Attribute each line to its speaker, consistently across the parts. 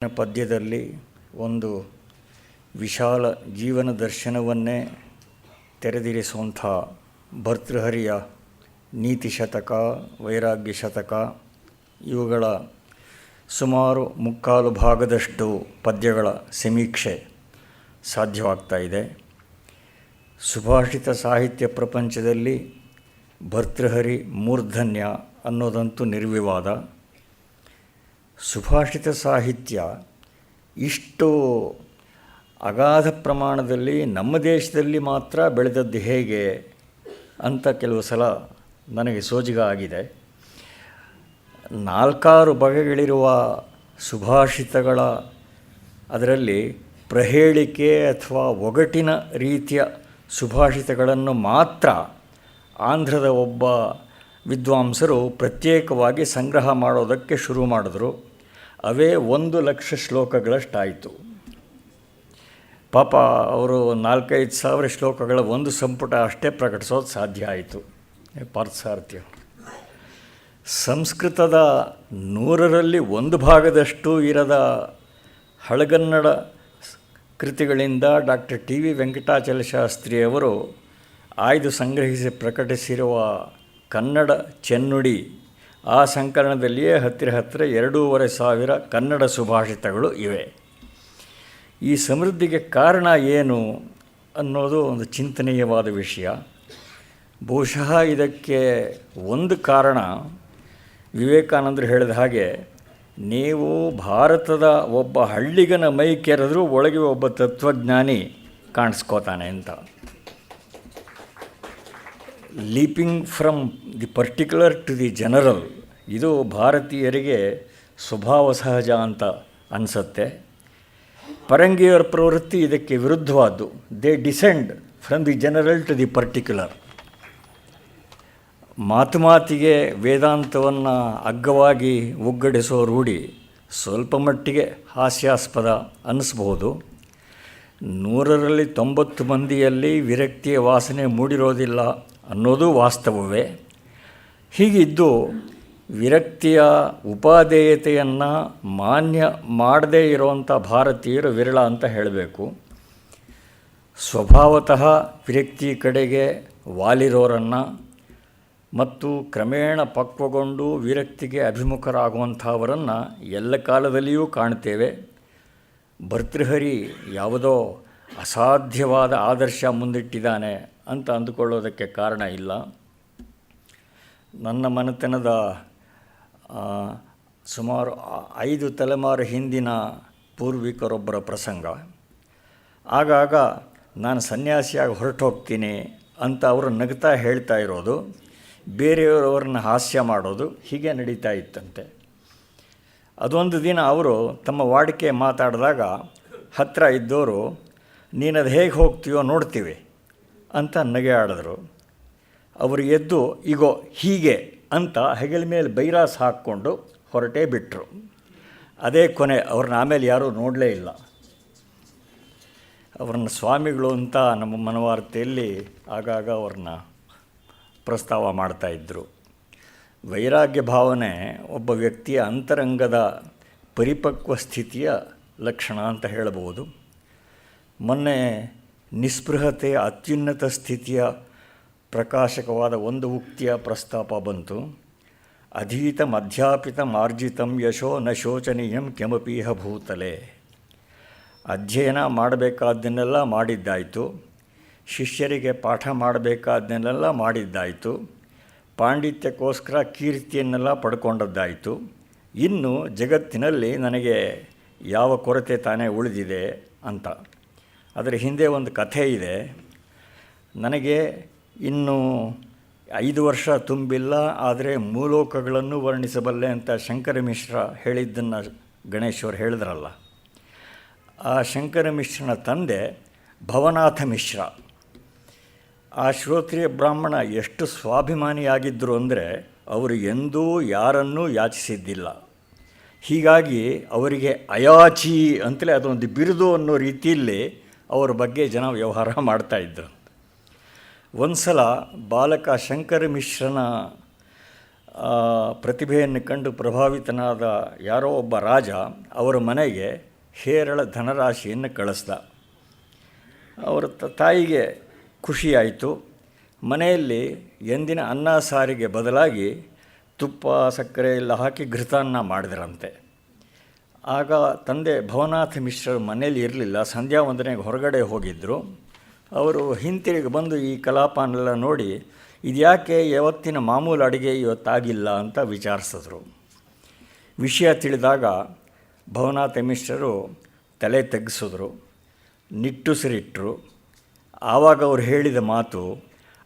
Speaker 1: ಪದ್ಯದಲ್ಲಿ ಒಂದು ವಿಶಾಲ ಜೀವನ ದರ್ಶನವನ್ನೇ ತೆರೆದಿರಿಸುವಂಥ ಭರ್ತೃಹರಿಯ ನೀತಿ ಶತಕ, ವೈರಾಗ್ಯ ಶತಕ ಇವುಗಳ ಸುಮಾರು ಮುಕ್ಕಾಲು ಭಾಗದಷ್ಟು ಪದ್ಯಗಳ ಸಮೀಕ್ಷೆ ಸಾಧ್ಯವಾಗ್ತಾ ಇದೆ. ಸುಭಾಷಿತ ಸಾಹಿತ್ಯ ಪ್ರಪಂಚದಲ್ಲಿ ಭರ್ತೃಹರಿ ಮೂರ್ಧನ್ಯ ಅನ್ನೋದಂತೂ ನಿರ್ವಿವಾದ. ಸುಭಾಷಿತ ಸಾಹಿತ್ಯ ಇಷ್ಟು ಅಗಾಧ ಪ್ರಮಾಣದಲ್ಲಿ ನಮ್ಮ ದೇಶದಲ್ಲಿ ಮಾತ್ರ ಬೆಳೆದದ್ದು ಹೇಗೆ ಅಂತ ಕೆಲವು ಸಲ ನನಗೆ ಸೋಜಿಗ ಆಗಿದೆ. 4-6 ಬಗೆಗಳಿರುವ ಸುಭಾಷಿತಗಳ ಅದರಲ್ಲಿ ಪ್ರಹೇಳಿಕೆ ಅಥವಾ ಒಗಟಿನ ರೀತಿಯ ಸುಭಾಷಿತಗಳನ್ನು ಮಾತ್ರ ಆಂಧ್ರದ ಒಬ್ಬ ವಿದ್ವಾಂಸರು ಪ್ರತ್ಯೇಕವಾಗಿ ಸಂಗ್ರಹ ಮಾಡೋದಕ್ಕೆ ಶುರು ಮಾಡಿದ್ರು. ಅವೇ 1,00,000 ಶ್ಲೋಕಗಳಷ್ಟಾಯಿತು. ಪಾಪ ಅವರು 4-5 ಸಾವಿರ ಶ್ಲೋಕಗಳ ಒಂದು ಸಂಪುಟ ಅಷ್ಟೇ ಪ್ರಕಟಿಸೋದು ಸಾಧ್ಯ ಆಯಿತು. ಪಾರ್ಥಸಾರಥಿ ಸಂಸ್ಕೃತದ 100ರಲ್ಲಿ 1 ಭಾಗದಷ್ಟು ಇರದ ಹಳಗನ್ನಡ ಕೃತಿಗಳಿಂದ ಡಾಕ್ಟರ್ ಟಿ ವಿ ವೆಂಕಟಾಚಲ ಶಾಸ್ತ್ರಿಯವರು ಆಯ್ದು ಸಂಗ್ರಹಿಸಿ ಪ್ರಕಟಿಸಿರುವ ಕನ್ನಡ ಚೆನ್ನುಡಿ ಆ ಸಂಕಲನದಲ್ಲಿಯೇ ಹತ್ತಿರ 2,500 ಕನ್ನಡ ಸುಭಾಷಿತಗಳು ಇವೆ. ಈ ಸಮೃದ್ಧಿಗೆ ಕಾರಣ ಏನು ಅನ್ನೋದು ಒಂದು ಚಿಂತನೀಯವಾದ ವಿಷಯ. ಬಹುಶಃ ಇದಕ್ಕೆ ಒಂದು ಕಾರಣ ವಿವೇಕಾನಂದರು ಹೇಳಿದ ಹಾಗೆ, ನೀವು ಭಾರತದ ಒಬ್ಬ ಹಳ್ಳಿಗನ ಮೈ ಕೆರೆದರೂ ಒಳಗೆ ಒಬ್ಬ ತತ್ವಜ್ಞಾನಿ ಕಾಣಿಸ್ಕೋತಾನೆ ಅಂತ. Leaping from the particular to the general, ಇದು ಭಾರತೀಯರಿಗೆ ಸ್ವಭಾವ ಸಹಜ ಅಂತ ಅನಿಸುತ್ತೆ. ಪರಂಗಿಯವರ ಪ್ರವೃತ್ತಿ ಇದಕ್ಕೆ ವಿರುದ್ಧವಾದ್ದು. They descend from the general to the particular. ಮಾತಿಗೆ ವೇದಾಂತವನ್ನು ಅಗ್ಗವಾಗಿ ಒಗ್ಗಡಿಸೋ ರೂಢಿ ಸ್ವಲ್ಪ ಮಟ್ಟಿಗೆ ಹಾಸ್ಯಾಸ್ಪದ ಅನ್ನಿಸ್ಬೋದು. 100ರಲ್ಲಿ 90 ಮಂದಿಯಲ್ಲಿ ವಿರಕ್ತಿಯ ವಾಸನೆ ಮೂಡಿರೋದಿಲ್ಲ ಅನ್ನೋದು ವಾಸ್ತವವೇ. ಹೀಗಿದ್ದು ವಿರಕ್ತಿಯ ಉಪಾದೇಯತೆಯನ್ನು ಮಾನ್ಯ ಮಾಡದೇ ಇರುವಂಥ ಭಾರತೀಯರು ವಿರಳ ಅಂತ ಹೇಳಬೇಕು. ಸ್ವಭಾವತಃ ವಿರಕ್ತಿ ಕಡೆಗೆ ವಾಲಿರೋರನ್ನು ಮತ್ತು ಕ್ರಮೇಣ ಪಕ್ವಗೊಂಡು ವಿರಕ್ತಿಗೆ ಅಭಿಮುಖರಾಗುವಂಥವರನ್ನು ಎಲ್ಲ ಕಾಲದಲ್ಲಿಯೂ ಕಾಣ್ತೇವೆ. ಭರ್ತೃಹರಿ ಯಾವುದೋ ಅಸಾಧ್ಯವಾದ ಆದರ್ಶ ಮುಂದಿಟ್ಟಿದ್ದಾನೆ ಅಂತ ಅಂದುಕೊಳ್ಳೋದಕ್ಕೆ ಕಾರಣ ಇಲ್ಲ. ನನ್ನ ಮನೆತನದ ಸುಮಾರು 5 ತಲೆಮಾರು ಹಿಂದಿನ ಪೂರ್ವಿಕರೊಬ್ಬರ ಪ್ರಸಂಗ. ಆಗಾಗ ನಾನು ಸನ್ಯಾಸಿಯಾಗಿ ಹೊರಟು ಹೋಗ್ತೀನಿ ಅಂತ ಅವರು ನಗ್ತಾ ಹೇಳ್ತಾ ಇರೋದು, ಬೇರೆಯವರವ್ರನ್ನ ಹಾಸ್ಯ ಮಾಡೋದು ಹೀಗೆ ನಡೀತಾ ಇತ್ತಂತೆ. ಅದೊಂದು ದಿನ ಅವರು ತಮ್ಮ ವಾಡಿಕೆ ಮಾತಾಡಿದಾಗ ಹತ್ತಿರ ಇದ್ದವರು, ನೀನದು ಹೇಗೆ ಹೋಗ್ತೀಯೋ ನೋಡ್ತೀವಿ ಅಂತ ನಗೆ ಆಡಿದ್ರು. ಅವರು ಎದ್ದು ಈಗೋ ಹೀಗೆ ಅಂತ ಹೆಗಲ ಮೇಲೆ ಬೈರಾಸ್ ಹಾಕ್ಕೊಂಡು ಹೊರಟೇ ಬಿಟ್ಟರು. ಅದೇ ಕೊನೆ. ಅವ್ರನ್ನ ಆಮೇಲೆ ಯಾರೂ ನೋಡಲೇ ಇಲ್ಲ. ಅವ್ರನ್ನ ಸ್ವಾಮಿಗಳು ಅಂತ ನಮ್ಮ ಮನವಾರ್ತೆಯಲ್ಲಿ ಆಗಾಗ ಅವ್ರನ್ನ ಪ್ರಸ್ತಾವ ಮಾಡ್ತಾಯಿದ್ರು. ವೈರಾಗ್ಯ ಭಾವನೆ ಒಬ್ಬ ವ್ಯಕ್ತಿಯ ಅಂತರಂಗದ ಪರಿಪಕ್ವ ಸ್ಥಿತಿಯ ಲಕ್ಷಣ ಅಂತ ಹೇಳಬಹುದು. ಮೊನ್ನೆ ನಿಸ್ಪೃಹತೆಯ ಅತ್ಯುನ್ನತ ಸ್ಥಿತಿಯ ಪ್ರಕಾಶಕವಾದ ಒಂದು ಉಕ್ತಿಯ ಪ್ರಸ್ತಾಪ ಬಂತು. ಅಧೀತಂ ಅಧ್ಯಾಪಿತಂ ಆರ್ಜಿತಂ ಯಶೋ ನ ಶೋಚನೀಯಂ ಕೆಮಪೀಹ ಭೂತಲೆ. ಅಧ್ಯಯನ ಮಾಡಬೇಕಾದ್ದನ್ನೆಲ್ಲ ಮಾಡಿದ್ದಾಯಿತು, ಶಿಷ್ಯರಿಗೆ ಪಾಠ ಮಾಡಬೇಕಾದ್ದನ್ನೆಲ್ಲ ಮಾಡಿದ್ದಾಯಿತು, ಪಾಂಡಿತ್ಯಕ್ಕೋಸ್ಕರ ಕೀರ್ತಿಯನ್ನೆಲ್ಲ ಪಡ್ಕೊಂಡದ್ದಾಯಿತು. ಇನ್ನು ಜಗತ್ತಿನಲ್ಲಿ ನನಗೆ ಯಾವ ಕೊರತೆ ತಾನೇ ಉಳಿದಿದೆ ಅಂತ. ಅದರ ಹಿಂದೆ ಒಂದು ಕಥೆ ಇದೆ. ನನಗೆ ಇನ್ನೂ 5 ವರ್ಷ ತುಂಬಿಲ್ಲ, ಆದರೆ ಮೂಲೋಕಗಳನ್ನು ವರ್ಣಿಸಬಲ್ಲೆ ಅಂತ ಶಂಕರ ಮಿಶ್ರ ಹೇಳಿದ್ದನ್ನು ಗಣೇಶ್ವರು ಹೇಳಿದ್ರಲ್ಲ. ಆ ಶಂಕರ ಮಿಶ್ರನ ತಂದೆ ಭವನಾಥ ಮಿಶ್ರ. ಆ ಶ್ರೋತ್ರಿಯ ಬ್ರಾಹ್ಮಣ ಎಷ್ಟು ಸ್ವಾಭಿಮಾನಿಯಾಗಿದ್ದರು ಅಂದರೆ ಅವರು ಎಂದೂ ಯಾರನ್ನೂ ಯಾಚಿಸಿದ್ದಿಲ್ಲ. ಹೀಗಾಗಿ ಅವರಿಗೆ ಅಯಾಚಿ ಅಂತಲೇ ಅದೊಂದು ಬಿರುದು ಅನ್ನೋ ರೀತಿಯಲ್ಲಿ ಅವರ ಬಗ್ಗೆ ಜನ ವ್ಯವಹಾರ ಮಾಡ್ತಾಯಿದ್ರು. ಒಂದು ಸಲ ಬಾಲಕ ಶಂಕರ ಮಿಶ್ರನ ಪ್ರತಿಭೆಯನ್ನು ಕಂಡು ಪ್ರಭಾವಿತನಾದ ಯಾರೋ ಒಬ್ಬ ರಾಜ ಅವರ ಮನೆಗೆ ಹೇರಳ ಧನರಾಶಿಯನ್ನು ಕಳಿಸ್ದ. ಅವರ ತಾಯಿಗೆ ಖುಷಿಯಾಯಿತು. ಮನೆಯಲ್ಲಿ ಎಂದಿನ ಅನ್ನ ಸಾರಿಗೆ ಬದಲಾಗಿ ತುಪ್ಪ ಸಕ್ಕರೆ ಎಲ್ಲ ಹಾಕಿ ಘೃತಾನ್ನ ಮಾಡಿದ್ರಂತೆ. ಆಗ ತಂದೆ ಭವನಾಥ ಮಿಶ್ರರು ಮನೆಯಲ್ಲಿ ಇರಲಿಲ್ಲ, ಸಂಧ್ಯಾ ವಂದನೆಗೆ ಹೊರಗಡೆ ಹೋಗಿದ್ದರು. ಅವರು ಹಿಂತಿರುಗಿ ಬಂದು ಈ ಕಲಾಪನೆಲ್ಲ ನೋಡಿ ಇದ್ಯಾಕೆ ಯಾವತ್ತಿನ ಮಾಮೂಲು ಅಡುಗೆ ಇವತ್ತಾಗಿಲ್ಲ ಅಂತ ವಿಚಾರಿಸಿದ್ರು. ವಿಷಯ ತಿಳಿದಾಗ ಭವನಾಥ ಮಿಶ್ರರು ತಲೆ ತೆಗೆಸಿದ್ರು, ನಿಟ್ಟುಸಿರಿಟ್ಟರು. ಆವಾಗ ಅವರು ಹೇಳಿದ ಮಾತು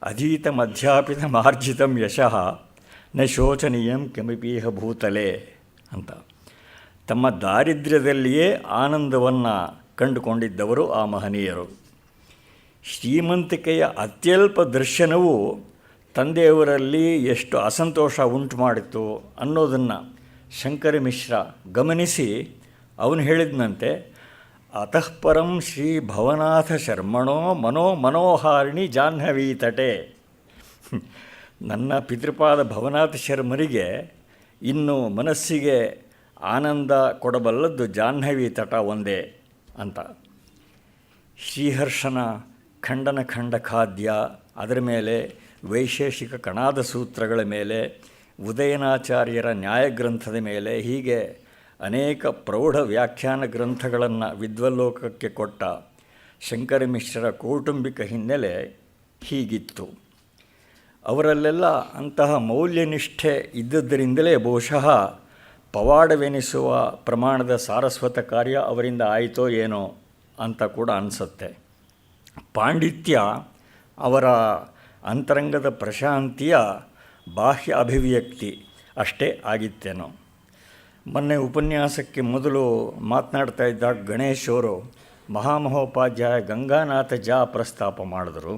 Speaker 1: ಅಧೀತ ಮಧ್ಯಾಪಿತ ಮಾರ್ಜಿತಂ ಯಶಃ ನ ಶೋಚನೀಯಂ ಕೆಮಪೀಹ ಭೂತಲೆ ಅಂತ. ತಮ್ಮ ದಾರಿದ್ರ್ಯದಲ್ಲಿಯೇ ಆನಂದವನ್ನು ಕಂಡುಕೊಂಡಿದ್ದವರು ಆ ಮಹನೀಯರು. ಶ್ರೀಮಂತಿಕೆಯ ಅತ್ಯಲ್ಪ ದರ್ಶನವು ತಂದೆಯವರಲ್ಲಿ ಎಷ್ಟು ಅಸಂತೋಷ ಉಂಟು ಮಾಡಿತು ಅನ್ನೋದನ್ನು ಶಂಕರ ಮಿಶ್ರ ಗಮನಿಸಿ ಅವನು ಹೇಳಿದಂತೆ, ಅತಃ ಪರಂ ಶ್ರೀ ಭವನಾಥ ಶರ್ಮಣೋ ಮನೋಹಾರಿಣಿ ಜಾಹ್ನವೀ ತಟೆ. ನನ್ನ ಪಿತೃಪಾದ ಭವನಾಥ ಶರ್ಮರಿಗೆ ಇನ್ನು ಮನಸ್ಸಿಗೆ ಆನಂದ ಕೊಡಬಲ್ಲದ್ದು ಜಾಹ್ನವಿ ತಟ ಒಂದೇ ಅಂತ. ಶ್ರೀಹರ್ಷನ ಖಂಡ ಖಾದ್ಯ, ಅದರ ಮೇಲೆ ವೈಶೇಷಿಕ ಕಣಾದ ಸೂತ್ರಗಳ ಮೇಲೆ, ಉದಯನಾಚಾರ್ಯರ ನ್ಯಾಯಗ್ರಂಥದ ಮೇಲೆ, ಹೀಗೆ ಅನೇಕ ಪ್ರೌಢ ವ್ಯಾಖ್ಯಾನ ಗ್ರಂಥಗಳನ್ನು ವಿದ್ವಲ್ಲೋಕಕ್ಕೆ ಕೊಟ್ಟ ಶಂಕರ ಮಿಶ್ರರ ಕೌಟುಂಬಿಕ ಹಿನ್ನೆಲೆ ಹೀಗಿತ್ತು. ಅವರಲ್ಲೆಲ್ಲ ಅಂತಹ ಮೌಲ್ಯನಿಷ್ಠೆ ಇದ್ದದ್ದರಿಂದಲೇ ಬಹುಶಃ ಪವಾಡವೆನಿಸುವ ಪ್ರಮಾಣದ ಸಾರಸ್ವತ ಕಾರ್ಯ ಅವರಿಂದ ಆಯಿತೋ ಏನೋ ಅಂತ ಕೂಡ ಅನಿಸುತ್ತೆ. ಪಾಂಡಿತ್ಯ ಅವರ ಅಂತರಂಗದ ಪ್ರಶಾಂತಿಯ ಬಾಹ್ಯ ಅಭಿವ್ಯಕ್ತಿ ಅಷ್ಟೇ ಆಗಿತ್ತೇನೋ. ಮೊನ್ನೆ ಉಪನ್ಯಾಸಕ್ಕೆ ಮೊದಲು ಮಾತನಾಡ್ತಾ ಇದ್ದಾಗ ಗಣೇಶ್ ಅವರು ಮಹಾಮಹೋಪಾಧ್ಯಾಯ ಗಂಗಾನಾಥ ಜಾ ಪ್ರಸ್ತಾಪ ಮಾಡಿದ್ರು.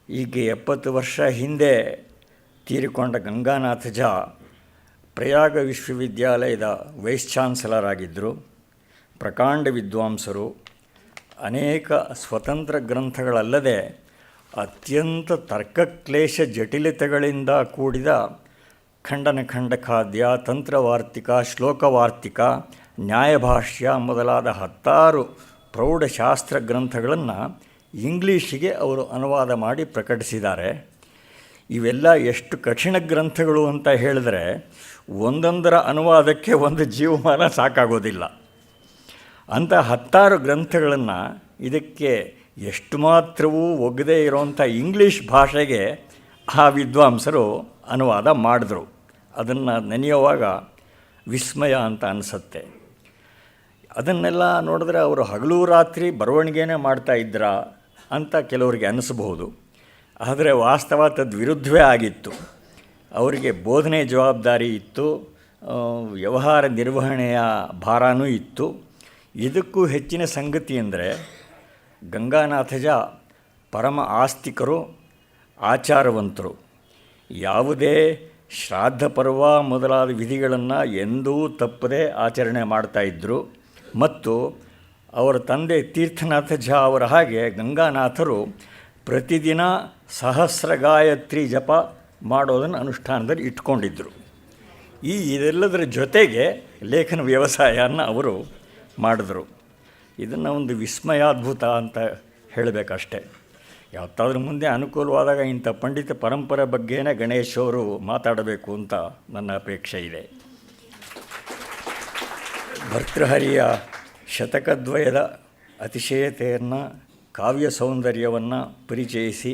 Speaker 1: ಈಗ 70 ವರ್ಷ ಹಿಂದೆ ತೀರಿಕೊಂಡ ಗಂಗಾನಾಥ ಜಾ ಪ್ರಯಾಗ ವಿಶ್ವವಿದ್ಯಾಲಯದ ವೈಸ್ ಚಾನ್ಸಲರ್ ಆಗಿದ್ದರು. ಪ್ರಕಾಂಡ ವಿದ್ವಾಂಸರು. ಅನೇಕ ಸ್ವತಂತ್ರ ಗ್ರಂಥಗಳಲ್ಲದೆ ಅತ್ಯಂತ ತರ್ಕಕ್ಲೇಶ ಜಟಿಲತೆಗಳಿಂದ ಕೂಡಿದ ಖಂಡ ಖಾದ್ಯ, ತಂತ್ರವಾರ್ತಿಕ, ಶ್ಲೋಕವಾರ್ತಿಕ, ನ್ಯಾಯಭಾಷ್ಯ ಮೊದಲಾದ 10 ಪ್ರೌಢಶಾಸ್ತ್ರ ಗ್ರಂಥಗಳನ್ನು ಇಂಗ್ಲೀಷಿಗೆ ಅವರು ಅನುವಾದ ಮಾಡಿ ಪ್ರಕಟಿಸಿದ್ದಾರೆ. ಇವೆಲ್ಲ ಎಷ್ಟು ಕಠಿಣ ಗ್ರಂಥಗಳು ಅಂತ ಹೇಳಿದ್ರೆ ಒಂದೊಂದರ ಅನುವಾದಕ್ಕೆ ಒಂದು ಜೀವಮಾನ ಸಾಕಾಗೋದಿಲ್ಲ. ಅಂಥ 10 ಗ್ರಂಥಗಳನ್ನು ಇದಕ್ಕೆ ಎಷ್ಟು ಮಾತ್ರವೂ ಒಗ್ಗದೇ ಇರೋವಂಥ ಇಂಗ್ಲೀಷ್ ಭಾಷೆಗೆ ಆ ವಿದ್ವಾಂಸರು ಅನುವಾದ ಮಾಡಿದ್ರು. ಅದನ್ನು ನೆನೆಯುವಾಗ ವಿಸ್ಮಯ ಅಂತ ಅನಿಸುತ್ತೆ. ಅದನ್ನೆಲ್ಲ ನೋಡಿದ್ರೆ ಅವರು ಹಗಲು ರಾತ್ರಿ ಬರವಣಿಗೆನೇ ಮಾಡ್ತಾಯಿದ್ರಾ ಅಂತ ಕೆಲವರಿಗೆ ಅನಿಸಬಹುದು. ಆದರೆ ವಾಸ್ತವ ತದ್ವಿರುದ್ಧವೇ ಆಗಿತ್ತು. ಅವರಿಗೆ ಬೋಧನೆ ಜವಾಬ್ದಾರಿ ಇತ್ತು, ವ್ಯವಹಾರ ನಿರ್ವಹಣೆಯ ಭಾರನೂ ಇತ್ತು. ಇದಕ್ಕೂ ಹೆಚ್ಚಿನ ಸಂಗತಿ ಅಂದರೆ ಗಂಗಾನಾಥಜ ಪರಮ ಆಸ್ತಿಕರು, ಆಚಾರವಂತರು. ಯಾವುದೇ ಶ್ರಾದ್ದ ಪರ್ವ ಮೊದಲಾದ ವಿಧಿಗಳನ್ನು ಎಂದೂ ತಪ್ಪದೇ ಆಚರಣೆ ಮಾಡ್ತಾಯಿದ್ರು. ಮತ್ತು ಅವರ ತಂದೆ ತೀರ್ಥನಾಥ ಝಾ ಅವರ ಹಾಗೆ ಗಂಗಾನಾಥರು ಪ್ರತಿದಿನ ಸಹಸ್ರ ಗಾಯತ್ರಿ ಜಪ ಮಾಡೋದನ್ನು ಅನುಷ್ಠಾನದಲ್ಲಿ ಇಟ್ಕೊಂಡಿದ್ದರು. ಇದೆಲ್ಲದರ ಜೊತೆಗೆ ಲೇಖನ ವ್ಯವಸಾಯನ ಅವರು ಮಾಡಿದ್ರು. ಇದನ್ನು ಒಂದು ವಿಸ್ಮಯಾದ್ಭುತ ಅಂತ ಹೇಳಬೇಕಷ್ಟೆ. ಯಾವತ್ತಾದ್ರೂ ಮುಂದೆ ಅನುಕೂಲವಾದಾಗ ಇಂಥ ಪಂಡಿತ ಪರಂಪರೆ ಬಗ್ಗೆನೇ ಗಣೇಶ್ ಅವರು ಮಾತಾಡಬೇಕು ಅಂತ ನನ್ನ ಅಪೇಕ್ಷೆ ಇದೆ. ಭರ್ತೃಹರಿಯ ಶತಕದ್ವಯದ ಅತಿಶಯತೆಯನ್ನು, ಕಾವ್ಯ ಸೌಂದರ್ಯವನ್ನು ಪರಿಚಯಿಸಿ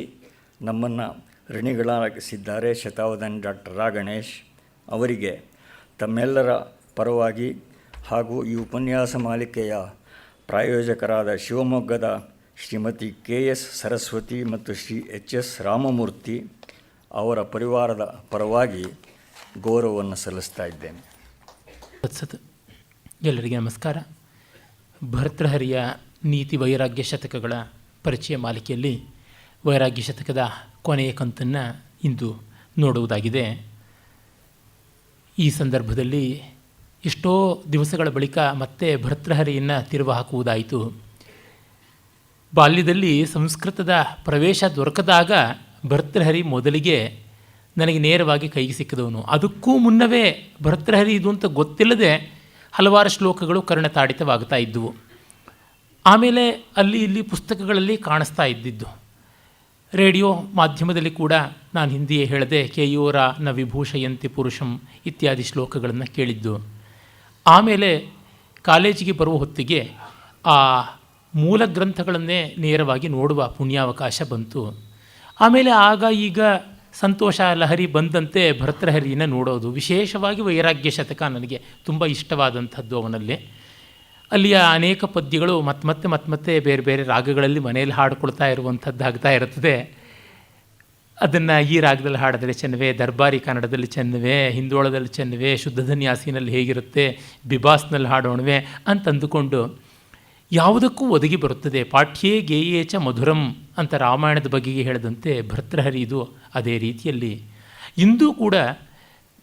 Speaker 1: ನಮ್ಮನ್ನು ಋಣಿಗಳಾಗಿಸಿದ್ದಾರೆ ಶತಾವಧಾನಿ ಡಾಕ್ಟರ್ ರಾ ಗಣೇಶ್ ಅವರಿಗೆ ತಮ್ಮೆಲ್ಲರ ಪರವಾಗಿ ಹಾಗೂ ಈ ಉಪನ್ಯಾಸ ಮಾಲಿಕೆಯ ಪ್ರಾಯೋಜಕರಾದ ಶಿವಮೊಗ್ಗದ ಶ್ರೀಮತಿ KS ಸರಸ್ವತಿ ಮತ್ತು ಶ್ರೀ HS ರಾಮಮೂರ್ತಿ ಅವರ ಪರಿವಾರದ ಪರವಾಗಿ ಗೌರವವನ್ನು ಸಲ್ಲಿಸ್ತಾ ಇದ್ದೇನೆ.
Speaker 2: ಎಲ್ಲರಿಗೆ ನಮಸ್ಕಾರ. ಭರ್ತೃಹರಿಯ ನೀತಿ ವೈರಾಗ್ಯ ಶತಕಗಳ ಪರಿಚಯ ಮಾಲಿಕೆಯಲ್ಲಿ ವೈರಾಗ್ಯ ಶತಕದ ಕೊನೆಯ ಕಂತನ್ನು ಇಂದು ನೋಡುವುದಾಗಿದೆ. ಈ ಸಂದರ್ಭದಲ್ಲಿ ಎಷ್ಟೋ ದಿವಸಗಳ ಬಳಿಕ ಮತ್ತೆ ಭರ್ತೃಹರಿಯನ್ನು ತಿರುವು ಹಾಕುವುದಾಯಿತು. ಬಾಲ್ಯದಲ್ಲಿ ಸಂಸ್ಕೃತದ ಪ್ರವೇಶ ದೊರಕದಾಗ ಭರ್ತೃಹರಿ ಮೊದಲಿಗೆ ನನಗೆ ನೇರವಾಗಿ ಕೈಗೆ ಸಿಕ್ಕಿದವನು. ಅದಕ್ಕೂ ಮುನ್ನವೇ ಭರ್ತೃಹರಿ ಇದು ಅಂತ ಗೊತ್ತಿಲ್ಲದೆ ಹಲವಾರು ಶ್ಲೋಕಗಳು ಕರ್ಣತಾಡಿತವಾಗ್ತಾ ಇದ್ದವು. ಆಮೇಲೆ ಅಲ್ಲಿ ಇಲ್ಲಿ ಪುಸ್ತಕಗಳಲ್ಲಿ ಕಾಣಿಸ್ತಾ ಇದ್ದಿದ್ದು. ರೇಡಿಯೋ ಮಾಧ್ಯಮದಲ್ಲಿ ಕೂಡ ನಾನು ಹಿಂದಿಯೇ ಹೇಳಿದೆ, ಕೇಯೋರ ನ ವಿಭೂಷಯಂತಿ ಪುರುಷಂ ಇತ್ಯಾದಿ ಶ್ಲೋಕಗಳನ್ನು ಕೇಳಿದ್ದು. ಆಮೇಲೆ ಕಾಲೇಜಿಗೆ ಬರುವ ಹೊತ್ತಿಗೆ ಆ ಮೂಲ ಗ್ರಂಥಗಳನ್ನೇ ನೇರವಾಗಿ ನೋಡುವ ಪುಣ್ಯಾವಕಾಶ ಬಂತು. ಆಮೇಲೆ ಆಗ ಈಗ ಸಂತೋಷ ಲಹರಿ ಬಂದಂತೆ ಭರ್ತೃಹರಿಯನ್ನು ನೋಡೋದು, ವಿಶೇಷವಾಗಿ ವೈರಾಗ್ಯ ಶತಕ ನನಗೆ ತುಂಬ ಇಷ್ಟವಾದಂಥದ್ದು. ಅವನಲ್ಲಿ ಅಲ್ಲಿಯ ಅನೇಕ ಪದ್ಯಗಳು ಮತ್ತೆ ಬೇರೆ ಬೇರೆ ರಾಗಗಳಲ್ಲಿ ಮನೆಯಲ್ಲಿ ಹಾಡಿಕೊಳ್ತಾ ಇರುವಂಥದ್ದಾಗ್ತಾ ಇರುತ್ತದೆ. ಅದನ್ನು ಈ ರಾಗದಲ್ಲಿ ಹಾಡಿದ್ರೆ ಚೆನ್ನವೇ, ದರ್ಬಾರಿ ಕನ್ನಡದಲ್ಲಿ ಚೆನ್ನವೇ, ಹಿಂದೋಳದಲ್ಲಿ ಚೆನ್ನವೇ, ಶುದ್ಧ ಧನ್ಯಾಸಿನಲ್ಲಿ ಹೇಗಿರುತ್ತೆ, ಬಿಬಾಸ್ನಲ್ಲಿ ಹಾಡೋಣವೆ ಅಂತಂದುಕೊಂಡು ಯಾವುದಕ್ಕೂ ಒದಗಿ ಬರುತ್ತದೆ. ಪಾಠ್ಯೇ ಗೇಯೇ ಚ ಮಧುರಂ ಅಂತ ರಾಮಾಯಣದ ಬಗೆಗೆ ಹೇಳಿದಂತೆ ಭರ್ತೃಹರಿ ಇದು ಅದೇ ರೀತಿಯಲ್ಲಿ. ಇಂದೂ ಕೂಡ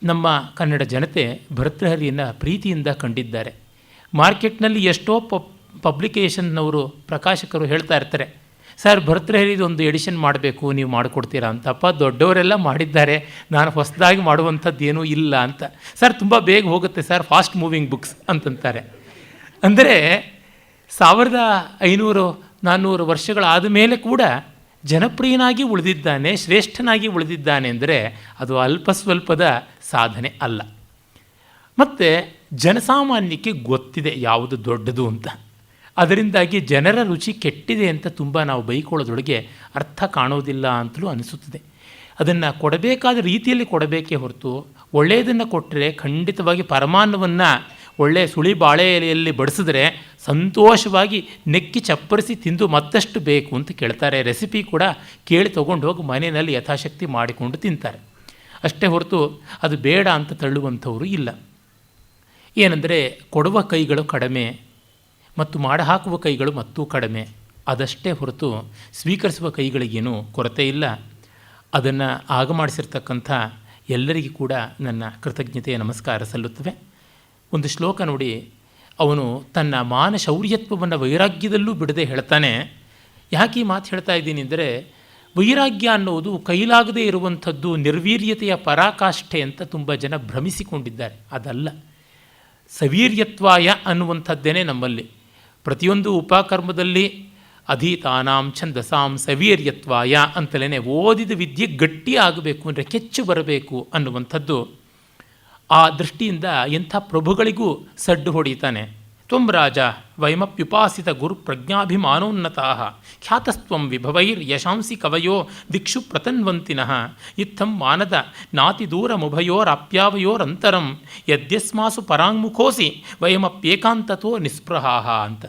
Speaker 2: ನಮ್ಮ ಕನ್ನಡ ಜನತೆ ಭರ್ತೃಹರಿಯನ್ನು ಪ್ರೀತಿಯಿಂದ ಕಂಡಿದ್ದಾರೆ. ಮಾರ್ಕೆಟ್ನಲ್ಲಿ ಎಷ್ಟೋ ಪಬ್ಲಿಕೇಷನ್ನವರು, ಪ್ರಕಾಶಕರು ಹೇಳ್ತಾ ಇರ್ತಾರೆ, ಸರ್ ಭರ್ತೃಹರಿದು ಒಂದು ಎಡಿಷನ್ ಮಾಡಬೇಕು, ನೀವು ಮಾಡಿಕೊಡ್ತೀರಾ ಅಂತಪ್ಪ. ದೊಡ್ಡವರೆಲ್ಲ ಮಾಡಿದ್ದಾರೆ, ನಾನು ಹೊಸದಾಗಿ ಮಾಡುವಂಥದ್ದು ಏನೂ ಇಲ್ಲ ಅಂತ. ಸರ್ ತುಂಬ ಬೇಗ ಹೋಗುತ್ತೆ ಸರ್, ಫಾಸ್ಟ್ ಮೂವಿಂಗ್ ಬುಕ್ಸ್ ಅಂತಂತಾರೆ. ಅಂದರೆ 1500-400 ವರ್ಷಗಳಾದ ಮೇಲೆ ಕೂಡ ಜನಪ್ರಿಯನಾಗಿ ಉಳಿದಿದ್ದಾನೆ, ಶ್ರೇಷ್ಠನಾಗಿ ಉಳಿದಿದ್ದಾನೆ ಅಂದರೆ ಅದು ಅಲ್ಪ ಸ್ವಲ್ಪದ ಸಾಧನೆ ಅಲ್ಲ. ಮತ್ತು ಜನಸಾಮಾನ್ಯಕ್ಕೆ ಗೊತ್ತಿದೆ ಯಾವುದು ದೊಡ್ಡದು ಅಂತ. ಅದರಿಂದಾಗಿ ಜನರ ರುಚಿ ಕೆಟ್ಟಿದೆ ಅಂತ ತುಂಬ ನಾವು ಬೈಕೊಳ್ಳೋದ್ರೊಳಗೆ ಅರ್ಥ ಕಾಣೋದಿಲ್ಲ ಅಂತಲೂ ಅನಿಸುತ್ತದೆ. ಅದನ್ನು ಕೊಡಬೇಕಾದ ರೀತಿಯಲ್ಲಿ ಕೊಡಬೇಕೇ ಹೊರತು ಒಳ್ಳೆಯದನ್ನು ಕೊಟ್ಟರೆ, ಖಂಡಿತವಾಗಿ ಪರಮಾನ್ನವನ್ನು ಒಳ್ಳೆಯ ಸುಳಿ ಬಾಳೆ ಎಲೆಯಲ್ಲಿ ಬಡಿಸಿದ್ರೆ ಸಂತೋಷವಾಗಿ ನೆಕ್ಕಿ ಚಪ್ಪರಿಸಿ ತಿಂದು ಮತ್ತಷ್ಟು ಬೇಕು ಅಂತ ಕೇಳ್ತಾರೆ. ರೆಸಿಪಿ ಕೂಡ ಕೇಳಿ ತೊಗೊಂಡು ಹೋಗಿ ಮನೆಯಲ್ಲಿ ಯಥಾಶಕ್ತಿ ಮಾಡಿಕೊಂಡು ತಿಂತಾರೆ. ಅಷ್ಟೇ ಹೊರತು ಅದು ಬೇಡ ಅಂತ ತಳ್ಳುವಂಥವರು ಇಲ್ಲ. ಏನೆಂದರೆ ಕೊಡುವ ಕೈಗಳು ಕಡಿಮೆ ಮತ್ತು ಮಾಡಹಾಕುವ ಕೈಗಳು ಮತ್ತೂ ಕಡಿಮೆ, ಅದಷ್ಟೇ ಹೊರತು ಸ್ವೀಕರಿಸುವ ಕೈಗಳಿಗೇನೂ ಕೊರತೆ ಇಲ್ಲ. ಅದನ್ನು ಆಗ ಮಾಡಿಸಿರ್ತಕ್ಕಂಥ ಎಲ್ಲರಿಗೂ ಕೂಡ ನನ್ನ ಕೃತಜ್ಞತೆಯ ನಮಸ್ಕಾರ ಸಲ್ಲುತ್ತವೆ. ಒಂದು ಶ್ಲೋಕ ನೋಡಿ, ಅವನು ತನ್ನ ಮಾನ ಶೌರ್ಯತ್ವವನ್ನು ವೈರಾಗ್ಯದಲ್ಲೂ ಬಿಡದೆ ಹೇಳ್ತಾನೆ. ಯಾಕೆ ಈ ಮಾತು ಹೇಳ್ತಾ ಇದ್ದೀನಿ ಅಂದರೆ, ವೈರಾಗ್ಯ ಅನ್ನೋದು ಕೈಲಾಗದೇ ಇರುವಂಥದ್ದು, ನಿರ್ವೀರ್ಯತೆಯ ಪರಾಕಾಷ್ಠೆ ಅಂತ ತುಂಬ ಜನ ಭ್ರಮಿಸಿಕೊಂಡಿದ್ದಾರೆ. ಅದಲ್ಲ, ಸವೀರ್ಯತ್ವಾಯ ಅನ್ನುವಂಥದ್ದೇನೆ ನಮ್ಮಲ್ಲಿ. ಪ್ರತಿಯೊಂದು ಉಪಕರ್ಮದಲ್ಲಿ ಅಧೀತಾನಾಂ ಛಂದಸಾಂ ಸವೀರ್ಯತ್ವಾಯ ಅಂತಲೇ ಓದಿದ ವಿದ್ಯೆ ಗಟ್ಟಿ ಆಗಬೇಕು ಅಂದರೆ ಕೆಚ್ಚು ಬರಬೇಕು ಅನ್ನುವಂಥದ್ದು. ಆ ದೃಷ್ಟಿಯಿಂದ ಎಂಥ ಪ್ರಭುಗಳಿಗೂ ಸಡ್ಡು ಹೊಡೀತಾನೆ. ತ್ವಂ ರಾಜ ವಯಮಪ್ಯುಪಾಸಿತ ಗುರು ಪ್ರಜ್ಞಾಭಿಮಾನೋನ್ನತಾಃ ಖ್ಯಾತಸ್ತ್ವಂ ವಿಭವೈರ್ ಯಶಾಂಸಿ ಕವಯೋ ದಿಕ್ಷು ಪ್ರತನ್ವಂತಿನಃ ಇತ್ತಂ ಮಾನದ ನಾತಿ ದೂರಮುಭಯೋರಾಪ್ಯಾವಯೋರಂತರಂ ಯದ್ಯಸ್ಮಾಸು ಪರಾಂಗುಖೋಸಿ ವಯಮಪ್ಯೇಕಾಂತತೋ ನಿಸ್ಪೃಹಾಃ ಅಂತ.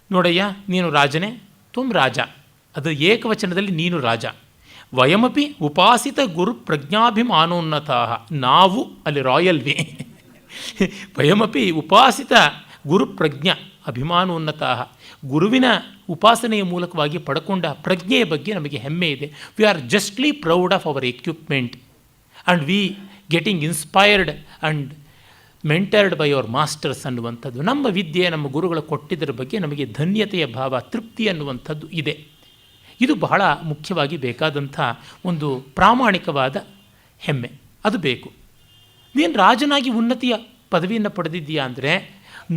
Speaker 2: ನೋಡಯ್ಯ, ನೀನು ರಾಜನೇ, ತ್ವಂ ರಾಜ, ಅದು ಏಕವಚನದಲ್ಲಿ ನೀನು ರಾಜ. ವಯಮಪಿ ಉಪಾಸಿತ ಗುರು ಪ್ರಜ್ಞಾಭಿಮಾನೋನ್ನತಾಃ, ನಾವು ಅಲ್ಲಿ ರಾಯಲ್ ವಿ ವಯಮಪಿ ಉಪಾಸಿತ ಗುರು ಪ್ರಜ್ಞಾ ಅಭಿಮಾನೋನ್ನತಾಃ, ಗುರುವಿನ ಉಪಾಸನೆಯ ಮೂಲಕವಾಗಿ ಪಡ್ಕೊಂಡ ಪ್ರಜ್ಞೆಯ ಬಗ್ಗೆ ನಮಗೆ ಹೆಮ್ಮೆ ಇದೆ. We are justly proud of our equipment and we getting inspired and mentored by our masters ಅನ್ನುವಂಥದ್ದು. ನಮ್ಮ ವಿದ್ಯೆ, ನಮ್ಮ ಗುರುಗಳು ಕೊಟ್ಟಿದ್ದರ ಬಗ್ಗೆ ನಮಗೆ ಧನ್ಯತೆಯ ಭಾವ, ತೃಪ್ತಿ ಅನ್ನುವಂಥದ್ದು ಇದೆ. ಇದು ಬಹಳ ಮುಖ್ಯವಾಗಿ ಬೇಕಾದಂಥ ಒಂದು ಪ್ರಾಮಾಣಿಕವಾದ ಹೆಮ್ಮೆ, ಅದು ಬೇಕು. ನೀನು ರಾಜನಾಗಿ ಉನ್ನತಿಯ ಪದವಿಯನ್ನು ಪಡೆದಿದ್ದೀಯಾ ಅಂದರೆ,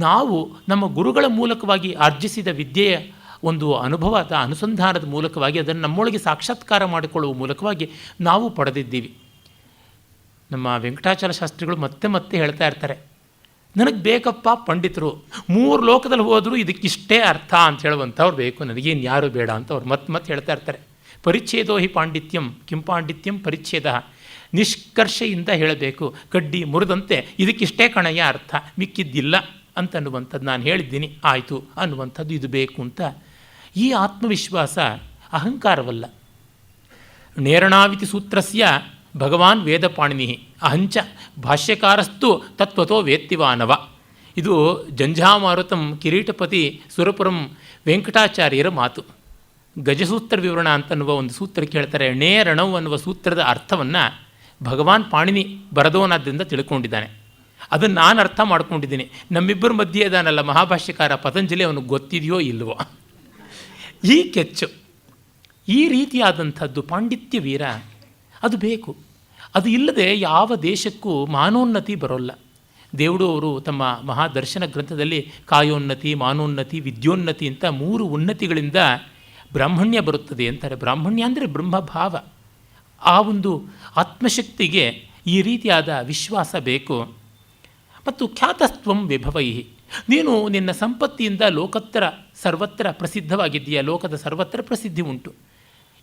Speaker 2: ನಾವು ನಮ್ಮ ಗುರುಗಳ ಮೂಲಕವಾಗಿ ಆರ್ಜಿಸಿದ ವಿದ್ಯೆಯ ಒಂದು ಅನುಭವದ ಅನುಸಂಧಾನದ ಮೂಲಕವಾಗಿ ಅದನ್ನು ನಮ್ಮೊಳಗೆ ಸಾಕ್ಷಾತ್ಕಾರ ಮಾಡಿಕೊಳ್ಳುವ ಮೂಲಕವಾಗಿ ನಾವು ಪಡೆದಿದ್ದೀವಿ. ನಮ್ಮ ವೆಂಕಟಾಚಲ ಶಾಸ್ತ್ರಿಗಳು ಮತ್ತೆ ಹೇಳ್ತಾ ಇರ್ತಾರೆ, ನನಗೆ ಬೇಕಪ್ಪ ಪಂಡಿತರು, 3 ಲೋಕದಲ್ಲಿ ಹೋದರೂ ಇದಕ್ಕಿಷ್ಟೇ ಅರ್ಥ ಅಂತ ಹೇಳುವಂಥವ್ರು ಬೇಕು, ನನಗೇನು ಯಾರು ಬೇಡ ಅಂತ ಅವ್ರು ಮತ್ತೆ ಹೇಳ್ತಾ ಇರ್ತಾರೆ. ಪರಿಚ್ಛೇದೋ ಹಿ ಪಾಂಡಿತ್ಯಂ, ಕಿಂ ಪಾಂಡಿತ್ಯಂ ಪರಿಚ್ಛೇದ, ನಿಷ್ಕರ್ಷೆಯಿಂದ ಹೇಳಬೇಕು, ಕಡ್ಡಿ ಮುರಿದಂತೆ ಇದಕ್ಕಿಷ್ಟೇ ಕಣಯ್ಯ ಅರ್ಥ, ಮಿಕ್ಕಿದ್ದಿಲ್ಲ ಅಂತನ್ನುವಂಥದ್ದು ನಾನು ಹೇಳಿದ್ದೀನಿ, ಆಯಿತು ಅನ್ನುವಂಥದ್ದು ಇದು ಬೇಕು ಅಂತ. ಈ ಆತ್ಮವಿಶ್ವಾಸ ಅಹಂಕಾರವಲ್ಲ. ನೇರಣಾವಿತಿ ಸೂತ್ರಸ್ಯ ಭಗವಾನ್ ವೇದಪಾಣಿನಿ ಅಹಂಚ ಭಾಷ್ಯಕಾರಸ್ತು ತತ್ವತೋ ವೇತ್ತಿವಾನವ. ಇದು ಜಂಝಾಮಾರುತಂ ಕಿರೀಟಪತಿ ಸುರಪುರಂ ವೆಂಕಟಾಚಾರ್ಯರ ಮಾತು. ಗಜಸೂತ್ರ ವಿವರಣ ಅಂತನ್ನುವ ಒಂದು ಸೂತ್ರಕ್ಕೆ ಹೇಳ್ತಾರೆ, ಣೇರಣವ್ ಅನ್ನುವ ಸೂತ್ರದ ಅರ್ಥವನ್ನು ಭಗವಾನ್ ಪಾಣಿನಿ ಬರದವನಾದ್ದರಿಂದ ತಿಳ್ಕೊಂಡಿದ್ದಾನೆ. ಅದನ್ನು ನಾನು ಅರ್ಥ ಮಾಡ್ಕೊಂಡಿದ್ದೀನಿ. ನಮ್ಮಿಬ್ಬರ ಮಧ್ಯೆ ಇದಾನಲ್ಲ ಮಹಾಭಾಷ್ಯಕಾರ ಪತಂಜಲಿ, ಅವನಿಗೆ ಗೊತ್ತಿದೆಯೋ ಇಲ್ವೋ. ಈ ಕೆಚ್ಚು, ಈ ರೀತಿಯಾದಂಥದ್ದು ಪಾಂಡಿತ್ಯ ವೀರ ಅದು ಬೇಕು. ಅದು ಇಲ್ಲದೆ ಯಾವ ದೇಶಕ್ಕೂ ಮಾನೋನ್ನತಿ ಬರೋಲ್ಲ. ದೇವರು ಅವರು ತಮ್ಮ ಮಹಾದರ್ಶನ ಗ್ರಂಥದಲ್ಲಿ ಕಾಯೋನ್ನತಿ, ಮಾನೋನ್ನತಿ, ವಿದ್ಯೋನ್ನತಿ ಅಂತ 3 ಉನ್ನತಿಗಳಿಂದ ಬ್ರಾಹ್ಮಣ್ಯ ಬರುತ್ತದೆ ಅಂತಾರೆ. ಬ್ರಾಹ್ಮಣ್ಯ ಅಂದರೆ ಬ್ರಹ್ಮಭಾವ. ಆ ಒಂದು ಆತ್ಮಶಕ್ತಿಗೆ ಈ ರೀತಿಯಾದ ವಿಶ್ವಾಸ ಬೇಕು. ಮತ್ತು ಖ್ಯಾತಸ್ತ್ವಂ ವಿಭವೈ, ನೀನು ನಿನ್ನ ಸಂಪತ್ತಿಯಿಂದ ಲೋಕತ್ರ ಸರ್ವತ್ರ ಪ್ರಸಿದ್ಧವಾಗಿದ್ದೀಯ. ಲೋಕದ ಸರ್ವತ್ರ ಪ್ರಸಿದ್ಧಿ ಉಂಟು.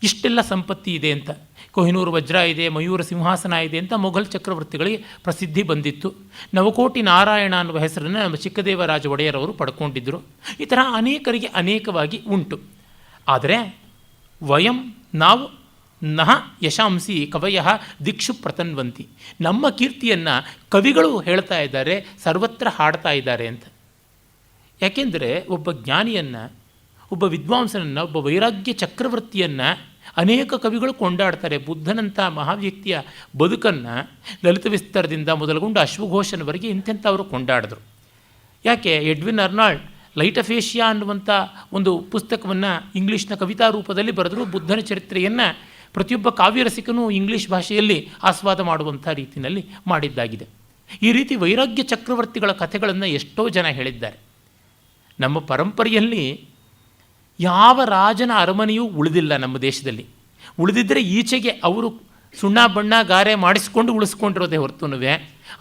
Speaker 2: ಇಷ್ಟೆಲ್ಲ ಸಂಪತ್ತಿ ಇದೆ ಅಂತ, ಕೊಹಿನೂರು ವಜ್ರ ಇದೆ, ಮಯೂರ ಸಿಂಹಾಸನ ಇದೆ ಅಂತ ಮೊಘಲ್ ಚಕ್ರವರ್ತಿಗಳಿಗೆ ಪ್ರಸಿದ್ಧಿ ಬಂದಿತ್ತು. ನವಕೋಟಿ ನಾರಾಯಣ ಅನ್ನುವ ಹೆಸರನ್ನು ನಮ್ಮ ಚಿಕ್ಕದೇವರಾಜ ಒಡೆಯರವರು ಪಡ್ಕೊಂಡಿದ್ದರು. ಈ ಥರ ಅನೇಕರಿಗೆ ಅನೇಕವಾಗಿ ಉಂಟು. ಆದರೆ ನಾವು ನಹ ಯಶಾಂಸಿ ಕವಯ ದಿಕ್ಷು ಪ್ರತನ್ವಂತಿ, ನಮ್ಮ ಕೀರ್ತಿಯನ್ನು ಕವಿಗಳು ಹೇಳ್ತಾ ಇದ್ದಾರೆ, ಸರ್ವತ್ರ ಹಾಡ್ತಾ ಇದ್ದಾರೆ ಅಂತ. ಯಾಕೆಂದರೆ ಒಬ್ಬ ಜ್ಞಾನಿಯನ್ನು, ಒಬ್ಬ ವಿದ್ವಾಂಸನನ್ನು, ಒಬ್ಬ ವೈರಾಗ್ಯ ಚಕ್ರವರ್ತಿಯನ್ನು ಅನೇಕ ಕವಿಗಳು ಕೊಂಡಾಡ್ತಾರೆ. ಬುದ್ಧನಂಥ ಮಹಾವ್ಯಕ್ತಿಯ ಬದುಕನ್ನು ಲಲಿತ ವಿಸ್ತಾರದಿಂದ ಮೊದಲುಗೊಂಡು ಅಶ್ವಘೋಷನವರೆಗೆ ಇಂಥವರು ಕೊಂಡಾಡಿದ್ರು. ಯಾಕೆ? Edwin Arnold light off Asia ಅನ್ನುವಂಥ ಒಂದು ಪುಸ್ತಕವನ್ನು ಇಂಗ್ಲೀಷ್ನ ಕವಿತಾ ರೂಪದಲ್ಲಿ ಬರೆದರು. ಬುದ್ಧನ ಚರಿತ್ರೆಯನ್ನು ಪ್ರತಿಯೊಬ್ಬ ಕಾವ್ಯರಸಿಕನೂ ಇಂಗ್ಲೀಷ್ ಭಾಷೆಯಲ್ಲಿ ಆಸ್ವಾದ ಮಾಡುವಂಥ ರೀತಿಯಲ್ಲಿ ಮಾಡಿದ್ದಾಗಿದೆ. ಈ ರೀತಿ ವೈರಾಗ್ಯ ಚಕ್ರವರ್ತಿಗಳ ಕಥೆಗಳನ್ನು ಎಷ್ಟೋ ಜನ ಹೇಳಿದ್ದಾರೆ. ನಮ್ಮ ಪರಂಪರೆಯಲ್ಲಿ ಯಾವ ರಾಜನ ಅರಮನೆಯೂ ಉಳಿದಿಲ್ಲ ನಮ್ಮ ದೇಶದಲ್ಲಿ. ಉಳಿದಿದ್ದರೆ ಈಚೆಗೆ ಅವರು ಸುಣ್ಣ ಬಣ್ಣ ಗಾರೆ ಮಾಡಿಸಿಕೊಂಡು ಉಳಿಸ್ಕೊಂಡಿರೋದೇ ಹೊರತುನುವೆ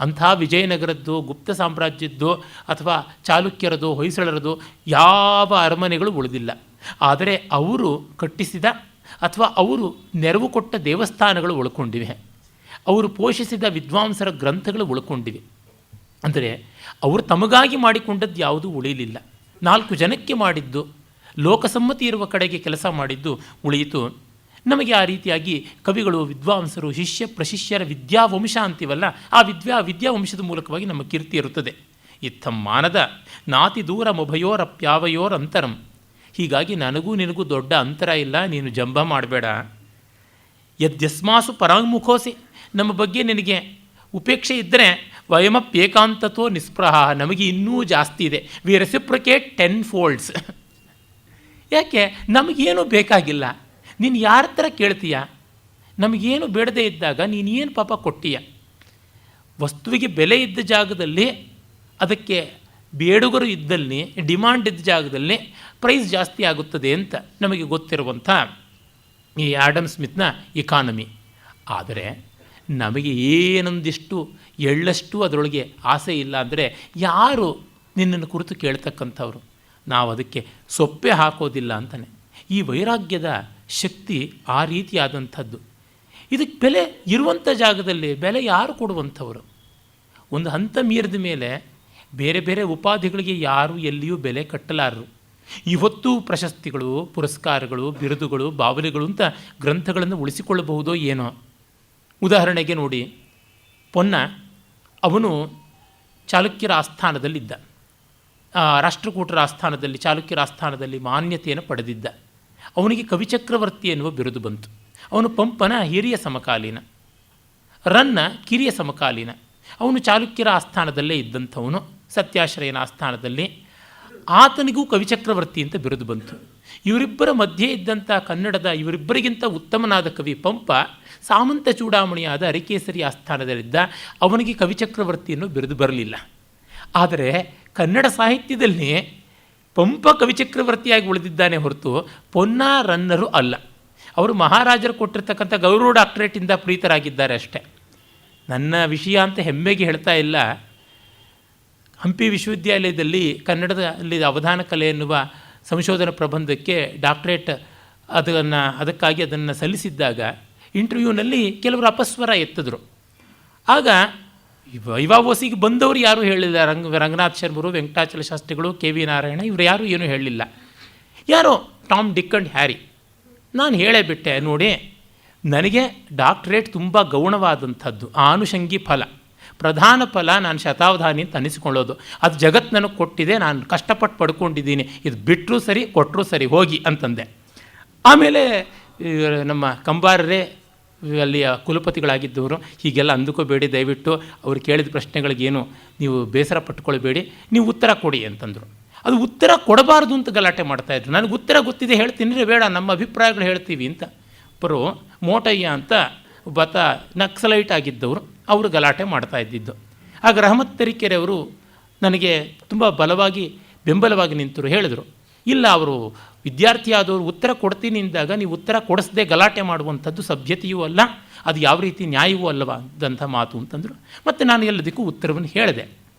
Speaker 2: ಅಂಥ ವಿಜಯನಗರದ್ದು, ಗುಪ್ತ ಸಾಮ್ರಾಜ್ಯದ್ದು ಅಥವಾ ಚಾಲುಕ್ಯರದು, ಹೊಯ್ಸಳರದು ಯಾವ ಅರಮನೆಗಳು ಉಳಿದಿಲ್ಲ. ಆದರೆ ಅವರು ಕಟ್ಟಿಸಿದ ಅಥವಾ ಅವರು ನೆರವು ಕೊಟ್ಟ ದೇವಸ್ಥಾನಗಳು ಉಳ್ಕೊಂಡಿವೆ. ಅವರು ಪೋಷಿಸಿದ ವಿದ್ವಾಂಸರ ಗ್ರಂಥಗಳು ಉಳ್ಕೊಂಡಿವೆ. ಅಂದರೆ ಅವರು ತಮಗಾಗಿ ಮಾಡಿಕೊಂಡದ್ದು ಯಾವುದೂ ಉಳಿಯಲಿಲ್ಲ. 4 ಜನಕ್ಕೆ ಮಾಡಿದ್ದು, ಲೋಕಸಮ್ಮತಿ ಇರುವ ಕಡೆಗೆ ಕೆಲಸ ಮಾಡಿದ್ದು ಉಳಿಯಿತು. ನಮಗೆ ಆ ರೀತಿಯಾಗಿ ಕವಿಗಳು, ವಿದ್ವಾಂಸರು, ಶಿಷ್ಯ ಪ್ರಶಿಷ್ಯರ ವಿದ್ಯಾವಂಶ ಅಂತೀವಲ್ಲ, ಆ ವಿದ್ಯಾವಂಶದ ಮೂಲಕವಾಗಿ ನಮ್ಮ ಕೀರ್ತಿ ಇರುತ್ತದೆ. ಇತ್ತಂ ಮಾನದ ನಾತಿ ದೂರ ಮೊಭಯೋರಪ್ಯಾವಯೋರ್ ಅಂತರಂ. ಹೀಗಾಗಿ ನನಗೂ ನಿನಗೂ ದೊಡ್ಡ ಅಂತರ ಇಲ್ಲ, ನೀನು ಜಂಬ ಮಾಡಬೇಡ. ಯದ್ಯಸ್ಮಾಸು ಪರಾಂಗುಖೋಸಿ, ನಮ್ಮ ಬಗ್ಗೆ ನಿನಗೆ ಉಪೇಕ್ಷೆ ಇದ್ದರೆ ವಯಮಪ್ಯೇಕಾಂತತೋ ನಿಸ್ಪೃಹ, ನಮಗೆ ಇನ್ನೂ ಜಾಸ್ತಿ ಇದೆ. We reciprocate 10 folds. ಯಾಕೆ? ನಮಗೇನು ಬೇಕಾಗಿಲ್ಲ, ನೀನು ಯಾರ ಥರ ಕೇಳ್ತೀಯ? ನಮಗೇನು ಬೇಡದೇ ಇದ್ದಾಗ ನೀನೇನು ಪಾಪ ಕೊಟ್ಟೀಯ? ವಸ್ತುವಿಗೆ ಬೆಲೆ ಇದ್ದ ಜಾಗದಲ್ಲಿ, ಅದಕ್ಕೆ ಬೇಡುಗರು ಇದ್ದಲ್ಲಿ, ಡಿಮಾಂಡ್ ಇದ್ದ ಜಾಗದಲ್ಲಿ ಪ್ರೈಸ್ ಜಾಸ್ತಿ ಆಗುತ್ತದೆ ಅಂತ ನಮಗೆ ಗೊತ್ತಿರುವಂಥ ಈ ಆಡಮ್ ಸ್ಮಿತ್ನ ಇಕಾನಮಿ. ಆದರೆ ನಮಗೆ ಏನೊಂದಿಷ್ಟು ಎಳ್ಳಷ್ಟು ಅದರೊಳಗೆ ಆಸೆ ಇಲ್ಲ ಅಂದರೆ ಯಾರು ನಿನ್ನನ್ನು ಕುರಿತು ಕೇಳ್ತಕ್ಕಂಥವ್ರು? ನಾವು ಅದಕ್ಕೆ ಸೊಪ್ಪೆ ಹಾಕೋದಿಲ್ಲ ಅಂತಾನೆ. ಈ ವೈರಾಗ್ಯದ ಶಕ್ತಿ ಆ ರೀತಿಯಾದಂಥದ್ದು. ಇದಕ್ಕೆ ಬೆಲೆ ಇರುವಂಥ ಜಾಗದಲ್ಲಿ ಬೆಲೆ ಯಾರು ಕೊಡುವಂಥವರು? ಒಂದು ಹಂತ ಮೀರಿದ ಮೇಲೆ ಬೇರೆ ಬೇರೆ ಉಪಾಧಿಗಳಿಗೆ ಯಾರು ಎಲ್ಲಿಯೂ ಬೆಲೆ ಕಟ್ಟಲಾರರು. ಇವತ್ತು ಪ್ರಶಸ್ತಿಗಳು, ಪುರಸ್ಕಾರಗಳು, ಬಿರುದುಗಳು, ಬಾವಲಿಗಳು ಅಂತ ಗ್ರಂಥಗಳನ್ನು ಉಳಿಸಿಕೊಳ್ಳಬಹುದೋ ಏನೋ. ಉದಾಹರಣೆಗೆ ನೋಡಿ, ಪೊನ್ನ ಅವನು ಚಾಲುಕ್ಯರ ಆಸ್ಥಾನದಲ್ಲಿದ್ದ, ರಾಷ್ಟ್ರಕೂಟರ ಆಸ್ಥಾನದಲ್ಲಿ, ಚಾಲುಕ್ಯರ ಆಸ್ಥಾನದಲ್ಲಿ ಮಾನ್ಯತೆಯನ್ನು ಪಡೆದಿದ್ದ. ಅವನಿಗೆ ಕವಿಚಕ್ರವರ್ತಿ ಎನ್ನುವ ಬಿರುದು ಬಂತು. ಅವನು ಪಂಪನ ಹಿರಿಯ ಸಮಕಾಲೀನ, ರನ್ನ ಕಿರಿಯ ಸಮಕಾಲೀನ. ಅವನು ಚಾಲುಕ್ಯರ ಆಸ್ಥಾನದಲ್ಲೇ ಇದ್ದಂಥವನು, ಸತ್ಯಾಶ್ರಯನ ಆಸ್ಥಾನದಲ್ಲಿ. ಆತನಿಗೂ ಕವಿಚಕ್ರವರ್ತಿ ಅಂತ ಬಿರುದು ಬಂತು. ಇವರಿಬ್ಬರ ಮಧ್ಯೆ ಇದ್ದಂಥ ಕನ್ನಡದ ಇವರಿಬ್ಬರಿಗಿಂತ ಉತ್ತಮನಾದ ಕವಿ ಪಂಪ ಸಾಮಂತ ಚೂಡಾಮಣಿಯಾದ ಅರಿಕೇಸರಿ ಆಸ್ಥಾನದಲ್ಲಿದ್ದ. ಅವನಿಗೆ ಕವಿಚಕ್ರವರ್ತಿಯನ್ನು ಬಿರುದು ಬರಲಿಲ್ಲ. ಆದರೆ ಕನ್ನಡ ಸಾಹಿತ್ಯದಲ್ಲಿ ಪಂಪ ಕವಿಚಕ್ರವರ್ತಿಯಾಗಿ ಉಳಿದಿದ್ದಾನೆ ಹೊರತು ಪೊನ್ನ ರನ್ನರು ಅಲ್ಲ. ಅವರು ಮಹಾರಾಜರು ಕೊಟ್ಟಿರ್ತಕ್ಕಂಥ ಗೌರವ ಡಾಕ್ಟರೇಟಿಂದ ಪ್ರೀತರಾಗಿದ್ದಾರೆ ಅಷ್ಟೇ. ನನ್ನ ವಿಷಯ ಅಂತ ಹೆಮ್ಮೆಗೆ ಹೇಳ್ತಾ ಇಲ್ಲ. ಹಂಪಿ ವಿಶ್ವವಿದ್ಯಾಲಯದಲ್ಲಿ ಕನ್ನಡದಲ್ಲಿ ಅವಧಾನ ಕಲೆ ಎನ್ನುವ ಸಂಶೋಧನಾ ಪ್ರಬಂಧಕ್ಕೆ ಡಾಕ್ಟರೇಟ್ ಅದಕ್ಕಾಗಿ ಅದನ್ನು ಸಲ್ಲಿಸಿದ್ದಾಗ ಇಂಟರ್ವ್ಯೂನಲ್ಲಿ ಕೆಲವರು ಅಪಸ್ವರ ಎತ್ತಿದ್ರು. ಆಗ ವೈವಾವೋಸಿಗೆ ಬಂದವರು ಯಾರೂ ಹೇಳಿಲ್ಲ. ರಂಗನಾಥ್ ಶರ್ಮರು, ವೆಂಕಟಾಚಲ ಶಾಸ್ತ್ರಿಗಳು, ಕೆ ವಿ ನಾರಾಯಣ ಇವರು ಯಾರೂ ಏನೂ ಹೇಳಲಿಲ್ಲ. ಯಾರೋ ಟಾಮ್, ಡಿಕ್ ಆ್ಯಂಡ್ ಹ್ಯಾರಿ. ನಾನು ಹೇಳೇ ಬಿಟ್ಟೆ, ನೋಡಿ ನನಗೆ ಡಾಕ್ಟ್ರೇಟ್ ತುಂಬ ಗೌಣವಾದಂಥದ್ದು, ಆನುಷಂಗಿ ಫಲ. ಪ್ರಧಾನ ಫಲ ನಾನು ಶತಾವಧಾನಿ ಅಂತ ಅನಿಸ್ಕೊಳ್ಳೋದು. ಅದು ಜಗತ್ತು ನನಗೆ ಕೊಟ್ಟಿದೆ, ನಾನು ಕಷ್ಟಪಟ್ಟು ಪಡ್ಕೊಂಡಿದ್ದೀನಿ. ಇದು ಬಿಟ್ಟರೂ ಸರಿ, ಕೊಟ್ಟರೂ ಸರಿ, ಹೋಗಿ ಅಂತಂದೆ. ಆಮೇಲೆ ನಮ್ಮ ಕಂಬಾರರೇ ಅಲ್ಲಿಯ ಕುಲಪತಿಗಳಾಗಿದ್ದವರು, ಹೀಗೆಲ್ಲ ಅಂದುಕೋಬೇಡಿ ದಯವಿಟ್ಟು, ಅವ್ರು ಕೇಳಿದ ಪ್ರಶ್ನೆಗಳಿಗೇನು ನೀವು ಬೇಸರ ಪಟ್ಕೊಳ್ಬೇಡಿ, ನೀವು ಉತ್ತರ ಕೊಡಿ ಅಂತಂದರು. ಅದು ಉತ್ತರ ಕೊಡಬಾರ್ದು ಅಂತ ಗಲಾಟೆ ಮಾಡ್ತಾಯಿದ್ರು. ನನಗೆ ಉತ್ತರ ಗೊತ್ತಿದೆ ಹೇಳ್ತೀನಿ, ಬೇಡ ನಮ್ಮ ಅಭಿಪ್ರಾಯಗಳು ಹೇಳ್ತೀವಿ ಅಂತ. ಪರೋ ಮೋಟಯ್ಯ ಅಂತ ಒಬ್ಬಾತ ನಕ್ಸಲೈಟ್ ಆಗಿದ್ದವರು, ಅವರು ಗಲಾಟೆ ಮಾಡ್ತಾ ಇದ್ದಿದ್ದು. ಆಗ ರಹಮತ್ ತರೀಕೆರೆ ಅವರು ನನಗೆ ತುಂಬ ಬಲವಾಗಿ ಬೆಂಬಲವಾಗಿ ನಿಂತರು. ಹೇಳಿದರು, ಇಲ್ಲ ಅವರು ವಿದ್ಯಾರ್ಥಿಯಾದವರು ಉತ್ತರ ಕೊಡ್ತೀನಿ ಅಂದಾಗ ನೀವು ಉತ್ತರ ಕೊಡಿಸದೆ ಗಲಾಟೆ ಮಾಡುವಂಥದ್ದು ಸಭ್ಯತೆಯೂ ಅಲ್ಲ, ಅದು ಯಾವ ರೀತಿ ನ್ಯಾಯವೂ ಅಲ್ಲವ ಅಂಥ ಮಾತು ಅಂತಂದರು. ಮತ್ತು ನಾನು ಎಲ್ಲದಕ್ಕೂ ಉತ್ತರವನ್ನು ಹೇಳಿದೆ.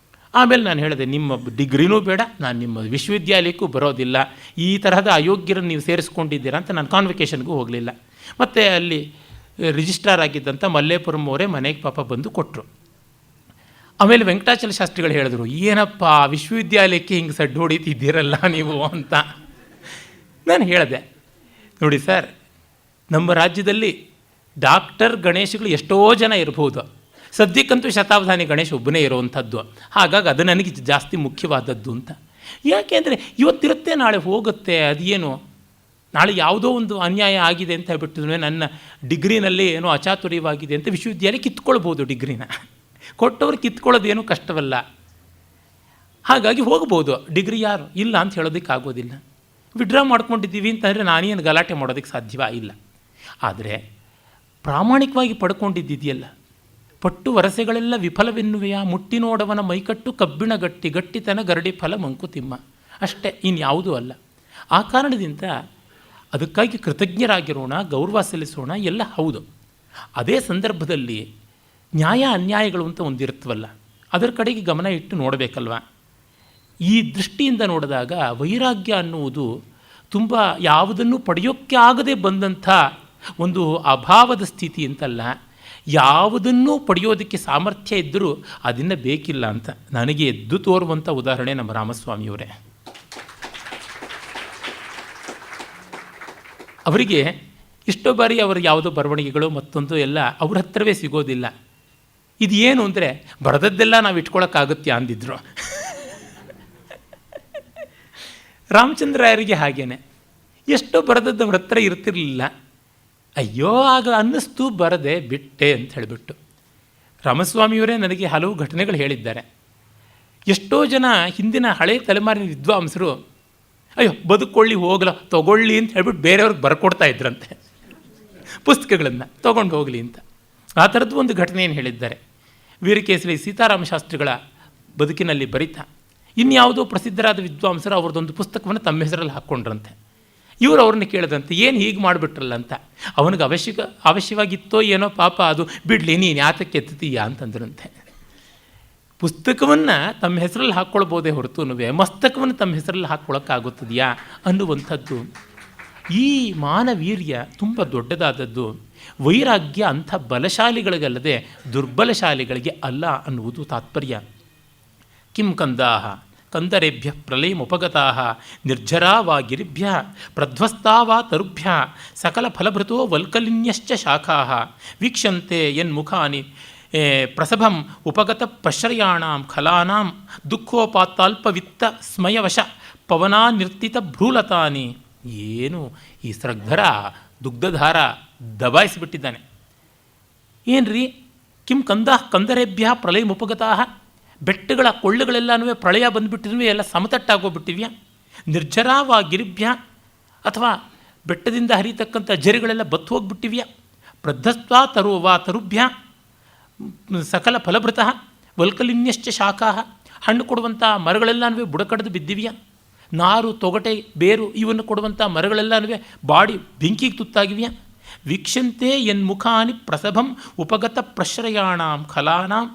Speaker 2: ಆಮೇಲೆ ನಾನು ಹೇಳಿದೆ, ನಿಮ್ಮ ಡಿಗ್ರಿನೂ ಬೇಡ, ನಾನು ನಿಮ್ಮ ವಿಶ್ವವಿದ್ಯಾಲಯಕ್ಕೂ ಬರೋದಿಲ್ಲ, ಈ ತರಹದ ಅಯೋಗ್ಯರನ್ನು ನೀವು ಸೇರಿಸ್ಕೊಂಡಿದ್ದೀರಾ ಅಂತ ನಾನು ಕಾನ್ವೊಕೇಷನ್ಗೂ ಹೋಗಲಿಲ್ಲ. ಮತ್ತು ಅಲ್ಲಿ ರಿಜಿಸ್ಟ್ರಾರ್ ಆಗಿದ್ದಂಥ ಮಲ್ಲೇಪುರಂ ಅವರೇ ಮನೆಗೆ ಪಾಪ ಬಂದು ಕೊಟ್ಟರು. ಆಮೇಲೆ ವೆಂಕಟಾಚಲ ಶಾಸ್ತ್ರಿಗಳು ಹೇಳಿದ್ರು, ಏನಪ್ಪ ವಿಶ್ವವಿದ್ಯಾಲಯಕ್ಕೆ ಹಿಂಗೆ ಸಡ್ಡು ಹೊಡಿತಿದ್ದೀರಲ್ಲ ನೀವು ಅಂತ. ನಾನು ಹೇಳಿದೆ, ನೋಡಿ ಸರ್, ನಮ್ಮ ರಾಜ್ಯದಲ್ಲಿ ಡಾಕ್ಟರ್ ಗಣೇಶಗಳು ಎಷ್ಟೋ ಜನ ಇರ್ಬೋದು, ಸದ್ಯಕ್ಕಂತೂ ಶತಾವಧಾನಿ ಗಣೇಶ್ ಒಬ್ಬನೇ ಇರೋವಂಥದ್ದು, ಹಾಗಾಗಿ ಅದು ನನಗೆ ಜಾಸ್ತಿ ಮುಖ್ಯವಾದದ್ದು ಅಂತ. ಯಾಕೆಂದರೆ ಇವತ್ತಿರುತ್ತೆ ನಾಳೆ ಹೋಗುತ್ತೆ, ಅದೇನು ನಾಳೆ ಯಾವುದೋ ಒಂದು ಅನ್ಯಾಯ ಆಗಿದೆ ಅಂತ ಹೇಳ್ಬಿಟ್ಟಿದ್ರೆ ನನ್ನ ಡಿಗ್ರಿನಲ್ಲಿ ಏನೋ ಅಚಾತುರ್ಯವಾಗಿದೆ ಅಂತ ವಿಶ್ವವಿದ್ಯಾಲಯ ಕಿತ್ಕೊಳ್ಬೋದು, ಡಿಗ್ರಿನ ಕೊಟ್ಟವ್ರು ಕಿತ್ಕೊಳ್ಳೋದೇನು ಕಷ್ಟವಲ್ಲ, ಹಾಗಾಗಿ ಹೋಗ್ಬೋದು. ಡಿಗ್ರಿ ಯಾರು ಇಲ್ಲ ಅಂತ ಹೇಳೋದಕ್ಕಾಗೋದಿಲ್ಲ. ವಿಡ್ರಾ ಮಾಡ್ಕೊಂಡಿದ್ದೀವಿ ಅಂತಂದರೆ ನಾನೇನು ಗಲಾಟೆ ಮಾಡೋದಕ್ಕೆ ಸಾಧ್ಯವೇ ಇಲ್ಲ. ಆದರೆ ಪ್ರಾಮಾಣಿಕವಾಗಿ ಪಡ್ಕೊಂಡಿದ್ದಿದೆಯಲ್ಲ, ಪಟ್ಟು ವರಸೆಗಳೆಲ್ಲ ವಿಫಲವೆನ್ನುವೆಯ, ಮುಟ್ಟಿ ನೋಡವನ ಮೈಕಟ್ಟು ಕಬ್ಬಿಣ ಗಟ್ಟಿ, ಗಟ್ಟಿತನ ಗರಡಿ ಫಲ ಮಂಕುತಿಮ್ಮ, ಅಷ್ಟೇ, ಇನ್ಯಾವುದೂ ಅಲ್ಲ. ಆ ಕಾರಣದಿಂದ ಅದಕ್ಕಾಗಿ ಕೃತಜ್ಞರಾಗಿರೋಣ, ಗೌರವ ಸಲ್ಲಿಸೋಣ, ಎಲ್ಲ ಹೌದು. ಅದೇ ಸಂದರ್ಭದಲ್ಲಿ ನ್ಯಾಯ ಅನ್ಯಾಯಗಳು ಅಂತ ಒಂದಿರುತ್ತವಲ್ಲ, ಅದರ ಕಡೆಗೆ ಗಮನ ಇಟ್ಟು ನೋಡಬೇಕಲ್ವ. ಈ ದೃಷ್ಟಿಯಿಂದ ನೋಡಿದಾಗ ವೈರಾಗ್ಯ ಅನ್ನುವುದು ತುಂಬ ಯಾವುದನ್ನು ಪಡೆಯೋಕ್ಕೆ ಆಗದೆ ಬಂದಂಥ ಒಂದು ಅಭಾವದ ಸ್ಥಿತಿ ಅಂತಲ್ಲ, ಯಾವುದನ್ನೂ ಪಡೆಯೋದಕ್ಕೆ ಸಾಮರ್ಥ್ಯ ಇದ್ದರೂ ಅದನ್ನು ಬೇಕಿಲ್ಲ ಅಂತ ನನಗೆ ಎದ್ದು ತೋರುವಂಥ ಉದಾಹರಣೆ ನಮ್ಮ ರಾಮಸ್ವಾಮಿಯವರೇ. ಅವರಿಗೆ ಎಷ್ಟೋ ಬಾರಿ ಅವರ ಯಾವುದೋ ಬರವಣಿಗೆಗಳು ಮತ್ತೊಂದು ಎಲ್ಲ ಅವ್ರ ಹತ್ರವೇ ಸಿಗೋದಿಲ್ಲ. ಇದು ಏನು ಅಂದರೆ ಬರೆದದ್ದೆಲ್ಲ ನಾವು ಇಟ್ಕೊಳ್ಳೋಕ್ಕಾಗುತ್ತೆ ಅಂದಿದ್ರು. ರಾಮಚಂದ್ರಾಯರಿಗೆ ಹಾಗೇನೆ ಎಷ್ಟೋ ಬರೆದದ್ದು ಅವ್ರ ಹತ್ರ ಇರ್ತಿರಲಿಲ್ಲ. ಅಯ್ಯೋ ಆಗ ಅನ್ನಿಸ್ತು, ಬರದೆ ಬಿಟ್ಟೆ ಅಂತ ಹೇಳಿಬಿಟ್ಟು. ರಾಮಸ್ವಾಮಿಯವರೇ ನನಗೆ ಹಲವು ಘಟನೆಗಳು ಹೇಳಿದ್ದಾರೆ. ಎಷ್ಟೋ ಜನ ಹಿಂದಿನ ಹಳೆ ತಲೆಮಾರಿನ ವಿದ್ವಾಂಸರು ಅಯ್ಯೋ ಬದುಕೊಳ್ಳಿ ಹೋಗಲ ತೊಗೊಳ್ಳಿ ಅಂತ ಹೇಳ್ಬಿಟ್ಟು ಬೇರೆಯವ್ರಿಗೆ ಬರ್ಕೊಡ್ತಾ ಇದ್ರಂತೆ ಪುಸ್ತಕಗಳನ್ನು, ತೊಗೊಂಡು ಹೋಗಲಿ ಅಂತ. ಆ ಥರದ್ದು ಒಂದು ಘಟನೆಯನ್ನು ಹೇಳಿದ್ದಾರೆ. ವೀರಕೇಸರಿ ಸೀತಾರಾಮ ಶಾಸ್ತ್ರಿಗಳ ಬದುಕಿನಲ್ಲಿ ಬರಿತಾ ಇನ್ಯಾವುದೋ ಪ್ರಸಿದ್ಧರಾದ ವಿದ್ವಾಂಸರು ಅವ್ರದ್ದೊಂದು ಪುಸ್ತಕವನ್ನು ತಮ್ಮ ಹೆಸರಲ್ಲಿ ಹಾಕ್ಕೊಂಡ್ರಂತೆ. ಇವರು ಅವ್ರನ್ನ ಕೇಳಿದಂತೆ, ಏನು ಹೀಗೆ ಮಾಡಿಬಿಟ್ರಲ್ಲ ಅಂತ. ಅವನಿಗೆ ಅವಶ್ಯವಾಗಿತ್ತೋ ಏನೋ ಪಾಪ, ಅದು ಬಿಡಲಿ, ನೀನು ಯಾತಕ್ಕೆ ಎತ್ತೀಯ ಅಂತಂದ್ರಂತೆ. ಪುಸ್ತಕವನ್ನು ತಮ್ಮ ಹೆಸರಲ್ಲಿ ಹಾಕ್ಕೊಳ್ಬೋದೇ ಹೊರತು ಮಸ್ತಕವನ್ನು ತಮ್ಮ ಹೆಸರಲ್ಲಿ ಹಾಕ್ಕೊಳ್ಳೋಕ್ಕಾಗುತ್ತದೆಯಾ ಅನ್ನುವಂಥದ್ದು. ಈ ಮಾನವೀರ್ಯ ತುಂಬ ದೊಡ್ಡದಾದದ್ದು. ವೈರಾಗ್ಯ ಅಂಥ ಬಲಶಾಲಿಗಳಿಗಲ್ಲದೆ ದುರ್ಬಲಶಾಲಿಗಳಿಗೆ ಅಲ್ಲ ಅನ್ನುವುದು ತಾತ್ಪರ್ಯ. ಕಿಂ ಕಂದಾಹ ಕಂದರೇಭ್ಯ ಪ್ರಲಯಮುಪಗತಾ ನಿರ್ಜರಾ ವಾ ಗಿರಿಭ್ಯ ಪ್ರಧ್ವಸ್ತಾ ವಾ ತರುಭ್ಯ ಸಕಲ ಫಲಭೃತೋ ವಲ್ಕಲಿನ್ಯಶ್ಚ ಶಾಖಾ ವೀಕ್ಷಂತೆ ಯನ್ಮುಖಾನಿ ಪ್ರಸಭಂ ಉಪಗತ ಪ್ರಶ್ರಯಾಣಾಂ ಖಲಾನಾಂ ದುಃಖೋಪಾತಾಲ್ಪವಿತ್ತ ಸ್ಮಯವಶ ಪವನಾ ನಿರ್ತಿತ ಭ್ರೂಲತಾನಿ. ಏನು ಈ ಸ್ರಗ್ಧರ ದುಗ್ಧಧಾರ ದಬಾಯಿಸಿಬಿಟ್ಟಿದ್ದಾನೆ. ಏನ್ರಿ ಕಿಂ ಕಂದಾಹ ಕಂದರೇಭ್ಯ ಪ್ರಲಯಮುಪಗತಾ, ಬೆಟ್ಟಗಳ ಕೊಳ್ಳುಗಳೆಲ್ಲನೂ ಪ್ರಳಯ ಬಂದುಬಿಟ್ಟಿದ್ವಿ, ಎಲ್ಲ ಸಮತಟ್ಟಾಗೋಗ್ಬಿಟ್ಟಿವ್ಯಾ. ನಿರ್ಜರಾವ ಗಿರಿಭ್ಯ, ಅಥವಾ ಬೆಟ್ಟದಿಂದ ಹರಿತಕ್ಕಂಥ ಜರಿಗಳೆಲ್ಲ ಬತ್ತು ಹೋಗ್ಬಿಟ್ಟಿವ್ಯಾ. ಪ್ರಧ್ವಸ್ತ್ವಾ ತರುಭ್ಯ ಸಕಲ ಫಲಭೃತಃ ವಲ್ಕಲಿನ್ಯಶ್ಚ ಶಾಖಾ, ಹಣ್ಣು ಕೊಡುವಂಥ ಮರಗಳೆಲ್ಲನೂ ಬುಡಕಡ್ದು ಬಿದ್ದಿವ್ಯಾ. ನಾರು ತೊಗಟೆ ಬೇರು ಇವನ್ನು ಕೊಡುವಂಥ ಮರಗಳೆಲ್ಲನೂ ಬಾಡಿ ಬೆಂಕಿಗೆ ತುತ್ತಾಗಿವ್ಯಾ. ವೀಕ್ಷಂತೆ ಯನ್ಮುಖಾನಿ ಪ್ರಸಭಂ ಉಪಗತ ಪ್ರಶ್ರಯಾಣಾಂ ಖಲಾನಾಂ.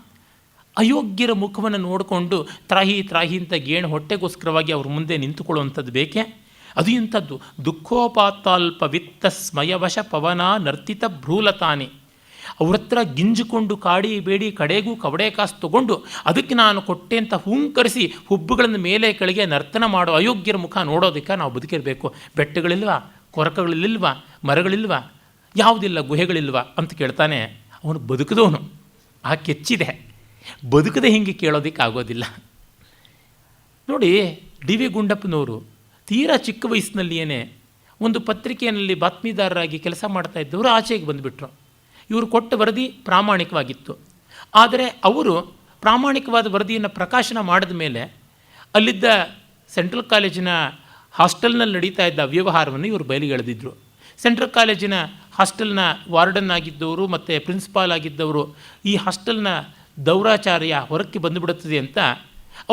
Speaker 2: ಅಯೋಗ್ಯರ ಮುಖವನ್ನು ನೋಡಿಕೊಂಡು ತ್ರಾಹಿ ತ್ರಾಹಿ ಅಂತ ಗೇಣು ಹೊಟ್ಟೆಗೋಸ್ಕರವಾಗಿ ಅವ್ರ ಮುಂದೆ ನಿಂತುಕೊಳ್ಳುವಂಥದ್ದು ಬೇಕೆ? ಅದು ಇಂಥದ್ದು ದುಃಖೋಪಾತಾಲ್ಪ ವಿತ್ತ ಸ್ಮಯವಶ ಪವನ ನರ್ತಿತ ಭ್ರೂಲತಾನಿ. ಅವ್ರ ಹತ್ರ ಗಿಂಜಿಕೊಂಡು ಕಾಡಿ ಬೇಡಿ ಕಡೆಗೂ ಕವಡೆ ಕಾಸು ತೊಗೊಂಡು ಅದಕ್ಕೆ ನಾನು ಕೊಟ್ಟೆ ಅಂತ ಹೂಂಕರಿಸಿ ಹುಬ್ಬುಗಳನ್ನು ಮೇಲೆ ಕೆಳಗೆ ನರ್ತನ ಮಾಡೋ ಅಯೋಗ್ಯರ ಮುಖ ನೋಡೋದಕ್ಕೆ ನಾವು ಬದುಕಿರಬೇಕು. ಬೆಟ್ಟಗಳಿಲ್ವಾ, ಕೊರಕಗಳಿಲ್ವಾ, ಮರಗಳಿಲ್ವಾ, ಯಾವುದಿಲ್ಲ, ಗುಹೆಗಳಿಲ್ವಾ ಅಂತ ಕೇಳ್ತಾನೆ. ಅವನು ಬದುಕಿದವನು, ಆ ಕೆಚ್ಚಿದೆ. ಬದುಕದೆ ಹಿಂಗೆ ಕೇಳೋದಕ್ಕಾಗೋದಿಲ್ಲ. ನೋಡಿ, ಡಿ ವಿ ಗುಂಡಪ್ಪನವರು ತೀರಾ ಚಿಕ್ಕ ವಯಸ್ಸಿನಲ್ಲಿಯೇ ಒಂದು ಪತ್ರಿಕೆಯಲ್ಲಿ ಬಾತ್ಮೀದಾರರಾಗಿ ಕೆಲಸ ಮಾಡ್ತಾ ಇದ್ದವರು ಆಚೆಗೆ ಬಂದುಬಿಟ್ರು. ಇವರು ಕೊಟ್ಟ ವರದಿ ಪ್ರಾಮಾಣಿಕವಾಗಿತ್ತು. ಆದರೆ ಅವರು ಪ್ರಾಮಾಣಿಕವಾದ ವರದಿಯನ್ನು ಪ್ರಕಾಶನ ಮಾಡಿದ ಮೇಲೆ ಅಲ್ಲಿದ್ದ ಸೆಂಟ್ರಲ್ ಕಾಲೇಜಿನ ಹಾಸ್ಟೆಲ್ನಲ್ಲಿ ನಡೀತಾ ಇದ್ದ ಅವ್ಯವಹಾರವನ್ನು ಇವರು ಬಯಲಿಗೆಳೆದಿದ್ದರು. ಸೆಂಟ್ರಲ್ ಕಾಲೇಜಿನ ಹಾಸ್ಟೆಲ್ನ ವಾರ್ಡನ್ ಆಗಿದ್ದವರು ಮತ್ತು ಪ್ರಿನ್ಸಿಪಾಲ್ ಆಗಿದ್ದವರು ಈ ಹಾಸ್ಟೆಲ್ನ ದೌರಾಚಾರ್ಯ ಹೊರಕ್ಕೆ ಬಂದುಬಿಡುತ್ತದೆ ಅಂತ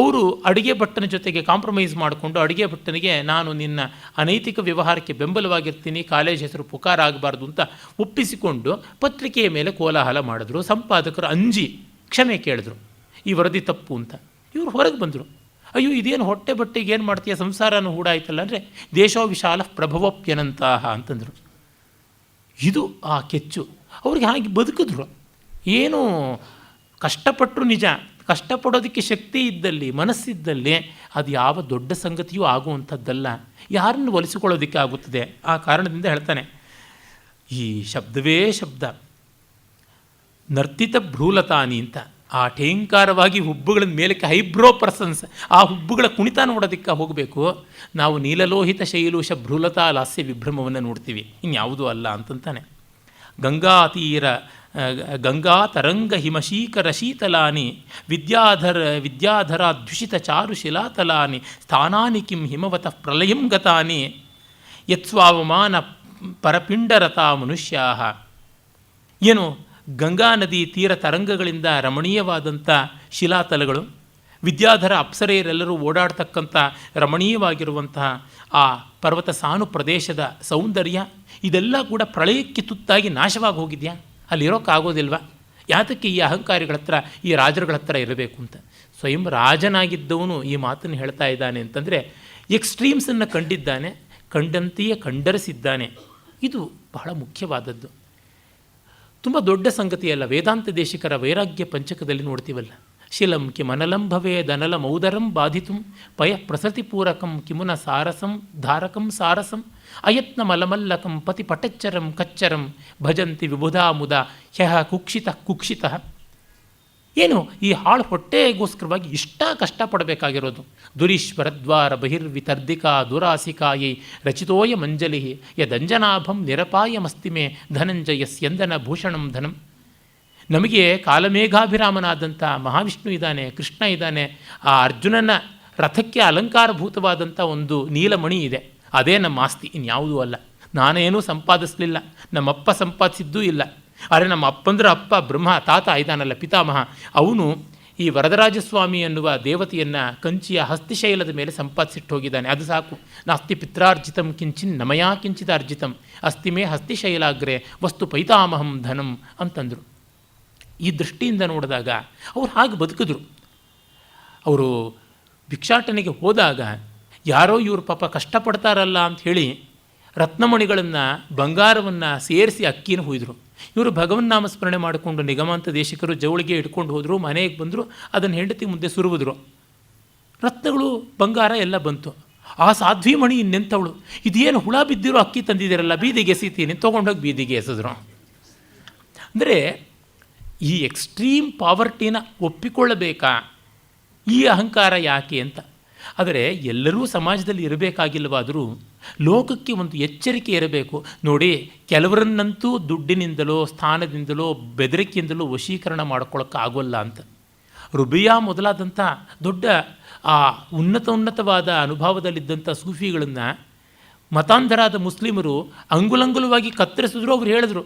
Speaker 2: ಅವರು ಅಡುಗೆ ಭಟ್ಟನ ಜೊತೆಗೆ ಕಾಂಪ್ರಮೈಸ್ ಮಾಡಿಕೊಂಡು ಅಡುಗೆ ಭಟ್ಟನಿಗೆ ನಾನು ನಿನ್ನ ಅನೈತಿಕ ವ್ಯವಹಾರಕ್ಕೆ ಬೆಂಬಲವಾಗಿರ್ತೀನಿ, ಕಾಲೇಜ್ ಹೆಸರು ಪುಕಾರ ಆಗಬಾರ್ದು ಅಂತ ಒಪ್ಪಿಸಿಕೊಂಡು ಪತ್ರಿಕೆಯ ಮೇಲೆ ಕೋಲಾಹಲ ಮಾಡಿದ್ರು. ಸಂಪಾದಕರು ಅಂಜಿ ಕ್ಷಮೆ ಕೇಳಿದ್ರು, ಈ ವರದಿ ತಪ್ಪು ಅಂತ. ಇವರು ಹೊರಗೆ ಬಂದರು. ಅಯ್ಯೋ ಇದೇನು ಹೊಟ್ಟೆ ಬಟ್ಟೆಗೆ ಏನು ಮಾಡ್ತೀಯ, ಸಂಸಾರನೂ ಹೂಡಾಯ್ತಲ್ಲ ಅಂದರೆ ದೇಶೋ ವಿಶಾಲ ಪ್ರಭವಪ್ಯನಂತಹ ಅಂತಂದರು. ಇದು ಆ ಕೆಚ್ಚು. ಅವ್ರಿಗೆ ಹಾಗೆ ಬದುಕಿದ್ರು. ಏನು ಕಷ್ಟಪಟ್ಟರು ನಿಜ, ಕಷ್ಟಪಡೋದಕ್ಕೆ ಶಕ್ತಿ ಇದ್ದಲ್ಲಿ, ಮನಸ್ಸಿದ್ದಲ್ಲಿ ಅದು ಯಾವ ದೊಡ್ಡ ಸಂಗತಿಯೂ ಆಗುವಂಥದ್ದಲ್ಲ. ಯಾರನ್ನು ಒಲಿಸಿಕೊಳ್ಳೋದಕ್ಕೆ ಆಗುತ್ತದೆ? ಆ ಕಾರಣದಿಂದ ಹೇಳ್ತಾನೆ, ಈ ಶಬ್ದವೇ ಶಬ್ದ, ನರ್ತಿತ ಭ್ರೂಲತಾನಿ ಅಂತ. ಆ ಠೇಂಕಾರವಾಗಿ ಹುಬ್ಬುಗಳ ಮೇಲಕ್ಕೆ ಹೈಬ್ರೋ ಪರ್ಸನ್ಸ್, ಆ ಹುಬ್ಬುಗಳ ಕುಣಿತ ನೋಡೋದಕ್ಕೆ ಹೋಗಬೇಕು. ನಾವು ನೀಲಲೋಹಿತ ಶೈಲೂಷ ಭ್ರೂಲತಾ ಲಾಸ್ಯ ವಿಭ್ರಮವನ್ನು ನೋಡ್ತೀವಿ, ಇನ್ಯಾವುದೂ ಅಲ್ಲ ಅಂತಂತಾನೆ. ಗಂಗಾ ತರಂಗ ಹಿಮಶೀಕರ ಶೀತಲಾನಿ ವಿದ್ಯಾಧರಾಧ್ಯುಷಿತ ಚಾರು ಶಿಲಾತಲಾನಿ ಸ್ಥಾನಾನಿ ಕಿಂ ಹಿಮವತಃ ಪ್ರಲಯಂ ಗತಾನಿ ಯತ್ಸ್ವಾವಮಾನ ಪರಪಿಂಡರತಾ ಮನುಷ್ಯಾ. ಏನು ಗಂಗಾ ನದಿ ತೀರ ತರಂಗಗಳಿಂದ ರಮಣೀಯವಾದಂಥ ಶಿಲಾತಲಗಳು, ವಿದ್ಯಾಧರ ಅಪ್ಸರೆಯರೆಲ್ಲರೂ ಓಡಾಡ್ತಕ್ಕಂಥ ರಮಣೀಯವಾಗಿರುವಂತಹ ಆ ಪರ್ವತ ಸಾನು ಪ್ರದೇಶದ ಸೌಂದರ್ಯ, ಇದೆಲ್ಲ ಕೂಡ ಪ್ರಳಯಕ್ಕೆ ತುತ್ತಾಗಿ ನಾಶವಾಗಿ ಹೋಗಿದೆಯಾ? ಅಲ್ಲಿರೋಕ್ಕಾಗೋದಿಲ್ವ? ಯಾತಕ್ಕೆ ಈ ಅಹಂಕಾರಿಗಳ ಹತ್ರ, ಈ ರಾಜರುಗಳ ಹತ್ರ ಇರಬೇಕು ಅಂತ? ಸ್ವಯಂ ರಾಜನಾಗಿದ್ದವನು ಈ ಮಾತನ್ನು ಹೇಳ್ತಾ ಇದ್ದಾನೆ ಅಂತಂದರೆ ಎಕ್ಸ್ಟ್ರೀಮ್ಸನ್ನು ಕಂಡಿದ್ದಾನೆ, ಕಂಡಂತೆಯೇ ಕಂಡರಿಸಿದ್ದಾನೆ. ಇದು ಬಹಳ ಮುಖ್ಯವಾದದ್ದು. ತುಂಬ ದೊಡ್ಡ ಸಂಗತಿಯಲ್ಲ. ವೇದಾಂತ ದೇಶಿಕರ ವೈರಾಗ್ಯ ಪಂಚಕದಲ್ಲಿ ನೋಡ್ತೀವಲ್ಲ, ಶಿಲಂ ಕಿಮನಲಂ ಭವೇದನಲ ಮೌದರಂ ಬಾಧಿತು ಪಯ ಪ್ರಸತಿಪೂರಕಂ ಕಿಮುನ ಸಾರಸಂ ಧಾರಕಂ ಸಾರಸಂ ಅಯತ್ನ ಮಲಮಲ್ಲಕಂ ಪತಿ ಪಟಚ್ಚರಂ ಕಚ್ಚರಂ ಭಜಂತಿ ವಿಬುಧಾ ಮುದ ಹ್ಯಹ ಕುಕ್ಷಿತಃ. ಏನು ಈ ಹಾಳು ಹೊಟ್ಟೆಗೋಸ್ಕರವಾಗಿ ಇಷ್ಟ ಕಷ್ಟಪಡಬೇಕಾಗಿರೋದು? ದುರೀಶ್ವರದ್ವಾರ ಬಹಿರ್ವಿತರ್ದಿಕಾ ದುರಾಸಿಕಾಯೈ ರಚಿತೋಯ ಮಂಜಲಿ ಯದಂಜನಾಭಂ ನಿರಪಾಯಮಸ್ತಿಮೆ ಧನಂಜಯಸ್ಯಂದನ ಭೂಷಣಂ ಧನಂ. ನಮಗೆ ಕಾಲಮೇಘಾಭಿರಾಮನಾದಂಥ ಮಹಾವಿಷ್ಣು ಇದ್ದಾನೆ, ಕೃಷ್ಣ ಇದ್ದಾನೆ. ಆ ಅರ್ಜುನನ ರಥಕ್ಕೆ ಅಲಂಕಾರಭೂತವಾದಂಥ ಒಂದು ನೀಲಮಣಿ ಇದೆ, ಅದೇ ನಮ್ಮ ಆಸ್ತಿ, ಇನ್ಯಾವುದೂ ಅಲ್ಲ. ನಾನೇನೂ ಸಂಪಾದಿಸಲಿಲ್ಲ, ನಮ್ಮಪ್ಪ ಸಂಪಾದಿಸಿದ್ದೂ ಇಲ್ಲ. ಆದರೆ ನಮ್ಮ ಅಪ್ಪಂದ್ರ ಅಪ್ಪ ಬ್ರಹ್ಮ, ತಾತ ಇದ್ದಾನಲ್ಲ ಪಿತಾಮಹ, ಅವನು ಈ ವರದರಾಜಸ್ವಾಮಿ ಎನ್ನುವ ದೇವತೆಯನ್ನು ಕಂಚಿಯ ಹಸ್ತಿಶೈಲದ ಮೇಲೆ ಸಂಪಾದಿಸಿಟ್ಟು ಹೋಗಿದ್ದಾನೆ. ಅದು ಸಾಕು. ನಾಸ್ತಿ ಪಿತ್ರಾರ್ಜಿತಂ ಕಿಂಚಿನ್ ನಮಯಾ ಕಿಂಚಿತ್ ಅರ್ಜಿತಂ ಅಸ್ತಿ ಮೇ ಹಸ್ತಿಶೈಲಾಗ್ರೆ ವಸ್ತು ಪೈತಾಮಹಂ ಧನಂ ಅಂತಂದರು. ಈ ದೃಷ್ಟಿಯಿಂದ ನೋಡಿದಾಗ ಅವ್ರು ಹಾಗೆ ಬದುಕಿದ್ರು. ಅವರು ಭಿಕ್ಷಾಟನೆಗೆ ಹೋದಾಗ ಯಾರೋ ಇವರು ಪಾಪ ಕಷ್ಟಪಡ್ತಾರಲ್ಲ ಅಂಥೇಳಿ ರತ್ನಮಣಿಗಳನ್ನು ಬಂಗಾರವನ್ನು ಸೇರಿಸಿ ಅಕ್ಕಿನ ಹುಯ್ದರು. ಇವರು ಭಗವನ್ನಾಮ ಸ್ಮರಣೆ ಮಾಡಿಕೊಂಡು ನಿಗಮಾಂತ ದೇಶಿಕರು ಜವಳಿಗೆ ಇಟ್ಕೊಂಡು ಹೋದರು. ಮನೆಗೆ ಬಂದರು, ಅದನ್ನು ಹೆಂಡತಿ ಮುಂದೆ ಸುರುವುದರು. ರತ್ನಗಳು ಬಂಗಾರ ಎಲ್ಲ ಬಂತು. ಆ ಸಾಧ್ವಿ ಮಣಿ ಇನ್ನೆಂಥವಳು, ಇದೇನು ಹುಳ ಬಿದ್ದಿರೋ ಅಕ್ಕಿ ತಂದಿದ್ದೀರಲ್ಲ, ಬೀದಿಗೆ ಎಸಿತೀನಿ, ತೊಗೊಂಡೋಗಿ ಬೀದಿಗೆ ಎಸೆದ್ರು. ಅಂದರೆ ಈ ಎಕ್ಸ್ಟ್ರೀಮ್ ಪಾವರ್ಟಿನ ಒಪ್ಪಿಕೊಳ್ಳಬೇಕಾ? ಈ ಅಹಂಕಾರ ಯಾಕೆ ಅಂತ. ಆದರೆ ಎಲ್ಲರೂ ಸಮಾಜದಲ್ಲಿ ಇರಬೇಕಾಗಿಲ್ಲವಾದರೂ ಲೋಕಕ್ಕೆ ಒಂದು ಎಚ್ಚರಿಕೆ ಇರಬೇಕು. ನೋಡಿ, ಕೆಲವರನ್ನಂತೂ ದುಡ್ಡಿನಿಂದಲೋ ಸ್ಥಾನದಿಂದಲೋ ಬೆದರಿಕೆಯಿಂದಲೋ ವಶೀಕರಣ ಮಾಡ್ಕೊಳ್ಳೋಕ್ಕಾಗೋಲ್ಲ ಅಂತ. ರುಬಿಯಾ ಮೊದಲಾದಂಥ ದೊಡ್ಡ ಆ ಉನ್ನತವಾದ ಅನುಭವದಲ್ಲಿದ್ದಂಥ ಸೂಫಿಗಳನ್ನು ಮತಾಂಧರಾದ ಮುಸ್ಲಿಮರು ಅಂಗುಲಂಗುಲವಾಗಿ ಕತ್ತರಿಸಿದ್ರು. ಅವರು ಹೇಳಿದ್ರು,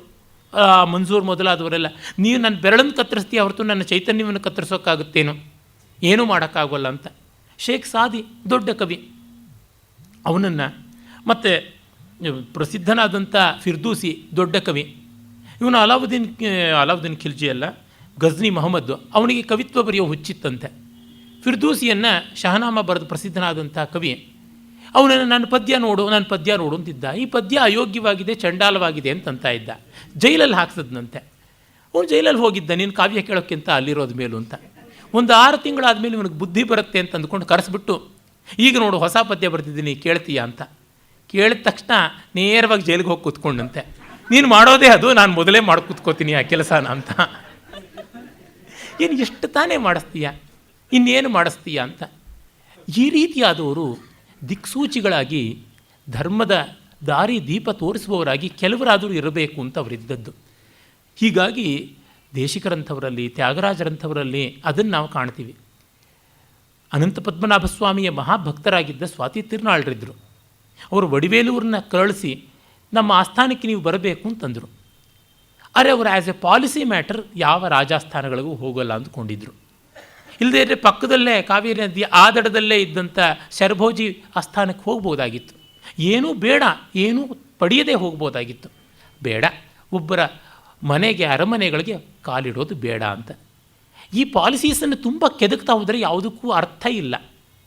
Speaker 2: ಮನ್ಸೂರ್ ಮೊದಲಾದವರೆಲ್ಲ, ನೀವು ನನ್ನ ಬೆರಳನ್ನು ಕತ್ತರಿಸ್ತೀಯ ಹೊರತು ನನ್ನ ಚೈತನ್ಯವನ್ನು ಕತ್ತರಿಸೋಕ್ಕಾಗುತ್ತೇನೋ, ಏನೂ ಮಾಡೋಕ್ಕಾಗೋಲ್ಲ ಅಂತ. ಶೇಖ್ ಸಾದಿ ದೊಡ್ಡ ಕವಿ, ಅವನನ್ನು ಮತ್ತು ಪ್ರಸಿದ್ಧನಾದಂಥ ಫಿರ್ದೂಸಿ ದೊಡ್ಡ ಕವಿ, ಇವನು ಅಲಾವುದ್ದೀನ್ ಖಿಲ್ಜಿ ಅಲ್ಲ, ಗಜ್ನಿ ಮೊಹಮ್ಮದ್, ಅವನಿಗೆ ಕವಿತ್ವ ಬರೆಯೋ ಹುಚ್ಚಿತ್ತಂತೆ. ಫಿರ್ದೂಸಿಯನ್ನು ಶಹನಾಮ ಬರೆದು ಪ್ರಸಿದ್ಧನಾದಂಥ ಕವಿ, ಅವನನ್ನು ನನ್ನ ಪದ್ಯ ನೋಡು ಅಂತಿದ್ದ. ಈ ಪದ್ಯ ಅಯೋಗ್ಯವಾಗಿದೆ, ಚಂಡಾಲವಾಗಿದೆ ಅಂತಂತ ಇದ್ದ. ಜೈಲಲ್ಲಿ ಹಾಕ್ಸದ್ನಂತೆ. ಅವನು ಜೈಲಲ್ಲಿ ಹೋಗಿದ್ದ, ನೀನು ಕಾವ್ಯ ಕೇಳೋಕ್ಕಿಂತ ಅಲ್ಲಿರೋದ ಮೇಲೂ ಅಂತ. ಒಂದು 6 ತಿಂಗಳಾದಮೇಲೆ ಇವನಿಗೆ ಬುದ್ಧಿ ಬರುತ್ತೆ ಅಂತ ಅಂದ್ಕೊಂಡು ಕರೆಸ್ಬಿಟ್ಟು, ಈಗ ನೋಡು ಹೊಸ ಪದ್ಯ ಬರ್ತಿದ್ದೀನಿ ಕೇಳ್ತೀಯಾ ಅಂತ. ಕೇಳಿದ ತಕ್ಷಣ ನೇರವಾಗಿ ಜೈಲಿಗೆ ಹೋಗಿ ಕೂತ್ಕೊಂಡಂತೆ. ನೀನು ಮಾಡೋದೇ ಅದು, ನಾನು ಮೊದಲೇ ಮಾಡಿ ಕೂತ್ಕೋತೀನಿ ಆ ಕೆಲಸನ ಅಂತ. ಏನು ಎಷ್ಟು ತಾನೇ ಮಾಡಿಸ್ತೀಯ, ಇನ್ನೇನು ಮಾಡಿಸ್ತೀಯ ಅಂತ. ಈ ರೀತಿಯಾದವರು ದಿಕ್ಸೂಚಿಗಳಾಗಿ ಧರ್ಮದ ದಾರಿ ದೀಪ ತೋರಿಸುವವರಾಗಿ ಕೆಲವರಾದರೂ ಇರಬೇಕು ಅಂತ ಅವರಿದ್ದದ್ದು. ಹೀಗಾಗಿ ದೇಶಿಕರಂಥವರಲ್ಲಿ, ತ್ಯಾಗರಾಜರಂಥವರಲ್ಲಿ ಅದನ್ನು ನಾವು ಕಾಣ್ತೀವಿ. ಅನಂತ ಪದ್ಮನಾಭಸ್ವಾಮಿಯ ಮಹಾಭಕ್ತರಾಗಿದ್ದ ಸ್ವಾತಿ ತಿರುನಾಳರಿದ್ದರು. ಅವರು ವಡಿವೇಲೂರನ್ನ ಕಳಿಸಿ, ನಮ್ಮ ಆಸ್ಥಾನಕ್ಕೆ ನೀವು ಬರಬೇಕು ಅಂತಂದರು. ಆದರೆ ಅವರು ಆ್ಯಸ್ ಎ ಪಾಲಿಸಿ ಮ್ಯಾಟರ್ ಯಾವ ರಾಜಾಸ್ಥಾನಗಳಿಗೂ ಹೋಗಲ್ಲ ಅಂದ್ಕೊಂಡಿದ್ರು. ಇಲ್ಲದೇ ಇದ್ದರೆ ಪಕ್ಕದಲ್ಲೇ ಕಾವೇರಿ ನದಿ ಆ ದಡದಲ್ಲೇ ಇದ್ದಂಥ ಶರಭೋಜಿ ಆಸ್ಥಾನಕ್ಕೆ ಹೋಗ್ಬೋದಾಗಿತ್ತು. ಏನೂ ಬೇಡ, ಏನೂ ಪಡೆಯದೇ ಹೋಗ್ಬೋದಾಗಿತ್ತು. ಬೇಡ, ಒಬ್ಬರ ಮನೆಗೆ ಅರಮನೆಗಳಿಗೆ ಕಾಲಿಡೋದು ಬೇಡ ಅಂತ. ಈ ಪಾಲಿಸೀಸನ್ನು ತುಂಬ ಕೆದಕ್ತಾ ಹೋದರೆ ಯಾವುದಕ್ಕೂ ಅರ್ಥ ಇಲ್ಲ.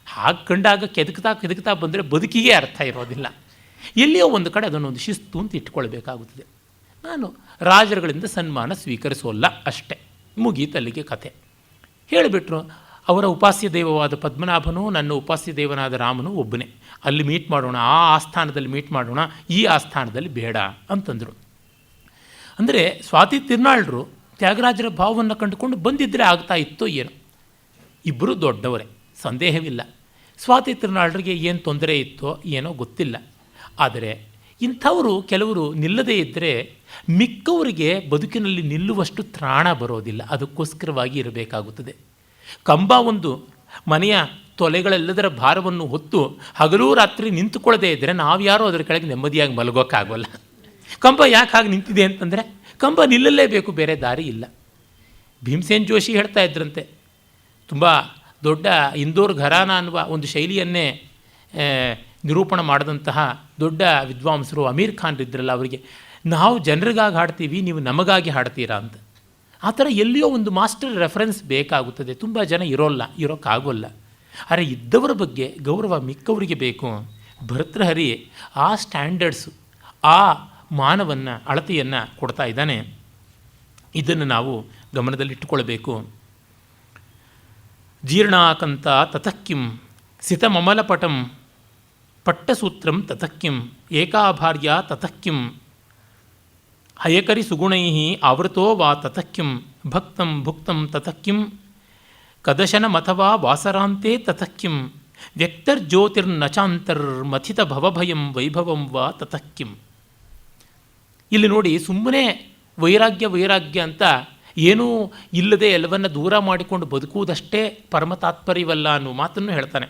Speaker 2: ಹಾಗೆ ಕಂಡಾಗ ಕೆದಕ್ತಾ ಬಂದರೆ ಬದುಕಿಗೆ ಅರ್ಥ ಇರೋದಿಲ್ಲ. ಎಲ್ಲಿಯೋ ಒಂದು ಕಡೆ ಅದನ್ನೊಂದು ಶಿಸ್ತು ಅಂತ ಇಟ್ಕೊಳ್ಬೇಕಾಗುತ್ತದೆ. ನಾನು ರಾಜರುಗಳಿಂದ ಸನ್ಮಾನ ಸ್ವೀಕರಿಸೋಲ್ಲ, ಅಷ್ಟೇ, ಮುಗೀತಲ್ಲಿಗೆ ಕಥೆ ಹೇಳಿಬಿಟ್ರು. ಅವರ ಉಪಾಸ್ಯ ದೈವವಾದ ಪದ್ಮನಾಭನೂ ನನ್ನ ಉಪಾಸ್ಯ ದೇವನಾದ ರಾಮನೂ ಒಬ್ಬನೇ, ಅಲ್ಲಿ ಮೀಟ್ ಮಾಡೋಣ, ಆ ಆಸ್ಥಾನದಲ್ಲಿ ಮೀಟ್ ಮಾಡೋಣ, ಈ ಆಸ್ಥಾನದಲ್ಲಿ ಬೇಡ ಅಂತಂದರು. ಅಂದರೆ ಸ್ವಾತಿ ತಿರ್ನಾಳರು ತ್ಯಾಗರಾಜರ ಭಾವವನ್ನು ಕಂಡುಕೊಂಡು ಬಂದಿದ್ದರೆ ಆಗ್ತಾ ಇತ್ತೋ ಏನೋ. ಇಬ್ಬರೂ ದೊಡ್ಡವರೇ, ಸಂದೇಹವಿಲ್ಲ. ಸ್ವಾತಿ ತಿರ್ನಾಳರಿಗೆ ಏನು ತೊಂದರೆ ಇತ್ತೋ ಏನೋ ಗೊತ್ತಿಲ್ಲ. ಆದರೆ ಇಂಥವರು ಕೆಲವರು ನಿಲ್ಲದೇ ಇದ್ದರೆ ಮಿಕ್ಕವರಿಗೆ ಬದುಕಿನಲ್ಲಿ ನಿಲ್ಲುವಷ್ಟು ತ್ರಾಣ ಬರೋದಿಲ್ಲ. ಅದಕ್ಕೋಸ್ಕರವಾಗಿ ಇರಬೇಕಾಗುತ್ತದೆ. ಕಂಬ ಒಂದು ಮನೆಯ ತೊಲೆಗಳೆಲ್ಲದರ ಭಾರವನ್ನು ಹೊತ್ತು ಹಗಲೂ ರಾತ್ರಿ ನಿಂತುಕೊಳ್ಳದೇ ಇದ್ದರೆ ನಾವ್ಯಾರೂ ಅದರ ಕೆಳಗೆ ನೆಮ್ಮದಿಯಾಗಿ ಮಲಗೋಕ್ಕಾಗೋಲ್ಲ. ಕಂಬ ಯಾಕೆ ಹಾಗೆ ನಿಂತಿದೆ ಅಂತಂದರೆ ಕಂಬ ನಿಲ್ಲಲೇಬೇಕು, ಬೇರೆ ದಾರಿ ಇಲ್ಲ. ಭೀಮಸೇನ್ ಜೋಶಿ ಹೇಳ್ತಾ ಇದ್ರಂತೆ, ತುಂಬ ದೊಡ್ಡ ಇಂದೋರ್ ಘರಾನ ಅನ್ನುವ ಒಂದು ಶೈಲಿಯನ್ನೇ ನಿರೂಪಣೆ ಮಾಡಿದಂತಹ ದೊಡ್ಡ ವಿದ್ವಾಂಸರು ಅಮೀರ್ ಖಾನ್ ಇದ್ರಲ್ಲ, ಅವರಿಗೆ ನಾವು ಜನರಿಗಾಗಿ ಹಾಡ್ತೀವಿ, ನೀವು ನಮಗಾಗಿ ಹಾಡ್ತೀರಾ ಅಂತ. ಆ ಥರ ಎಲ್ಲಿಯೋ ಒಂದು ಮಾಸ್ಟರ್ ರೆಫರೆನ್ಸ್ ಬೇಕಾಗುತ್ತದೆ. ತುಂಬ ಜನ ಇರೋಕ್ಕಾಗೋಲ್ಲ. ಆದರೆ ಇದ್ದವರ ಬಗ್ಗೆ ಗೌರವ ಮಿಕ್ಕವರಿಗೆ ಬೇಕು. ಭರ್ತೃಹರಿ ಆ ಸ್ಟ್ಯಾಂಡರ್ಡ್ಸು, ಆ ಮಾನವನ್ನು, ಅಳತೆಯನ್ನು ಕೊಡ್ತಾ ಇದ್ದಾನೆ. ಇದನ್ನು ನಾವು ಗಮನದಲ್ಲಿಟ್ಟುಕೊಳ್ಬೇಕು. ಜೀರ್ಣಾಕಂತ ತತಃಕಿಂ ಸಿತಮಮಲಪಟಂ ಪಟ್ಟಸೂತ್ರಂ ತತಃಕಿಂ ಏಕಾಭಾರ್ಯ ತತಃಕಿಂ ಹಯಕರಿ ಸುಗುಣೈ ಆವೃತೋ ವಾ ತತಃಕಿಂ ಭಕ್ತಂ ಭುಕ್ತಂ ತತಃಕಿಂ ಕದಶನಮಥವಾ ವಾಸರಾಂತೆ ತತಃಕಿಂ ವ್ಯಕ್ತರ್ಜ್ಯೋತಿರ್ನಚಾಂತರ್ಮಥಿತ ಭವಭಯಂ ವೈಭವಂ ವಾ ತತಃಕಿಂ. ಇಲ್ಲಿ ನೋಡಿ, ಸುಮ್ಮನೆ ವೈರಾಗ್ಯ ಅಂತ ಏನೂ ಇಲ್ಲದೆ ಎಲ್ಲವನ್ನ ದೂರ ಮಾಡಿಕೊಂಡು ಬದುಕುವುದಷ್ಟೇ ಪರಮ ತಾತ್ಪರ್ಯವಲ್ಲ ಅನ್ನೋ ಮಾತನ್ನು ಹೇಳ್ತಾನೆ.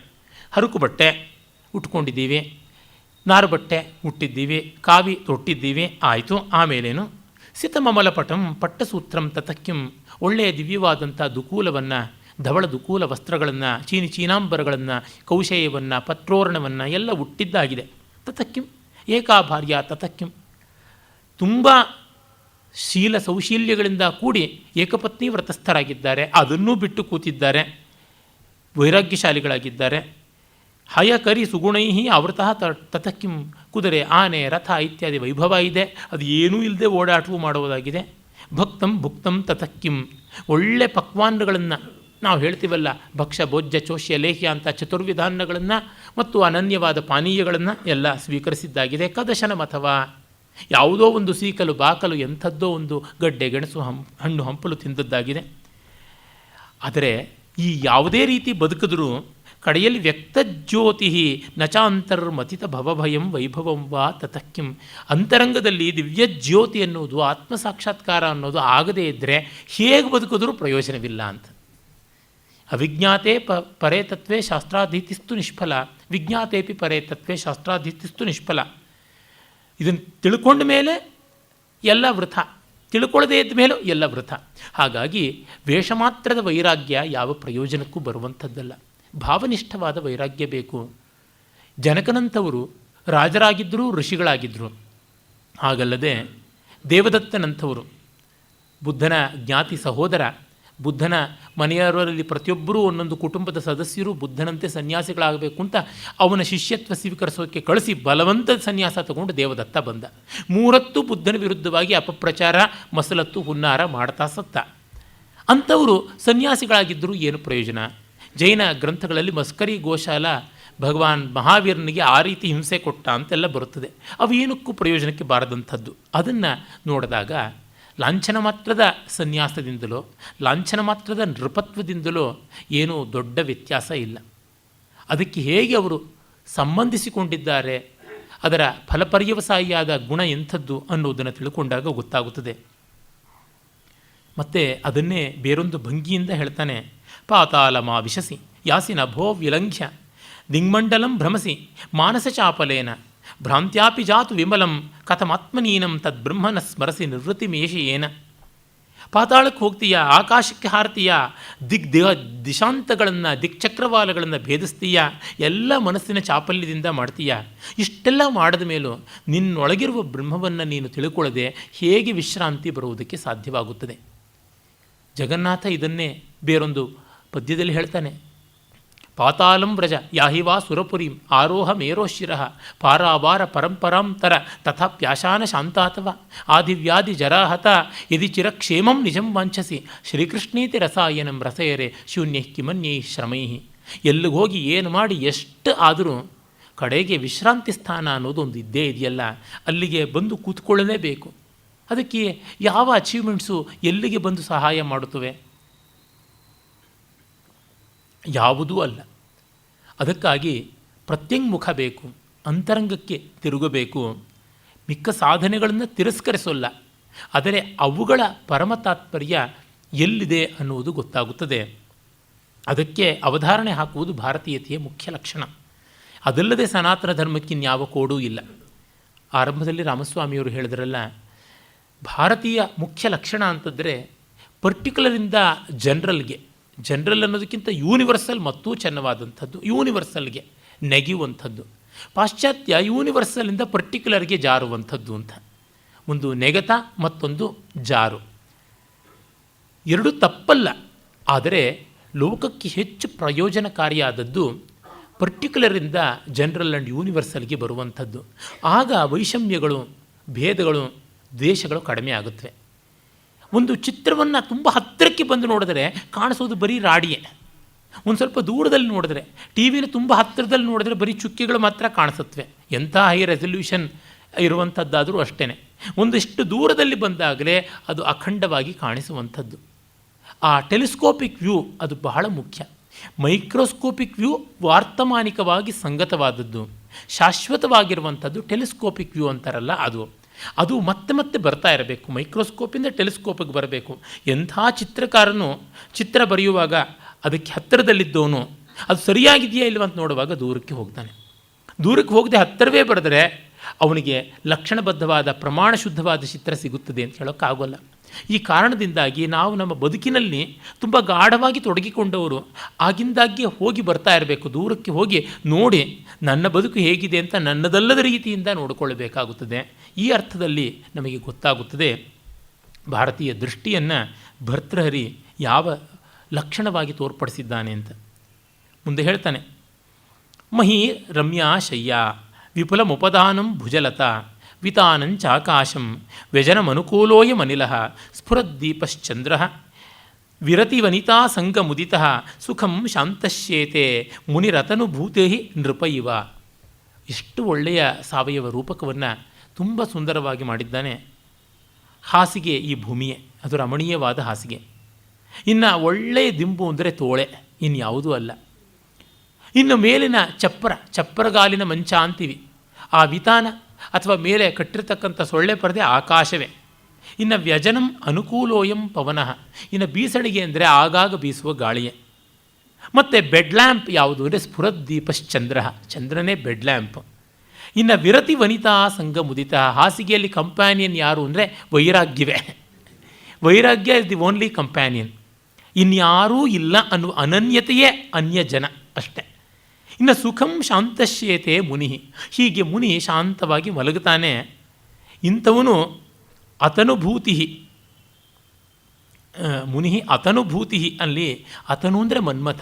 Speaker 2: ಹರಕು ಬಟ್ಟೆ ಉಟ್ಕೊಂಡಿದ್ದೀವಿ, ನಾರು ಬಟ್ಟೆ ಉಟ್ಟಿದ್ದೀವಿ, ಕಾವಿ ತೊಟ್ಟಿದ್ದೀವಿ, ಆಯಿತು. ಆಮೇಲೇನು? ಸಿತಮಮಲಪಟಂ ಪಟ್ಟಸೂತ್ರಂ ತತಃಕಿಂ, ಒಳ್ಳೆಯ ದಿವ್ಯವಾದಂಥ ದುಕೂಲವನ್ನು, ಧವಳ ದುಕೂಲ ವಸ್ತ್ರಗಳನ್ನು, ಚೀನಾಂಬರಗಳನ್ನು, ಕೌಶೇಯವನ್ನು, ಪತ್ರೋರ್ಣವನ್ನು ಎಲ್ಲ ಉಟ್ಟಿದ್ದಾಗಿದೆ. ತತಃಕಿಂ ಏಕಾಭಾರ್ಯ ತತಃಕಿಂ, ತುಂಬ ಶೀಲ ಸೌಶೀಲ್ಯಗಳಿಂದ ಕೂಡಿ ಏಕಪತ್ನಿ ವ್ರತಸ್ಥರಾಗಿದ್ದಾರೆ, ಅದನ್ನೂ ಬಿಟ್ಟು ಕೂತಿದ್ದಾರೆ, ವೈರಾಗ್ಯಶಾಲಿಗಳಾಗಿದ್ದಾರೆ. ಹಯಕರಿ ಸುಗುಣೈ ಆವೃತಃ ತತಃಕಿಂ, ಕುದುರೆ, ಆನೆ, ರಥ ಇತ್ಯಾದಿ ವೈಭವ ಇದೆ, ಅದು ಏನೂ ಇಲ್ಲದೆ ಓಡಾಟವೂ ಮಾಡುವುದಾಗಿದೆ. ಭಕ್ತಂ ಭುಕ್ತಂ ತತಃಕಿಂ, ಒಳ್ಳೆ ಪಕ್ವಾನ್ನಗಳನ್ನು ನಾವು ಹೇಳ್ತೀವಲ್ಲ, ಭಕ್ಷ್ಯ ಭೋಜ್ಯ ಚೋಷ್ಯ ಲೇಹ್ಯ ಅಂತ ಚತುರ್ವಿಧಾನಗಳನ್ನು ಮತ್ತು ಅನನ್ಯವಾದ ಪಾನೀಯಗಳನ್ನು ಎಲ್ಲ ಸ್ವೀಕರಿಸಿದ್ದಾಗಿದೆ. ಕದಶನ ಅಥವಾ ಯಾವುದೋ ಒಂದು ಸೀಕಲು ಬಾಕಲು ಎಂಥದ್ದೋ ಒಂದು ಗಡ್ಡೆ ಗೆಣಸು ಹಣ್ಣು ಹಂಪಲು ತಿಂದದ್ದಾಗಿದೆ. ಆದರೆ ಈ ಯಾವುದೇ ರೀತಿ ಬದುಕಿದ್ರೂ ಕಡೆಯಲ್ಲಿ ವ್ಯಕ್ತಜ್ಯೋತಿ ನಚಾಂತರ್ಮಥಿತ ಭವಭಯಂ ವೈಭವಂ ವಾ ತತಃಕಿಂ, ಅಂತರಂಗದಲ್ಲಿ ದಿವ್ಯಜ್ಯೋತಿ ಅನ್ನೋದು, ಆತ್ಮಸಾಕ್ಷಾತ್ಕಾರ ಅನ್ನೋದು ಆಗದೇ ಇದ್ದರೆ ಹೇಗೆ ಬದುಕಿದ್ರೂ ಪ್ರಯೋಜನವಿಲ್ಲ ಅಂತ. ಅವಿಜ್ಞಾತೆ ಪರೇ ತತ್ವೇ ಶಾಸ್ತ್ರಾಧೀತಿಸ್ತು ನಿಷ್ಫಲ, ವಿಜ್ಞಾತೇಪಿ ಪರೇ ತತ್ವೇ ಶಾಸ್ತ್ರಾಧೀತಿಸ್ತು ನಿಷ್ಫಲ. ಇದನ್ನು ತಿಳ್ಕೊಂಡ ಮೇಲೆ ಎಲ್ಲ ವೃಥ, ತಿಳ್ಕೊಳ್ಳದೇ ಇದ್ದ ಮೇಲೂ ಎಲ್ಲ ವೃಥ. ಹಾಗಾಗಿ ವೇಷಮಾತ್ರದ ವೈರಾಗ್ಯ ಯಾವ ಪ್ರಯೋಜನಕ್ಕೂ ಬರುವಂಥದ್ದಲ್ಲ. ಭಾವನಿಷ್ಠವಾದ ವೈರಾಗ್ಯ ಬೇಕು. ಜನಕನಂಥವರು ರಾಜರಾಗಿದ್ದರೂ ಋಷಿಗಳಾಗಿದ್ದರು. ಹಾಗಲ್ಲದೆ ದೇವದತ್ತನಂಥವರು ಬುದ್ಧನ ಜ್ಞಾತಿ ಸಹೋದರ, ಬುದ್ಧನ ಮನೆಯವರಲ್ಲಿ ಪ್ರತಿಯೊಬ್ಬರೂ ಒಂದೊಂದು ಕುಟುಂಬದ ಸದಸ್ಯರು ಬುದ್ಧನಂತೆ ಸನ್ಯಾಸಿಗಳಾಗಬೇಕು ಅಂತ ಅವನ ಶಿಷ್ಯತ್ವ ಸ್ವೀಕರಿಸೋಕ್ಕೆ ಕಳಿಸಿ ಬಲವಂತ ಸನ್ಯಾಸ ತಗೊಂಡು ದೇವದತ್ತ ಬಂದ. 3 ಬುದ್ಧನ ವಿರುದ್ಧವಾಗಿ ಅಪಪ್ರಚಾರ, ಮಸಲತ್ತು, ಹುನ್ನಾರ ಮಾಡ್ತಾ ಸತ್ತ. ಅಂಥವರು ಸನ್ಯಾಸಿಗಳಾಗಿದ್ದರೂ ಏನು ಪ್ರಯೋಜನ? ಜೈನ ಗ್ರಂಥಗಳಲ್ಲಿ ಮಸ್ಕರಿ ಗೋಶಾಲ ಭಗವಾನ್ ಮಹಾವೀರನಿಗೆ ಆ ರೀತಿ ಹಿಂಸೆ ಕೊಟ್ಟ ಅಂತೆಲ್ಲ ಬರುತ್ತದೆ. ಅವು ಏನಕ್ಕೂ ಪ್ರಯೋಜನಕ್ಕೆ ಬಾರದಂಥದ್ದು. ಅದನ್ನು ನೋಡಿದಾಗ ಲಾಂಛನ ಮಾತ್ರದ ಸನ್ಯಾಸದಿಂದಲೋ ಲಾಂಛನ ಮಾತ್ರದ ನೃಪತ್ವದಿಂದಲೋ ಏನೂ ದೊಡ್ಡ ವ್ಯತ್ಯಾಸ ಇಲ್ಲ. ಅದಕ್ಕೆ ಹೇಗೆ ಅವರು ಸಂಬಂಧಿಸಿಕೊಂಡಿದ್ದಾರೆ, ಅದರ ಫಲಪರ್ಯವಸಾಯಿಯಾದ ಗುಣ ಎಂಥದ್ದು ಅನ್ನೋದನ್ನು ತಿಳ್ಕೊಂಡಾಗ ಗೊತ್ತಾಗುತ್ತದೆ. ಮತ್ತು ಅದನ್ನೇ ಬೇರೊಂದು ಭಂಗಿಯಿಂದ ಹೇಳ್ತಾನೆ. ಪಾತಾಲಮಾ ವಿಶಸಿ ಯಾಸಿ ನಭೋ ವಿಲಂಘ್ಯ ದಿಗ್ಮಂಡಲಂ ಭ್ರಮಸಿ ಮಾನಸ ಚಾಪಲೇನ ಭ್ರಾಂತ್ಯಾಪಿ ಜಾತು ವಿಮಲಂ ಕಥಮಾತ್ಮನೀನಂ ತದ್ಬ್ರಹ್ಮನ ಸ್ಮರಸಿ ನಿವೃತ್ತಿಮೇಷಯೇನ. ಪಾತಾಳಕ್ಕೆ ಹೋಗ್ತೀಯ, ಆಕಾಶಕ್ಕೆ ಹಾರ್ತೀಯ, ದಿಶಾಂತಗಳನ್ನು ದಿಕ್ಚಕ್ರವಾಲಗಳನ್ನು ಭೇದಿಸ್ತೀಯ, ಎಲ್ಲ ಮನಸ್ಸಿನ ಚಾಪಲ್ಯದಿಂದ ಮಾಡ್ತೀಯ. ಇಷ್ಟೆಲ್ಲ ಮಾಡಿದ ಮೇಲೂ ನಿನ್ನೊಳಗಿರುವ ಬ್ರಹ್ಮವನ್ನು ನೀನು ತಿಳ್ಕೊಳ್ಳದೆ ಹೇಗೆ ವಿಶ್ರಾಂತಿ ಬರುವುದಕ್ಕೆ ಸಾಧ್ಯವಾಗುತ್ತದೆ? ಜಗನ್ನಾಥ ಇದನ್ನೇ ಬೇರೊಂದು ಪದ್ಯದಲ್ಲಿ ಹೇಳ್ತಾನೆ. ಪಾತಾಳಂ ವ್ರಜ ಯಾಹಿವಾ ಸುರಪುರೀಂ ಆರೋಹ ಮೇರೋಶಿರಃ ಪಾರಾವಾರ ಪರಂಪರಾಂತರ ತಥಾಪ್ಯಾಶಾನ ಶಾಂತಾತವ ಆದಿವ್ಯಾಧಿ ಜರಾಹತ ಯದಿ ಚಿರಕ್ಷೇಮಂ ನಿಜಂ ವಾಂಛಸಿ ಶ್ರೀಕೃಷ್ಣೀತಿ ರಸಾಯನಂ ರಸಯರೆ ಶೂನ್ಯ ಕಿಮನ್ಯೈ ಶ್ರಮೈ. ಎಲ್ಲಿಗೆ ಹೋಗಿ ಏನು ಮಾಡಿ ಎಷ್ಟು ಆದರೂ ಕಡೆಗೆ ವಿಶ್ರಾಂತಿ ಸ್ಥಾನ ಅನ್ನೋದು ಒಂದು ಇದ್ದೇ ಇದೆಯಲ್ಲ, ಅಲ್ಲಿಗೆ ಬಂದು ಕೂತ್ಕೊಳ್ಳಲೇಬೇಕು. ಅದಕ್ಕೆ ಯಾವ ಅಚೀವ್ಮೆಂಟ್ಸು ಎಲ್ಲಿಗೆ ಬಂದು ಸಹಾಯ ಮಾಡುತ್ತವೆ? ಯಾವುದೂ ಅಲ್ಲ. ಅದಕ್ಕಾಗಿ ಪ್ರತ್ಯಂಗುಖ ಬೇಕು, ಅಂತರಂಗಕ್ಕೆ ತಿರುಗಬೇಕು. ಮಿಕ್ಕ ಸಾಧನೆಗಳನ್ನು ತಿರಸ್ಕರಿಸೋಲ್ಲ, ಆದರೆ ಅವುಗಳ ಪರಮ ತಾತ್ಪರ್ಯ ಎಲ್ಲಿದೆ ಅನ್ನುವುದು ಗೊತ್ತಾಗುತ್ತದೆ. ಅದಕ್ಕೆ ಅವಧಾರಣೆ ಹಾಕುವುದು ಭಾರತೀಯತೆಯ ಮುಖ್ಯ ಲಕ್ಷಣ. ಅದಲ್ಲದೆ ಸನಾತನ ಧರ್ಮಕ್ಕಿನ್ಯಾವ ಕೋಡೂ ಇಲ್ಲ. ಆರಂಭದಲ್ಲಿ ರಾಮಸ್ವಾಮಿಯವರು ಹೇಳಿದ್ರಲ್ಲ, ಭಾರತೀಯ ಮುಖ್ಯ ಲಕ್ಷಣ ಅಂತಂದರೆ ಪರ್ಟಿಕ್ಯುಲರಿಂದ ಜನರಲ್ ಅನ್ನೋದಕ್ಕಿಂತ ಯೂನಿವರ್ಸಲ್ ಮತ್ತೂ ಚೆನ್ನವಾದಂಥದ್ದು, ಯೂನಿವರ್ಸಲ್ಗೆ ನೆಗೆಯುವಂಥದ್ದು. ಪಾಶ್ಚಾತ್ಯ ಯೂನಿವರ್ಸಲಿಂದ ಪರ್ಟಿಕ್ಯುಲರ್ಗೆ ಜಾರುವಂಥದ್ದು ಅಂತ. ಒಂದು ನೆಗೆತ, ಮತ್ತೊಂದು ಜಾರು. ಎರಡೂ ತಪ್ಪಲ್ಲ, ಆದರೆ ಲೋಕಕ್ಕೆ ಹೆಚ್ಚು ಪ್ರಯೋಜನಕಾರಿಯಾದದ್ದು ಪರ್ಟಿಕ್ಯುಲರಿಂದ ಜನರಲ್ ಆ್ಯಂಡ್ ಯೂನಿವರ್ಸಲ್ಗೆ ಬರುವಂಥದ್ದು. ಆಗ ವೈಷಮ್ಯಗಳು, ಭೇದಗಳು, ದ್ವೇಷಗಳು ಕಡಿಮೆ ಆಗುತ್ತವೆ. ಒಂದು ಚಿತ್ರವನ್ನು ತುಂಬ ಹತ್ತಿರಕ್ಕೆ ಬಂದು ನೋಡಿದ್ರೆ ಕಾಣಿಸೋದು ಬರೀ ರಾಡಿಯೇ. ಒಂದು ಸ್ವಲ್ಪ ದೂರದಲ್ಲಿ ನೋಡಿದ್ರೆ, ಟಿ ವಿನ ತುಂಬ ಹತ್ತಿರದಲ್ಲಿ ನೋಡಿದ್ರೆ ಬರೀ ಚುಕ್ಕಿಗಳು ಮಾತ್ರ ಕಾಣಿಸುತ್ತವೆ. ಎಂಥ ಹೈ ರೆಸಲ್ಯೂಷನ್ ಇರುವಂಥದ್ದಾದರೂ ಅಷ್ಟೇ. ಒಂದಿಷ್ಟು ದೂರದಲ್ಲಿ ಬಂದಾಗಲೇ ಅದು ಅಖಂಡವಾಗಿ ಕಾಣಿಸುವಂಥದ್ದು. ಆ ಟೆಲಿಸ್ಕೋಪಿಕ್ ವ್ಯೂ ಅದು ಬಹಳ ಮುಖ್ಯ. ಮೈಕ್ರೋಸ್ಕೋಪಿಕ್ ವ್ಯೂ ವಾರ್ತಮಾನಿಕವಾಗಿ ಸಂಗತವಾದದ್ದು, ಶಾಶ್ವತವಾಗಿರುವಂಥದ್ದು ಟೆಲಿಸ್ಕೋಪಿಕ್ ವ್ಯೂ ಅಂತಾರಲ್ಲ ಅದು ಮತ್ತೆ ಮತ್ತೆ ಬರ್ತಾ ಇರಬೇಕು. ಮೈಕ್ರೋಸ್ಕೋಪಿಂದ ಟೆಲಿಸ್ಕೋಪಿಗೆ ಬರಬೇಕು. ಎಂಥ ಚಿತ್ರಕಾರನು ಚಿತ್ರ ಬರೆಯುವಾಗ ಅದಕ್ಕೆ ಹತ್ತಿರದಲ್ಲಿದ್ದವನು ಅದು ಸರಿಯಾಗಿದೆಯಾ ಇಲ್ಲವ ಅಂತ ನೋಡುವಾಗ ದೂರಕ್ಕೆ ಹೋಗ್ತಾನೆ. ದೂರಕ್ಕೆ ಹೋಗದೆ ಹತ್ತಿರವೇ ಬರೆದರೆ ಅವನಿಗೆ ಲಕ್ಷಣಬದ್ಧವಾದ ಪ್ರಮಾಣ ಶುದ್ಧವಾದ ಚಿತ್ರ ಸಿಗುತ್ತದೆ ಅಂತ ಹೇಳೋಕ್ಕಾಗೋಲ್ಲ. ಈ ಕಾರಣದಿಂದಾಗಿ ನಾವು ನಮ್ಮ ಬದುಕಿನಲ್ಲಿ ತುಂಬ ಗಾಢವಾಗಿ ತೊಡಗಿಕೊಂಡವರು ಆಗಿಂದಾಗ್ಗೆ ಹೋಗಿ ಬರ್ತಾ ಇರಬೇಕು. ದೂರಕ್ಕೆ ಹೋಗಿ ನೋಡಿ ನನ್ನ ಬದುಕು ಹೇಗಿದೆ ಅಂತ ನನ್ನದಲ್ಲದ ರೀತಿಯಿಂದ ನೋಡಿಕೊಳ್ಳಬೇಕಾಗುತ್ತದೆ. ಈ ಅರ್ಥದಲ್ಲಿ ನಮಗೆ ಗೊತ್ತಾಗುತ್ತದೆ ಭಾರತೀಯ ದೃಷ್ಟಿಯನ್ನು ಭರ್ತೃಹರಿ ಯಾವ ಲಕ್ಷಣವಾಗಿ ತೋರ್ಪಡಿಸಿದ್ದಾನೆ ಅಂತ. ಮುಂದೆ ಹೇಳ್ತಾನೆ, ಮಹಿ ರಮ್ಯಾ ಶಯ್ಯಾ ವಿಪುಲಮುಪದಾನಂ ಭುಜಲತಾ ವಿತಾನಂಚಾಕಾಶಂ ವ್ಯಜನಮನುಕೂಲೋಯಮನಿಲ ಸ್ಫುರದ್ದೀಪಶ್ಚಂದ್ರ ವಿರತಿವನಿತಾ ಸಂಗಮುದಿತ ಸುಖಂ ಶಾಂತಶ್ಯೇತೆ ಮುನಿರತನುಭೂತೆ ನೃಪೈವ. ಎಷ್ಟು ಒಳ್ಳೆಯ ಸಾವಯವ ರೂಪಕವನ್ನು ತುಂಬ ಸುಂದರವಾಗಿ ಮಾಡಿದ್ದಾನೆ. ಹಾಸಿಗೆ ಈ ಭೂಮಿಯೇ, ಅದು ರಮಣೀಯವಾದ ಹಾಸಿಗೆ. ಇನ್ನು ಒಳ್ಳೆಯ ದಿಂಬು ಅಂದರೆ ತೋಳೆ, ಇನ್ಯಾವುದೂ ಅಲ್ಲ. ಇನ್ನು ಮೇಲಿನ ಚಪ್ಪರಗಾಲಿನ ಮಂಚ ಅಂತೀವಿ, ಆ ವಿತಾನ ಅಥವಾ ಮೇಲೆ ಕಟ್ಟಿರ್ತಕ್ಕಂಥ ಸೊಳ್ಳೆ ಪರದೆ ಆಕಾಶವೇ. ಇನ್ನು ವ್ಯಜನಂ ಅನುಕೂಲೋಯಂ ಪವನಃ, ಇನ್ನು ಬೀಸಣಿಗೆ ಅಂದರೆ ಆಗಾಗ ಬೀಸುವ ಗಾಳಿಯೇ. ಮತ್ತು ಬೆಡ್ ಲ್ಯಾಂಪ್ ಯಾವುದು ಅಂದರೆ ಸ್ಫುರದ್ದೀಪಶ್ಚಂದ್ರ, ಚಂದ್ರನೇ ಬೆಡ್ ಲ್ಯಾಂಪ್. ಇನ್ನು ವಿರತಿ ವನಿತಾ ಸಂಗಮುದಿತ, ಹಾಸಿಗೆಯಲ್ಲಿ ಕಂಪ್ಯಾನಿಯನ್ ಯಾರು ಅಂದರೆ ವೈರಾಗ್ಯವೇ. ವೈರಾಗ್ಯ ಇಸ್ ದಿ ಓನ್ಲಿ ಕಂಪ್ಯಾನಿಯನ್, ಇನ್ಯಾರೂ ಇಲ್ಲ ಅನ್ನುವ ಅನನ್ಯತೆಯೇ ಅನ್ಯ ಜನ ಅಷ್ಟೆ. ಇನ್ನು ಸುಖಂ ಶಾಂತಶ್ಯೇತೆ ಮುನಿ, ಹೀಗೆ ಮುನಿ ಶಾಂತವಾಗಿ ಮಲಗುತ್ತಾನೆ. ಇಂಥವನು ಅತನುಭೂತಿ, ಮುನಿ ಅತನುಭೂತಿ, ಅಲ್ಲಿ ಅತನು ಅಂದರೆ ಮನ್ಮಥ.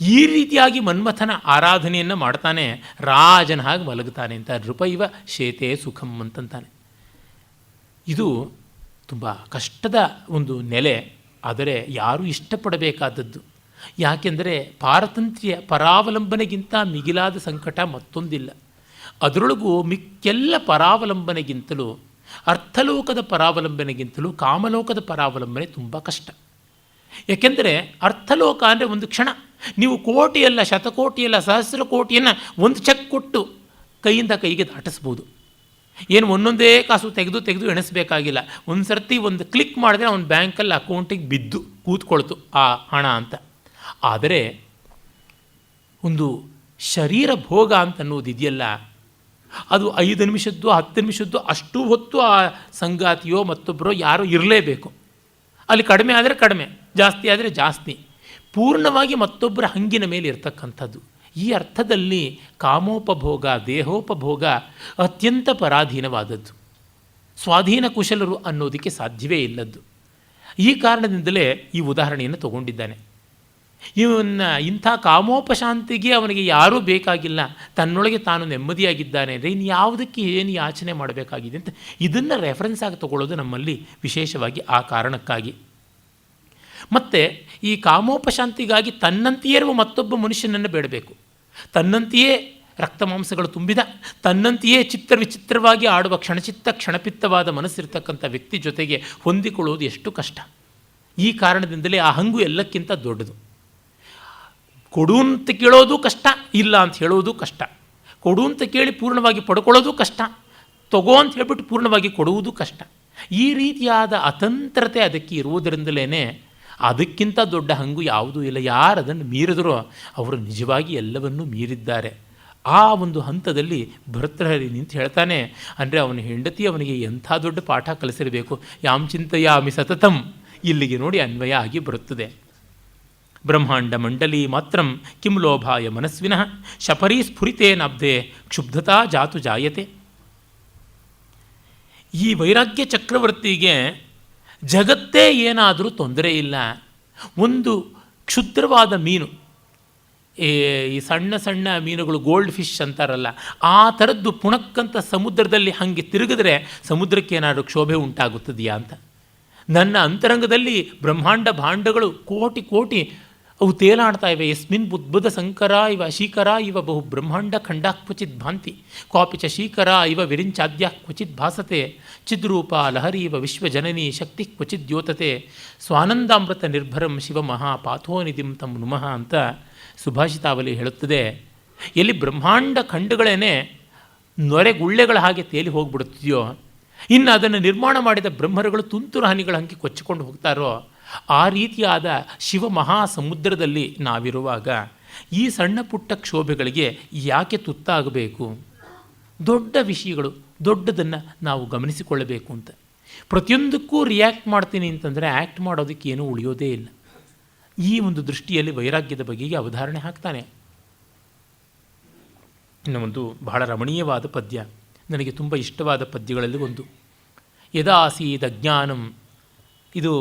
Speaker 2: ಈ ರೀತಿಯಾಗಿ ಮನ್ಮಥನ ಆರಾಧನೆಯನ್ನು ಮಾಡ್ತಾನೆ, ರಾಜನ ಹಾಗೆ ಮಲಗುತ್ತಾನೆ ಅಂತ. ನೃಪೈವ ಶೇತೆ ಸುಖಂ ಅಂತಂತಾನೆ. ಇದು ತುಂಬ ಕಷ್ಟದ ಒಂದು ನೆಲೆ, ಆದರೆ ಯಾರೂ ಇಷ್ಟಪಡಬೇಕಾದದ್ದು. ಯಾಕೆಂದರೆ ಪಾರತಂತ್ರ್ಯ ಪರಾವಲಂಬನೆಗಿಂತ ಮಿಗಿಲಾದ ಸಂಕಟ ಮತ್ತೊಂದಿಲ್ಲ. ಅದರೊಳಗೂ ಮಿಕ್ಕೆಲ್ಲ ಪರಾವಲಂಬನೆಗಿಂತಲೂ, ಅರ್ಥಲೋಕದ ಪರಾವಲಂಬನೆಗಿಂತಲೂ ಕಾಮಲೋಕದ ಪರಾವಲಂಬನೆ ತುಂಬ ಕಷ್ಟ. ಏಕೆಂದರೆ ಅರ್ಥಲೋಕ ಅಂದರೆ ಒಂದು ಕ್ಷಣ, ನೀವು ಕೋಟಿಯಲ್ಲ, ಶತಕೋಟಿಯಲ್ಲ, ಸಹಸ್ರ ಕೋಟಿಯನ್ನು ಒಂದು ಚೆಕ್ ಕೊಟ್ಟು ಕೈಯಿಂದ ಕೈಗೆ ದಾಟಿಸ್ಬೋದು. ಏನು ಒಂದೊಂದೇ ಕಾಸು ತೆಗೆದು ಎಣಿಸ್ಬೇಕಾಗಿಲ್ಲ. ಒಂದು ಸರ್ತಿ ಒಂದು ಕ್ಲಿಕ್ ಮಾಡಿದ್ರೆ ಅವನ ಬ್ಯಾಂಕಲ್ಲಿ ಅಕೌಂಟಿಗೆ ಬಿದ್ದು ಕೂತ್ಕೊಳ್ತು ಆ ಹಣ ಅಂತ. ಆದರೆ ಒಂದು ಶರೀರ ಭೋಗ ಅಂತನ್ನುವುದಿದೆಯಲ್ಲ, ಅದು 5 ನಿಮಿಷದ್ದು 10 ನಿಮಿಷದ್ದು ಅಷ್ಟು ಹೊತ್ತು ಆ ಸಂಗಾತಿಯೋ ಮತ್ತೊಬ್ಬರೋ ಯಾರೋ ಇರಲೇಬೇಕು. ಅಲ್ಲಿ ಕಡಿಮೆ ಆದರೆ ಕಡಿಮೆ, ಜಾಸ್ತಿ ಆದರೆ ಜಾಸ್ತಿ, ಪೂರ್ಣವಾಗಿ ಮತ್ತೊಬ್ಬರ ಹಂಗಿನ ಮೇಲೆ ಇರತಕ್ಕಂಥದ್ದು. ಈ ಅರ್ಥದಲ್ಲಿ ಕಾಮೋಪಭೋಗ, ದೇಹೋಪಭೋಗ ಅತ್ಯಂತ ಪರಾಧೀನವಾದದ್ದು, ಸ್ವಾಧೀನ ಕುಶಲರು ಅನ್ನೋದಕ್ಕೆ ಸಾಧ್ಯವೇ ಇಲ್ಲದ್ದು. ಈ ಕಾರಣದಿಂದಲೇ ಈ ಉದಾಹರಣೆಯನ್ನು ತಗೊಂಡಿದ್ದಾನೆ. ಇಂಥ ಕಾಮೋಪಶಾಂತಿಗೆ ಅವನಿಗೆ ಯಾರೂ ಬೇಕಾಗಿಲ್ಲ, ತನ್ನೊಳಗೆ ತಾನು ನೆಮ್ಮದಿಯಾಗಿದ್ದಾನೆ ಅಂದರೆ ಇನ್ನು ಯಾವುದಕ್ಕೆ ಏನು ಯಾಚನೆ ಮಾಡಬೇಕಾಗಿದೆ ಅಂತ ಇದನ್ನು ರೆಫರೆನ್ಸ್ ಆಗಿ ತಗೊಳ್ಳೋದು ನಮ್ಮಲ್ಲಿ ವಿಶೇಷವಾಗಿ ಆ ಕಾರಣಕ್ಕಾಗಿ. ಮತ್ತು ಈ ಕಾಮೋಪಶಾಂತಿಗಾಗಿ ತನ್ನಂತೆಯೇ ಇರುವ ಮತ್ತೊಬ್ಬ ಮನುಷ್ಯನನ್ನು ಬೇಡಬೇಕು. ತನ್ನಂತೆಯೇ ರಕ್ತ ಮಾಂಸಗಳು ತುಂಬಿದ, ತನ್ನಂತೆಯೇ ವಿಚಿತ್ರವಾಗಿ ಆಡುವ ಕ್ಷಣಪಿತ್ತವಾದ ಮನಸ್ಸಿರ್ತಕ್ಕಂಥ ವ್ಯಕ್ತಿ ಜೊತೆಗೆ ಹೊಂದಿಕೊಳ್ಳುವುದು ಎಷ್ಟು ಕಷ್ಟ. ಈ ಕಾರಣದಿಂದಲೇ ಆ ಹಂಗು ಎಲ್ಲಕ್ಕಿಂತ ದೊಡ್ಡದು. ಕೊಡು ಅಂತ ಕೇಳೋದು ಕಷ್ಟ, ಇಲ್ಲ ಅಂತ ಹೇಳೋದು ಕಷ್ಟ. ಕೊಡು ಅಂತ ಕೇಳಿ ಪೂರ್ಣವಾಗಿ ಪಡ್ಕೊಳ್ಳೋದು ಕಷ್ಟ, ತಗೋ ಅಂತ ಹೇಳ್ಬಿಟ್ಟು ಪೂರ್ಣವಾಗಿ ಕೊಡುವುದು ಕಷ್ಟ. ಈ ರೀತಿಯಾದ ಅತಂತ್ರತೆ ಅದಕ್ಕೆ ಇರುವುದರಿಂದಲೇ ಅದಕ್ಕಿಂತ ದೊಡ್ಡ ಹಂಗು ಯಾವುದೂ ಇಲ್ಲ. ಯಾರು ಅದನ್ನು ಮೀರಿದರೋ ಅವರು ನಿಜವಾಗಿ ಎಲ್ಲವನ್ನೂ ಮೀರಿದ್ದಾರೆ. ಆ ಒಂದು ಹಂತದಲ್ಲಿ ಭರ್ತೃಹರಿ ನಿಂತು ಹೇಳ್ತಾನೆ ಅಂದರೆ ಅವನ ಹೆಂಡತಿ ಅವನಿಗೆ ಎಂಥ ದೊಡ್ಡ ಪಾಠ ಕಲಿಸಿರಬೇಕು. ಯಾಂ ಚಿಂತೆಯಾಮಿ ಸತತಂ, ಇಲ್ಲಿಗೆ ನೋಡಿ ಅನ್ವಯ ಆಗಿ ಬರುತ್ತದೆ. ಬ್ರಹ್ಮಾಂಡ ಮಂಡಲಿ ಮಾತ್ರಂ ಕಿಂ ಲೋಭಾಯ ಮನಸ್ವಿನಃ ಶಪರೀ ಸ್ಫುರಿತೇನಾಬ್ಧೆ ಕ್ಷುಬ್ಧತಾ ಜಾತು ಜಾಯತೆ. ಈ ವೈರಾಗ್ಯ ಚಕ್ರವರ್ತಿಗೆ ಜಗತ್ತೇ ಏನಾದರೂ ತೊಂದರೆ ಇಲ್ಲ. ಒಂದು ಕ್ಷುದ್ರವಾದ ಮೀನು, ಈ ಸಣ್ಣ ಸಣ್ಣ ಮೀನುಗಳು ಗೋಲ್ಡ್ ಫಿಶ್ ಅಂತಾರಲ್ಲ, ಆ ಥರದ್ದು ಪುಣಕ್ಕಂತ ಸಮುದ್ರದಲ್ಲಿ ಹಾಗೆ ತಿರುಗಿದ್ರೆ ಸಮುದ್ರಕ್ಕೆ ಏನಾದರೂ ಕ್ಷೋಭೆ ಉಂಟಾಗುತ್ತದೆಯಾ ಅಂತ. ನನ್ನ ಅಂತರಂಗದಲ್ಲಿ ಬ್ರಹ್ಮಾಂಡ ಭಾಂಡಗಳು ಕೋಟಿ ಕೋಟಿ ಅವು ತೇಲಾಡ್ತಾ ಇವೆ. ಯಸ್ಮಿನ್ ಬುದ್ಬುಧ ಸಂಕರ ಇವ ಶೀಕರ ಇವ ಬಹು ಬ್ರಹ್ಮಾಂಡ ಖಂಡ ಕ್ವಚಿತ್ ಭಾಂತಿ ಕಾಪಿ ಚ ಶೀಕರ ಇವ ವಿರಿಂಚಾದ್ಯ ಕ್ವಚಿತ್ ಭಾಸತೆ ಚಿದ್ರೂಪ ಲಹರಿ ಇವ ವಿಶ್ವಜನನಿ ಶಕ್ತಿ ಕ್ವಚಿತ್ ದ್ಯೋತತೆ ಸ್ವಾನಂದಾಮೃತ ನಿರ್ಭರಂ ಶಿವ ಮಹಾಪಾಥೋನಿಧಿಂ ತಂ ನುಮಃ ಅಂತ ಸುಭಾಷಿತಾವಲಿ ಹೇಳುತ್ತದೆ. ಎಲ್ಲಿ ಬ್ರಹ್ಮಾಂಡ ಖಂಡಗಳೇನೆ ನೊರೆಗುಳ್ಳೆಗಳ ಹಾಗೆ ತೇಲಿ ಹೋಗ್ಬಿಡುತ್ತದೆಯೋ, ಇನ್ನು ಅದನ್ನು ನಿರ್ಮಾಣ ಮಾಡಿದ ಬ್ರಹ್ಮರುಗಳು ತುಂತುರು ಹನಿಗಳ ಹಂಗೆ ಕೊಚ್ಚಿಕೊಂಡು ಹೋಗ್ತಾರೋ, ಆ ರೀತಿಯಾದ ಶಿವ ಮಹಾ ಸಮುದ್ರದಲ್ಲಿ ನಾವಿರುವಾಗ ಈ ಸಣ್ಣ ಪುಟ್ಟ ಕ್ಷೋಭೆಗಳಿಗೆ ಯಾಕೆ ತುತ್ತಾಗಬೇಕು? ದೊಡ್ಡ ವಿಷಯಗಳು, ದೊಡ್ಡದನ್ನು ನಾವು ಗಮನಿಸಿಕೊಳ್ಳಬೇಕು ಅಂತ. ಪ್ರತಿಯೊಂದಕ್ಕೂ ರಿಯಾಕ್ಟ್ ಮಾಡ್ತೀನಿ ಅಂತಂದರೆ ಆ್ಯಕ್ಟ್ ಮಾಡೋದಕ್ಕೆ ಏನೂ ಉಳಿಯೋದೇ ಇಲ್ಲ. ಈ ಒಂದು ದೃಷ್ಟಿಯಲ್ಲಿ ವೈರಾಗ್ಯದ ಬಗೆಗೆ ಅವಧಾರಣೆ ಹಾಕ್ತಾನೆ. ಇನ್ನು ಒಂದು ಬಹಳ ರಮಣೀಯವಾದ ಪದ್ಯ, ನನಗೆ ತುಂಬ ಇಷ್ಟವಾದ ಪದ್ಯಗಳಲ್ಲಿ ಒಂದು, ಯದಾಸೀದ ಜ್ಞಾನಂ. ಇದು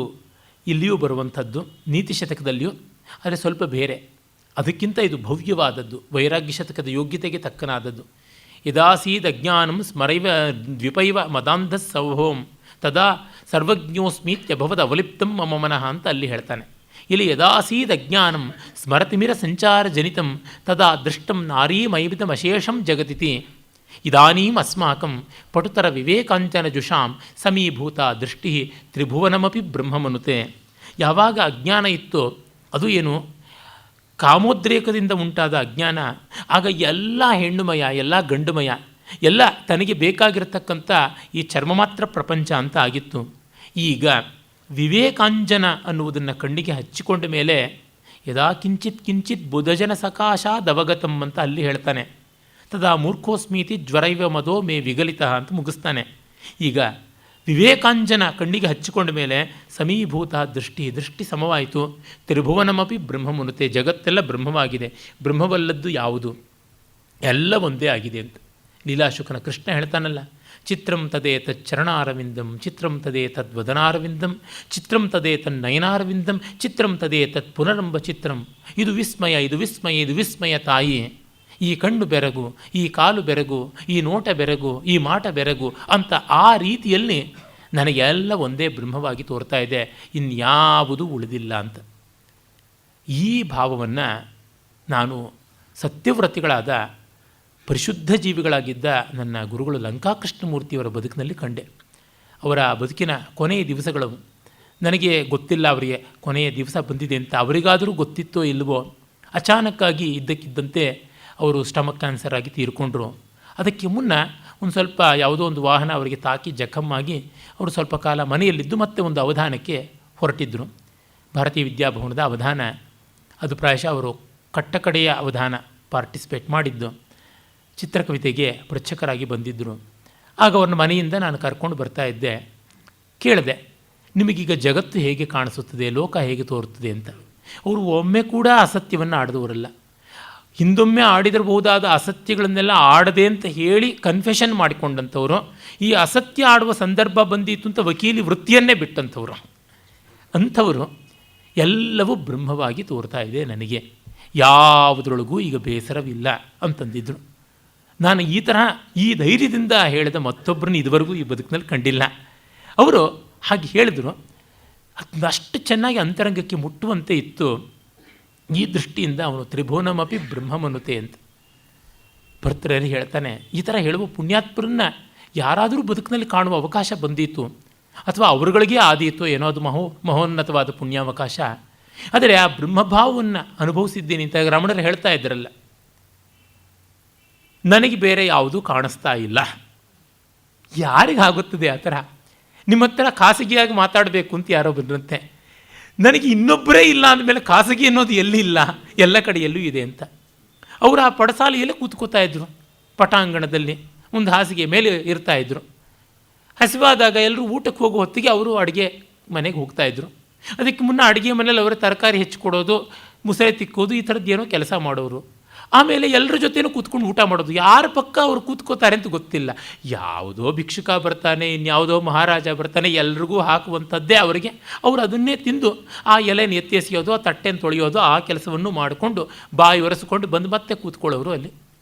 Speaker 2: ಇಲ್ಲಿಯೂ ಬರುವಂಥದ್ದು, ನೀತಿ ಶತಕದಲ್ಲಿಯೂ, ಆದರೆ ಸ್ವಲ್ಪ ಬೇರೆ. ಅದಕ್ಕಿಂತ ಇದು ಭವ್ಯವಾದದ್ದು, ವೈರಾಗ್ಯ ಶತಕದ ಯೋಗ್ಯತೆಗೆ ತಕ್ಕನಾದದ್ದು. ಯದಾಸೀದ ಜ್ಞಾನಂ ಸ್ಮರೈವ ದ್ವಿಪೈವ ಮದಾಂಧ ಸೌಹೋಂ ತದಾ ಸರ್ವಜ್ಞೋಸ್ಮೀತ್ಯಭವದ ಅವಲಿಪ್ತಂ ಮಮ ಮನಃ ಅಂತ ಅಲ್ಲಿ ಹೇಳ್ತಾನೆ. ಇಲ್ಲಿ ಯದಾಸೀದ ಜ್ಞಾನಂ ಸ್ಮರತಿಮಿರ ಸಂಚಾರ ಜನಿತಂ ತದಾ ದೃಷ್ಟಂ ನಾರೀಮೈವಿತಮಶೇಷಂ ಜಗತಿತಿ ಇದಾನೀಂ ಅಸ್ಮಾಕಂ ಪಟುತರ ವಿವೇಕಾಂಚನ ಜುಷಾಂ ಸಮೀಭೂತ ದೃಷ್ಟಿ ತ್ರಿಭುವನಮಪಿ ಬ್ರಹ್ಮಮನುತೆ. ಯಾವಾಗ ಅಜ್ಞಾನ ಇತ್ತೋ, ಅದು ಏನು ಕಾಮೋದ್ರೇಕದಿಂದ ಉಂಟಾದ ಅಜ್ಞಾನ, ಆಗ ಎಲ್ಲ ಹೆಣ್ಣುಮಯ, ಎಲ್ಲ ಗಂಡುಮಯ, ಎಲ್ಲ ತನಗೆ ಬೇಕಾಗಿರತಕ್ಕಂಥ ಈ ಚರ್ಮ ಮಾತ್ರ ಪ್ರಪಂಚ ಅಂತ ಆಗಿತ್ತು. ಈಗ ವಿವೇಕಾಂಜನ ಅನ್ನುವುದನ್ನು ಕಣ್ಣಿಗೆ ಹಚ್ಚಿಕೊಂಡ ಮೇಲೆ ಯದಾ ಕಿಂಚಿತ್ ಕಿಂಚಿತ್ ಬುಧಜನ ಸಕಾಶಾದವಗತಂ ಅಂತ ಅಲ್ಲಿ ಹೇಳ್ತಾನೆ. ತದಾ ಮೂರ್ಖೋಸ್ಮೀತಿ ಜ್ವರೈವ ಮದೋ ಮೇ ವಿಗಲಿತ ಅಂತ ಮುಗಿಸ್ತಾನೆ. ಈಗ ವಿವೇಕಾಂಜನ ಕಣ್ಣಿಗೆ ಹಚ್ಚಿಕೊಂಡ ಮೇಲೆ ಸಮೀಭೂತ ದೃಷ್ಟಿ ಸಮವಾಯಿತು. ತ್ರಿಭುವನಮಪಿ ಬ್ರಹ್ಮಮುನುತೆ, ಜಗತ್ತೆಲ್ಲ ಬ್ರಹ್ಮವಾಗಿದೆ, ಬ್ರಹ್ಮವಲ್ಲದ್ದು ಯಾವುದು, ಎಲ್ಲ ಒಂದೇ ಆಗಿದೆ ಅಂತ. ಲೀಲಾಶುಕನ ಕೃಷ್ಣ ಹೇಳ್ತಾನಲ್ಲ, ಚಿತ್ರಂ ತದೇ ತಚ್ಚರಣಾರವಿಂದಂ ಚಿತ್ರಂ ತದೇ ತದ್ವದನಾರವಿಂದಂ ಚಿತ್ರಂ ತದೇ ತನ್ನಯನಾರವಿಂದಂ ಚಿತ್ರಂ ತದೇ ತತ್ ಪುನರಂಬ ಚಿತ್ರಂ. ಇದು ವಿಸ್ಮಯ, ಇದು ವಿಸ್ಮಯ, ಇದು ವಿಸ್ಮಯ ತಾಯಿ. ಈ ಕಣ್ಣು ಬೆರಗು, ಈ ಕಾಲು ಬೆರಗು, ಈ ನೋಟ ಬೆರಗು, ಈ ಮಾಟ ಬೆರಗು ಅಂತ ಆ ರೀತಿಯಲ್ಲಿ ನನಗೆಲ್ಲ ಒಂದೇ ಬ್ರಹ್ಮವಾಗಿ ತೋರ್ತಾ ಇದೆ, ಇನ್ಯಾವುದೂ ಉಳಿದಿಲ್ಲ ಅಂತ. ಈ ಭಾವವನ್ನು ನಾನು ಸತ್ಯವ್ರತಿಗಳಾದ ಪರಿಶುದ್ಧ ಜೀವಿಗಳಾಗಿದ್ದ ನನ್ನ ಗುರುಗಳು ಲಂಕಾಕೃಷ್ಣಮೂರ್ತಿಯವರ ಬದುಕಿನಲ್ಲಿ ಕಂಡೆ. ಅವರ ಬದುಕಿನ ಕೊನೆಯ ದಿವಸಗಳು ನನಗೆ ಗೊತ್ತಿಲ್ಲ, ಅವರಿಗೆ ಕೊನೆಯ ದಿವಸ ಬಂದಿದೆ ಅಂತ. ಅವರಿಗಾದರೂ ಗೊತ್ತಿತ್ತೋ ಇಲ್ಲವೋ, ಅಚಾನಕ್ಕಾಗಿ ಇದ್ದಕ್ಕಿದ್ದಂತೆ ಅವರು ಸ್ಟಮಕ್ ಕ್ಯಾನ್ಸರ್ ಆಗಿ ತೀರ್ಕೊಂಡ್ರು. ಅದಕ್ಕೆ ಮುನ್ನ ಒಂದು ಸ್ವಲ್ಪ ಯಾವುದೋ ಒಂದು ವಾಹನ ಅವರಿಗೆ ತಾಕಿ ಜಖಮ್ಮಾಗಿ ಅವರು ಸ್ವಲ್ಪ ಕಾಲ ಮನೆಯಲ್ಲಿದ್ದು ಮತ್ತೆ ಒಂದು ಅವಧಾನಕ್ಕೆ ಹೊರಟಿದ್ದರು. ಭಾರತೀಯ ವಿದ್ಯಾಭವನದ ಅವಧಾನ, ಅದು ಪ್ರಾಯಶಃ ಅವರು ಕಟ್ಟಕಡೆಯ ಅವಧಾನ ಪಾರ್ಟಿಸಿಪೇಟ್ ಮಾಡಿದ್ದು. ಚಿತ್ರಕವಿತೆಗೆ ಪೃಚ್ಛಕರಾಗಿ ಬಂದಿದ್ದರು. ಆಗ ಅವ್ರನ್ನ ಮನೆಯಿಂದ ನಾನು ಕರ್ಕೊಂಡು ಬರ್ತಾ ಇದ್ದೆ. ಕೇಳಿದೆ, ನಿಮಗೀಗ ಜಗತ್ತು ಹೇಗೆ ಕಾಣಿಸುತ್ತದೆ, ಲೋಕ ಹೇಗೆ ತೋರುತ್ತದೆ ಅಂತ. ಅವರು ಒಮ್ಮೆ ಕೂಡ ಅಸತ್ಯವನ್ನು ಆಡಿದವರಲ್ಲ. ಹಿಂದೊಮ್ಮೆ ಆಡಿದಿರಬಹುದಾದ ಅಸತ್ಯಗಳನ್ನೆಲ್ಲ ಆಡದೆ ಅಂತ ಹೇಳಿ ಕನ್ಫೆಷನ್ ಮಾಡಿಕೊಂಡಂಥವ್ರು. ಈ ಅಸತ್ಯ ಆಡುವ ಸಂದರ್ಭ ಬಂದಿತ್ತು ಅಂತ ವಕೀಲಿ ವೃತ್ತಿಯನ್ನೇ ಬಿಟ್ಟಂಥವ್ರು. ಅಂಥವರು ಎಲ್ಲವೂ ಬ್ರಹ್ಮವಾಗಿ ತೋರ್ತಾ ಇದೆ ನನಗೆ, ಯಾವುದರೊಳಗೂ ಈಗ ಬೇಸರವಿಲ್ಲ ಅಂತಂದಿದ್ರು. ನಾನು ಈ ತರಹ ಈ ಧೈರ್ಯದಿಂದ ಹೇಳಿದ ಮತ್ತೊಬ್ಬರನ್ನ ಇದುವರೆಗೂ ಈ ಬದುಕಿನಲ್ಲಿ ಕಂಡಿಲ್ಲ. ಅವರು ಹಾಗೆ ಹೇಳಿದರು. ಅಷ್ಟು ಚೆನ್ನಾಗಿ ಅಂತರಂಗಕ್ಕೆ ಮುಟ್ಟುವಂತೆ ಇತ್ತು. ಈ ದೃಷ್ಟಿಯಿಂದ ಅವನು ತ್ರಿಭುವನಮಪಿ ಬ್ರಹ್ಮಮನುತೆ ಅಂತ ಭರ್ತೃಹರಿ ಹೇಳ್ತಾನೆ. ಈ ಥರ ಹೇಳುವ ಪುಣ್ಯಾತ್ಮರನ್ನ ಯಾರಾದರೂ ಬದುಕಿನಲ್ಲಿ ಕಾಣುವ ಅವಕಾಶ ಬಂದೀತು, ಅಥವಾ ಅವರುಗಳಿಗೆ ಆದೀತು ಏನೋ, ಅದು ಮಹೋನ್ನತವಾದ ಪುಣ್ಯಾವಕಾಶ. ಆದರೆ ಆ ಬ್ರಹ್ಮಭಾವವನ್ನು ಅನುಭವಿಸಿದ್ದೀನಿ ಅಂತ ರಮಣರು ಹೇಳ್ತಾ ಇದ್ದರಲ್ಲ, ನನಗೆ ಬೇರೆ ಯಾವುದೂ ಕಾಣಿಸ್ತಾ ಇಲ್ಲ. ಯಾರಿಗಾಗುತ್ತದೆ ಆ ಥರ? ನಿಮ್ಮ ಹತ್ರ ಖಾಸಗಿಯಾಗಿ ಮಾತಾಡಬೇಕು ಅಂತ ಯಾರೋ ಬಂದ್ರಂತೆ. ನನಗೆ ಇನ್ನೊಬ್ಬರೇ ಇಲ್ಲ ಅಂದಮೇಲೆ ಖಾಸಗಿ ಅನ್ನೋದು ಎಲ್ಲಿ ಇಲ್ಲ, ಎಲ್ಲ ಕಡೆಯಲ್ಲೂ ಇದೆ ಅಂತ. ಅವರು ಆ ಪಡಸಾಲೆಯಲ್ಲೇ ಕೂತ್ಕೋತಾ ಇದ್ದರು. ಪಟಾಂಗಣದಲ್ಲಿ ಒಂದು ಹಾಸಿಗೆ ಮೇಲೆ ಇರ್ತಾಯಿದ್ರು. ಹಸಿವಾದಾಗ ಎಲ್ಲರೂ ಊಟಕ್ಕೆ ಹೋಗೋ ಹೊತ್ತಿಗೆ ಅವರು ಅಡುಗೆ ಮನೆಗೆ ಹೋಗ್ತಾಯಿದ್ರು. ಅದಕ್ಕೆ ಮುನ್ನ ಅಡುಗೆ ಮನೇಲಿ ಅವರ ತರಕಾರಿ ಹೆಚ್ಚಿಕೊಡೋದು, ಮುಸರೆ ತಿಕ್ಕೋದು, ಈ ಥರದ್ದು ಏನೋ ಕೆಲಸ ಮಾಡೋರು. ಆಮೇಲೆ ಎಲ್ಲರ ಜೊತೆನೂ ಕೂತ್ಕೊಂಡು ಊಟ ಮಾಡೋದು. ಯಾರ ಪಕ್ಕ ಅವ್ರು ಕೂತ್ಕೋತಾರೆ ಅಂತ ಗೊತ್ತಿಲ್ಲ. ಯಾವುದೋ ಭಿಕ್ಷುಕ ಬರ್ತಾನೆ, ಇನ್ಯಾವುದೋ ಮಹಾರಾಜ ಬರ್ತಾನೆ, ಎಲ್ರಿಗೂ ಹಾಕುವಂಥದ್ದೇ ಅವರಿಗೆ. ಅವರು ಅದನ್ನೇ ತಿಂದು ಆ ಎಲೆನ ಎತ್ತಿ ಎಸೆಯೋದು, ಆ ತಟ್ಟೆನ ತೊಳೆಯೋದು, ಆ ಕೆಲಸವನ್ನು ಮಾಡಿಕೊಂಡು ಬಾಯಿ ಒರೆಸ್ಕೊಂಡು ಬಂದು ಮತ್ತೆ ಕೂತ್ಕೊಳ್ಳೋರು ಅಲ್ಲಿ.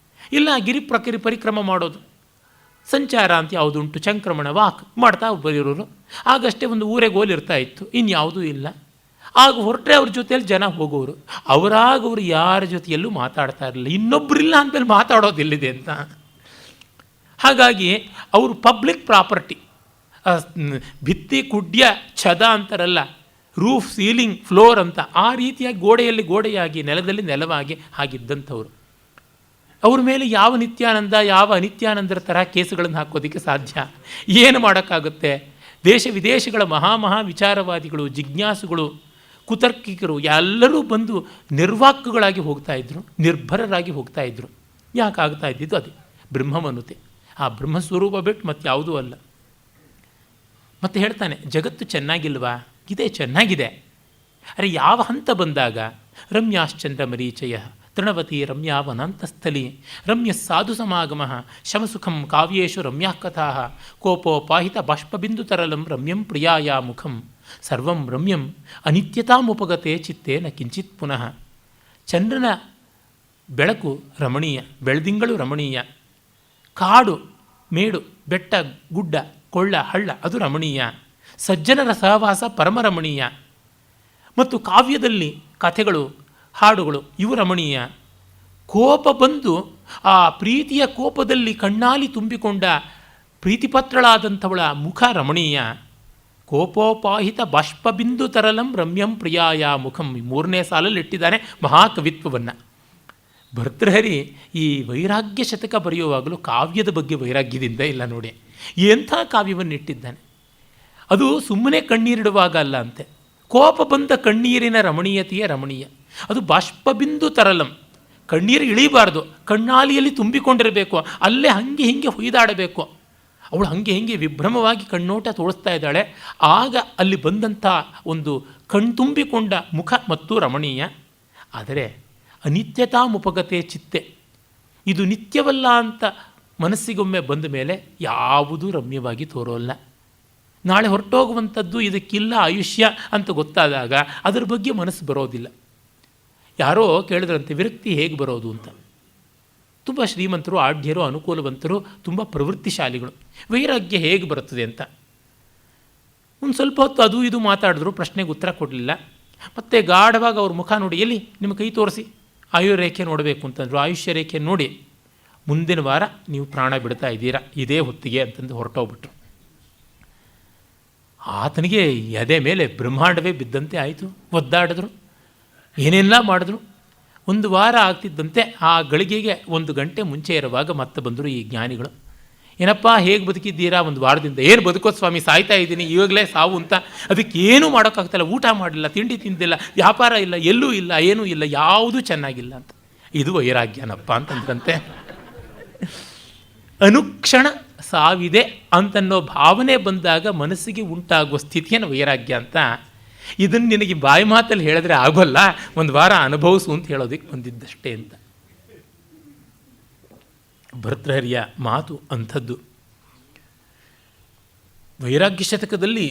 Speaker 2: ಇಲ್ಲ ಗಿರಿ ಪರಿಕ್ರಮ ಮಾಡೋದು, ಸಂಚಾರ ಅಂತ ಯಾವುದುಂಟು, ಚಂಕ್ರಮಣ ವಾಕ್ ಮಾಡ್ತಾ ಬರೋರು. ಆಗಷ್ಟೇ ಒಂದು ಊರೇ ಗೋಲ್ ಇರ್ತಾ ಇತ್ತು, ಇನ್ಯಾವುದೂ ಇಲ್ಲ. ಆಗ ಹೊರಟ್ರೆ ಅವ್ರ ಜೊತೆಯಲ್ಲಿ ಜನ ಹೋಗೋರು. ಅವರು ಯಾರ ಜೊತೆಯಲ್ಲೂ ಮಾತಾಡ್ತಾ ಇರಲಿಲ್ಲ. ಇನ್ನೊಬ್ಬರಿಲ್ಲ ಅಂದಮೇಲೆ ಮಾತಾಡೋದಿಲ್ಲಿದೆ ಅಂತ. ಹಾಗಾಗಿ ಅವರು ಪಬ್ಲಿಕ್ ಪ್ರಾಪರ್ಟಿ, ಭಿತ್ತಿ ಕುಡ್ಯ ಛದ ಅಂತಾರಲ್ಲ, ರೂಫ್ ಸೀಲಿಂಗ್ ಫ್ಲೋರ್ ಅಂತ, ಆ ರೀತಿಯಾಗಿ ಗೋಡೆಯಲ್ಲಿ ಗೋಡೆಯಾಗಿ ನೆಲದಲ್ಲಿ ನೆಲವಾಗಿ ಹಾಗಿದ್ದಂಥವ್ರು. ಅವ್ರ ಮೇಲೆ ಯಾವ ನಿತ್ಯಾನಂದ ಯಾವ ಅನಿತ್ಯಾನಂದರ ಥರ ಕೇಸುಗಳನ್ನು ಹಾಕೋದಕ್ಕೆ ಸಾಧ್ಯ? ಏನು ಮಾಡೋಕ್ಕಾಗುತ್ತೆ? ದೇಶ ವಿದೇಶಗಳ ಮಹಾ ವಿಚಾರವಾದಿಗಳು, ಜಿಜ್ಞಾಸುಗಳು, ಕುತರ್ಕಿಕರು ಎಲ್ಲರೂ ಬಂದು ನಿರ್ವಾಕ್ಗಳಾಗಿ ಹೋಗ್ತಾಯಿದ್ರು, ನಿರ್ಭರರಾಗಿ ಹೋಗ್ತಾಯಿದ್ರು. ಯಾಕಾಗ್ತಾ ಇದ್ದಿದ್ದು ಅದೇ ಬ್ರಹ್ಮಮನುತೆ. ಆ ಬ್ರಹ್ಮಸ್ವರೂಪ ಬಿಟ್ಟು ಮತ್ತು ಯಾವುದೂ ಅಲ್ಲ. ಮತ್ತು ಹೇಳ್ತಾನೆ, ಜಗತ್ತು ಚೆನ್ನಾಗಿಲ್ವಾ? ಇದೇ ಚೆನ್ನಾಗಿದೆ. ಅರೆ ಯಾವ ಹಂತ ಬಂದಾಗ ರಮ್ಯಾಶ್ಚಂದ್ರ ಮರೀಚಯ ತೃಣವತಿ ರಮ್ಯಾ ವನಾಂತಸ್ಥಲಿ ರಮ್ಯ ಸಾಧು ಸಮಾಗಮ ಶಮಸುಖಂ ಕಾವ್ಯೇಶು ರಮ್ಯಾ ಕಥಾ ಕೋಪೋಪಾಹಿತ ಬಾಷ್ಪಬಿಂದು ತರಲಂ ರಮ್ಯಂ ಪ್ರಿಯಾಯ ಮುಖಂ ಸರ್ವಂ ರಮ್ಯಂ ಅನಿತ್ಯತಾಮುಪಗತೆ ಚಿತ್ತೇ ನ ಕಿಂಚಿತ್ ಪುನಃ. ಚಂದ್ರನ ಬೆಳಕು ರಮಣೀಯ, ಬೆಳದಿಂಗಳು ರಮಣೀಯ, ಕಾಡು ಮೇಡು ಬೆಟ್ಟ ಗುಡ್ಡ ಕೊಳ್ಳ ಹಳ್ಳ ಅದು ರಮಣೀಯ, ಸಜ್ಜನರ ಸಹವಾಸ ಪರಮರಮಣೀಯ, ಮತ್ತು ಕಾವ್ಯದಲ್ಲಿ ಕಥೆಗಳು ಹಾಡುಗಳು ಇವು ರಮಣೀಯ. ಕೋಪ ಬಂದು ಆ ಪ್ರೀತಿಯ ಕೋಪದಲ್ಲಿ ಕಣ್ಣಾಲಿ ತುಂಬಿಕೊಂಡ ಪ್ರೀತಿಪತ್ರಳಾದಂಥವಳ ಮುಖ ರಮಣೀಯ. ಕೋಪೋಪಾಹಿತ ಬಾಷ್ಪಬಿಂದು ತರಲಂ ರಮ್ಯಂ ಪ್ರಿಯಾಯ ಮುಖಂ. ಮೂರನೇ ಸಾಲಲ್ಲಿ ಇಟ್ಟಿದ್ದಾನೆ ಮಹಾಕವಿತ್ವವನ್ನು. ಭರ್ತೃಹರಿ ಈ ವೈರಾಗ್ಯ ಶತಕ ಬರೆಯುವಾಗಲೂ ಕಾವ್ಯದ ಬಗ್ಗೆ ವೈರಾಗ್ಯದಿಂದ ಇಲ್ಲ ನೋಡಿ, ಎಂಥ ಕಾವ್ಯವನ್ನು ಇಟ್ಟಿದ್ದಾನೆ. ಅದು ಸುಮ್ಮನೆ ಕಣ್ಣೀರಿಡುವಾಗ ಅಲ್ಲ ಅಂತೆ, ಕೋಪ ಬಂದ ಕಣ್ಣೀರಿನ ರಮಣೀಯತೆಯೇ ರಮಣೀಯ. ಅದು ಬಾಷ್ಪಬಿಂದು ತರಲಂ, ಕಣ್ಣೀರು ಇಳಿಬಾರ್ದು, ಕಣ್ಣಾಲಿಯಲ್ಲಿ ತುಂಬಿಕೊಂಡಿರಬೇಕು, ಅಲ್ಲೇ ಹಂಗೆ ಹಿಂಗೆ ಹೊಯ್ದಾಡಬೇಕು. ಅವಳು ಹಂಗೆ ವಿಭ್ರಮವಾಗಿ ಕಣ್ಣೋಟ ತೋರಿಸ್ತಾ ಇದ್ದಾಳೆ. ಆಗ ಅಲ್ಲಿ ಬಂದಂಥ ಒಂದು ಕಣ್ತುಂಬಿಕೊಂಡ ಮುಖ ಮತ್ತು ರಮಣೀಯ. ಆದರೆ ಅನಿತ್ಯತಾಮುಪಗತೆ ಚಿತ್ತೆ, ಇದು ನಿತ್ಯವಲ್ಲ ಅಂತ ಮನಸ್ಸಿಗೊಮ್ಮೆ ಬಂದ ಮೇಲೆ ಯಾವುದೂ ರಮ್ಯವಾಗಿ ತೋರೋಲ್ಲ. ನಾಳೆ ಹೊರಟೋಗುವಂಥದ್ದು ಇದಕ್ಕಿಲ್ಲ ಆಯುಷ್ಯ ಅಂತ ಗೊತ್ತಾದಾಗ ಅದರ ಬಗ್ಗೆ ಮನಸ್ಸು ಬರೋದಿಲ್ಲ. ಯಾರೋ ಕೇಳಿದ್ರಂತೆ ವಿರಕ್ತಿ ಹೇಗೆ ಬರೋದು ಅಂತ. ತುಂಬ ಶ್ರೀಮಂತರು, ಆಢ್ಯರು, ಅನುಕೂಲವಂತರು, ತುಂಬ ಪ್ರವೃತ್ತಿಶಾಲಿಗಳು, ವೈರಾಗ್ಯ ಹೇಗೆ ಬರುತ್ತದೆ ಅಂತ ಒಂದು ಸ್ವಲ್ಪ ಹೊತ್ತು ಅದು ಇದು ಮಾತಾಡಿದ್ರು, ಪ್ರಶ್ನೆಗೆ ಉತ್ತರ ಕೊಡಲಿಲ್ಲ. ಮತ್ತು ಗಾಢವಾಗಿ ಅವ್ರ ಮುಖ ನೋಡಿ, ಎಲ್ಲಿ ನಿಮ್ಮ ಕೈ ತೋರಿಸಿ ಆಯುರ್ರೇಖೆ ನೋಡಬೇಕು ಅಂತಂದರು. ಆಯುಷ್ಯ ರೇಖೆ ನೋಡಿ, ಮುಂದಿನ ವಾರ ನೀವು ಪ್ರಾಣ ಬಿಡ್ತಾ ಇದ್ದೀರಾ ಇದೇ ಹೊತ್ತಿಗೆ ಅಂತಂದು ಹೊರಟೋಗ್ಬಿಟ್ರು. ಆತನಿಗೆ ಎದೆ ಮೇಲೆ ಬ್ರಹ್ಮಾಂಡವೇ ಬಿದ್ದಂತೆ ಆಯಿತು. ಒದ್ದಾಡಿದ್ರು, ಏನೆಲ್ಲ ಮಾಡಿದ್ರು. ಒಂದು ವಾರ ಆಗ್ತಿದ್ದಂತೆ ಆ ಗಳಿಗೆಗೆ 1 ಗಂಟೆ ಮುಂಚೆ ಇರುವಾಗ ಮತ್ತೆ ಬಂದರು ಈ ಜ್ಞಾನಿಗಳು. ಏನಪ್ಪ ಹೇಗೆ ಬದುಕಿದ್ದೀರಾ ಒಂದು ವಾರದಿಂದ? ಏನು ಬದುಕೋದು ಸ್ವಾಮಿ, ಸಾಯ್ತಾ ಇದ್ದೀನಿ, ಇವಾಗಲೇ ಸಾವು ಅಂತ. ಅದಕ್ಕೆ ಏನೂ ಮಾಡೋಕ್ಕಾಗ್ತಿಲ್ಲ, ಊಟ ಮಾಡಲಿಲ್ಲ, ತಿಂಡಿ ತಿಂದಿಲ್ಲ, ವ್ಯಾಪಾರ ಇಲ್ಲ, ಎಲ್ಲೂ ಇಲ್ಲ, ಏನೂ ಇಲ್ಲ, ಯಾವುದೂ ಚೆನ್ನಾಗಿಲ್ಲ ಅಂತ. ಇದು ವೈರಾಗ್ಯನಪ್ಪ ಅಂತಂದ್ರಂತೆ. ಅನುಕ್ಷಣ ಸಾವಿದೆ ಅಂತನ್ನೋ ಭಾವನೆ ಬಂದಾಗ ಮನಸ್ಸಿಗೆ ಉಂಟಾಗುವ ಸ್ಥಿತಿಯನ್ನು ವೈರಾಗ್ಯ ಅಂತ. ಇದನ್ನು ನಿನಗೆ ಬಾಯಿ ಮಾತಲ್ಲಿ ಹೇಳಿದ್ರೆ ಆಗೋಲ್ಲ, ಒಂದು ವಾರ ಅನುಭವಿಸು ಅಂತ ಹೇಳೋದಕ್ಕೆ ಬಂದಿದ್ದಷ್ಟೇ ಅಂತ. ಭರ್ತೃಹರಿಯ ಮಾತು ಅಂಥದ್ದು. ವೈರಾಗ್ಯ ಶತಕದಲ್ಲಿ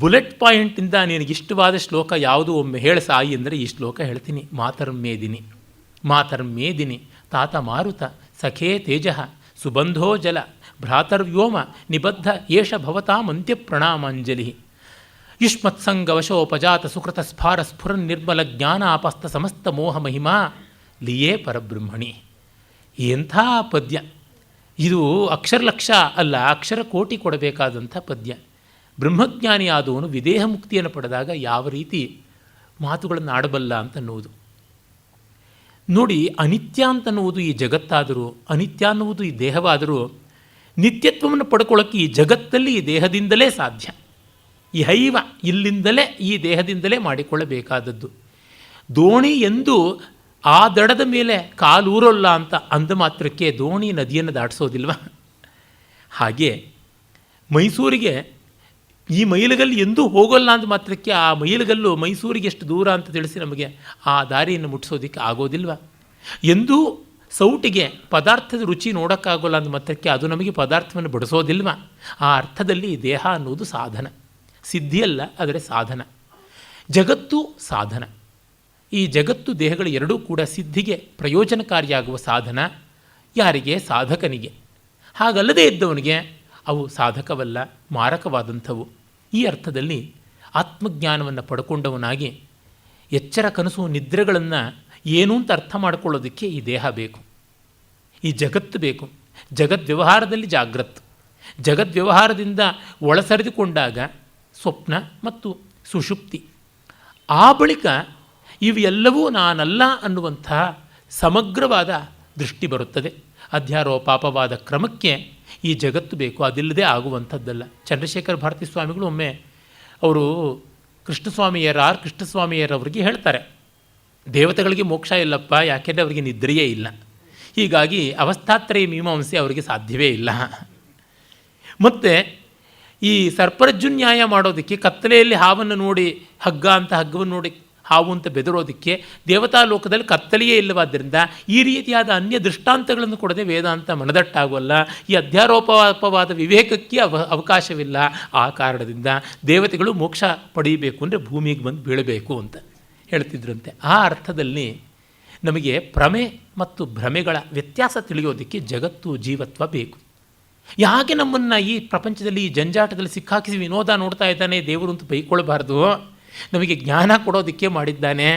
Speaker 2: ಬುಲೆಟ್ ಪಾಯಿಂಟಿಂದ ನಿನಗಿಷ್ಟವಾದ ಶ್ಲೋಕ ಯಾವುದು ಒಮ್ಮೆ ಹೇಳ ಸಾಯಿ ಅಂದರೆ ಈ ಶ್ಲೋಕ ಹೇಳ್ತೀನಿ. ಮಾತರ್ಮೇದಿನಿ ಮಾತರ್ಮೇದಿನಿ ತಾತ ಮಾರುತ ಸಖೇ ತೇಜ ಸುಬಂಧೋ ಜಲ ಭ್ರಾತರ್ವ್ಯೋಮ ನಿಬದ್ಧ ಏಷ ಭವತಾಂ ಅಂತ್ಯ ಪ್ರಣಾಮಾಂಜಲಿ ಯುಷ್ಮತ್ಸಂಗವಶೋಪಜಾತ ಸುಕೃತ ಸ್ಫಾರ ಸ್ಫುರನ್ ನಿರ್ಮಲ ಜ್ಞಾನ ಆಪಸ್ಥ ಸಮಸ್ತ ಮೋಹ ಮಹಿಮಾ ಲಿಯೇ ಪರಬ್ರಹ್ಮಣಿ. ಎಂಥ ಪದ್ಯ ಇದು! ಅಕ್ಷರಲಕ್ಷ ಅಲ್ಲ, ಅಕ್ಷರ ಕೋಟಿ ಕೊಡಬೇಕಾದಂಥ ಪದ್ಯ. ಬ್ರಹ್ಮಜ್ಞಾನಿ ಆದವನು ವಿದೇಹ ಮುಕ್ತಿಯನ್ನು ಪಡೆದಾಗ ಯಾವ ರೀತಿ ಮಾತುಗಳನ್ನು ಆಡಬಲ್ಲ ಅಂತನ್ನುವುದು ನೋಡಿ. ಅನಿತ್ಯ ಅಂತನ್ನುವುದು ಈ ಜಗತ್ತಾದರೂ, ಅನಿತ್ಯ ಅನ್ನುವುದು ಈ ದೇಹವಾದರೂ, ನಿತ್ಯತ್ವವನ್ನು ಪಡ್ಕೊಳ್ಳೋಕ್ಕೆ ಈ ಜಗತ್ತಲ್ಲಿ ಈ ದೇಹದಿಂದಲೇ ಸಾಧ್ಯ. ಈ ಹೈವ ಇಲ್ಲಿಂದಲೇ ಈ ದೇಹದಿಂದಲೇ ಮಾಡಿಕೊಳ್ಳಬೇಕಾದದ್ದು. ದೋಣಿ ಎಂದು ಆ ದಡದ ಮೇಲೆ ಕಾಲೂರೋಲ್ಲ ಅಂತ ಅಂದ ಮಾತ್ರಕ್ಕೆ ದೋಣಿ ನದಿಯನ್ನು ದಾಟಿಸೋದಿಲ್ವ? ಹಾಗೆ ಮೈಸೂರಿಗೆ ಈ ಮೈಲುಗಲ್ಲು ಎಂದೂ ಹೋಗೋಲ್ಲ ಅಂದ ಮಾತ್ರಕ್ಕೆ ಆ ಮೈಲುಗಲ್ಲು ಮೈಸೂರಿಗೆ ಎಷ್ಟು ದೂರ ಅಂತ ತಿಳಿಸಿ ನಮಗೆ ಆ ದಾರಿಯನ್ನು ಮುಟ್ಟಿಸೋದಕ್ಕೆ ಆಗೋದಿಲ್ವ? ಎಂದೂ ಸೌಟಿಗೆ ಪದಾರ್ಥದ ರುಚಿ ನೋಡೋಕ್ಕಾಗೋಲ್ಲ ಅಂದ ಮಾತ್ರಕ್ಕೆ ಅದು ನಮಗೆ ಪದಾರ್ಥವನ್ನು ಬಡಿಸೋದಿಲ್ವ? ಆ ಅರ್ಥದಲ್ಲಿ ದೇಹ ಅನ್ನೋದು ಸಾಧನ, ಸಿದ್ಧಿಯಲ್ಲ, ಆದರೆ ಸಾಧನ. ಜಗತ್ತು ಸಾಧನ. ಈ ಜಗತ್ತು ದೇಹಗಳು ಎರಡೂ ಕೂಡ ಸಿದ್ಧಿಗೆ ಪ್ರಯೋಜನಕಾರಿಯಾಗುವ ಸಾಧನ. ಯಾರಿಗೆ? ಸಾಧಕನಿಗೆ. ಹಾಗಲ್ಲದೇ ಇದ್ದವನಿಗೆ ಅವು ಸಾಧಕವಲ್ಲ, ಮಾರಕವಾದಂಥವು. ಈ ಅರ್ಥದಲ್ಲಿ ಆತ್ಮಜ್ಞಾನವನ್ನು ಪಡ್ಕೊಂಡವನಾಗಿ ಎಚ್ಚರ, ಕನಸು, ನಿದ್ರೆಗಳನ್ನು ಏನು ಅಂತ ಅರ್ಥ ಮಾಡಿಕೊಳ್ಳೋದಕ್ಕೆ ಈ ದೇಹ ಬೇಕು, ಈ ಜಗತ್ತು ಬೇಕು. ಜಗದ್ವ್ಯವಹಾರದಲ್ಲಿ ಜಾಗ್ರತ್, ಜಗದ್ವ್ಯವಹಾರದಿಂದ ಒಳಸರಿದುಕೊಂಡಾಗ ಸ್ವಪ್ನ ಮತ್ತು ಸುಷುಪ್ತಿ. ಆ ಬಳಿಕ ಇವೆಲ್ಲವೂ ನಾನಲ್ಲ ಅನ್ನುವಂತಹ ಸಮಗ್ರವಾದ ದೃಷ್ಟಿ ಬರುತ್ತದೆ. ಅಧ್ಯಾರೋಪಾಪವಾದ ಕ್ರಮಕ್ಕೆ ಈ ಜಗತ್ತು ಬೇಕು, ಅದಿಲ್ಲದೆ ಆಗುವಂಥದ್ದಲ್ಲ. ಚಂದ್ರಶೇಖರ ಭಾರತಿ ಸ್ವಾಮಿಗಳು ಒಮ್ಮೆ ಅವರು ಕೃಷ್ಣಸ್ವಾಮಿಯರವರಿಗೆ ಹೇಳ್ತಾರೆ, ದೇವತೆಗಳಿಗೆ ಮೋಕ್ಷ ಇಲ್ಲಪ್ಪ, ಯಾಕೆಂದರೆ ಅವರಿಗೆ ನಿದ್ರೆಯೇ ಇಲ್ಲ, ಹೀಗಾಗಿ ಅವಸ್ಥಾತ್ರಯ ಮೀಮಾಂಸೆ ಅವರಿಗೆ ಸಾಧ್ಯವೇ ಇಲ್ಲ. ಮತ್ತು ಈ ಸರ್ಪರಜ್ಜುನ್ಯಾಯ ಮಾಡೋದಕ್ಕೆ ಕತ್ತಲೆಯಲ್ಲಿ ಹಾವನ್ನು ನೋಡಿ ಹಗ್ಗ ಅಂತ, ಹಗ್ಗವನ್ನು ನೋಡಿ ಹಾವು ಅಂತ ಬೆದರೋದಕ್ಕೆ ದೇವತಾ ಲೋಕದಲ್ಲಿ ಕತ್ತಲೆಯೇ ಇಲ್ಲವಾದ್ದರಿಂದ ಈ ರೀತಿಯಾದ ಅನ್ಯ ದೃಷ್ಟಾಂತಗಳನ್ನು ಕೊಡದೆ ವೇದಾಂತ ಮನದಟ್ಟಾಗೋಲ್ಲ. ಈ ಅಧ್ಯಾರೋಪವಾದ ವಿವೇಕಕ್ಕೆ ಅವಕಾಶವಿಲ್ಲ. ಆ ಕಾರಣದಿಂದ ದೇವತೆಗಳು ಮೋಕ್ಷ ಪಡೆಯಬೇಕು ಅಂದರೆ ಭೂಮಿಗೆ ಬಂದು ಬೀಳಬೇಕು ಅಂತ ಹೇಳ್ತಿದ್ರಂತೆ. ಆ ಅರ್ಥದಲ್ಲಿ ನಮಗೆ ಪ್ರಮೆ ಮತ್ತು ಭ್ರಮೆಗಳ ವ್ಯತ್ಯಾಸ ತಿಳಿಯೋದಕ್ಕೆ ಜಗತ್ತು, ಜೀವತ್ವ ಬೇಕು. ಯಾಕೆ ನಮ್ಮನ್ನು ಈ ಪ್ರಪಂಚದಲ್ಲಿ ಈ ಜಂಜಾಟದಲ್ಲಿ ಸಿಕ್ಕಾಕಿಸಿ ವಿನೋದ ನೋಡ್ತಾ ಇದ್ದಾನೆ ದೇವರು ಅಂತ ಬೈಕೊಳ್ಬಾರ್ದು. ನಮಗೆ ಜ್ಞಾನ ಕೊಡೋದಕ್ಕೆ ಮಾಡಿದ್ದಾನೆ.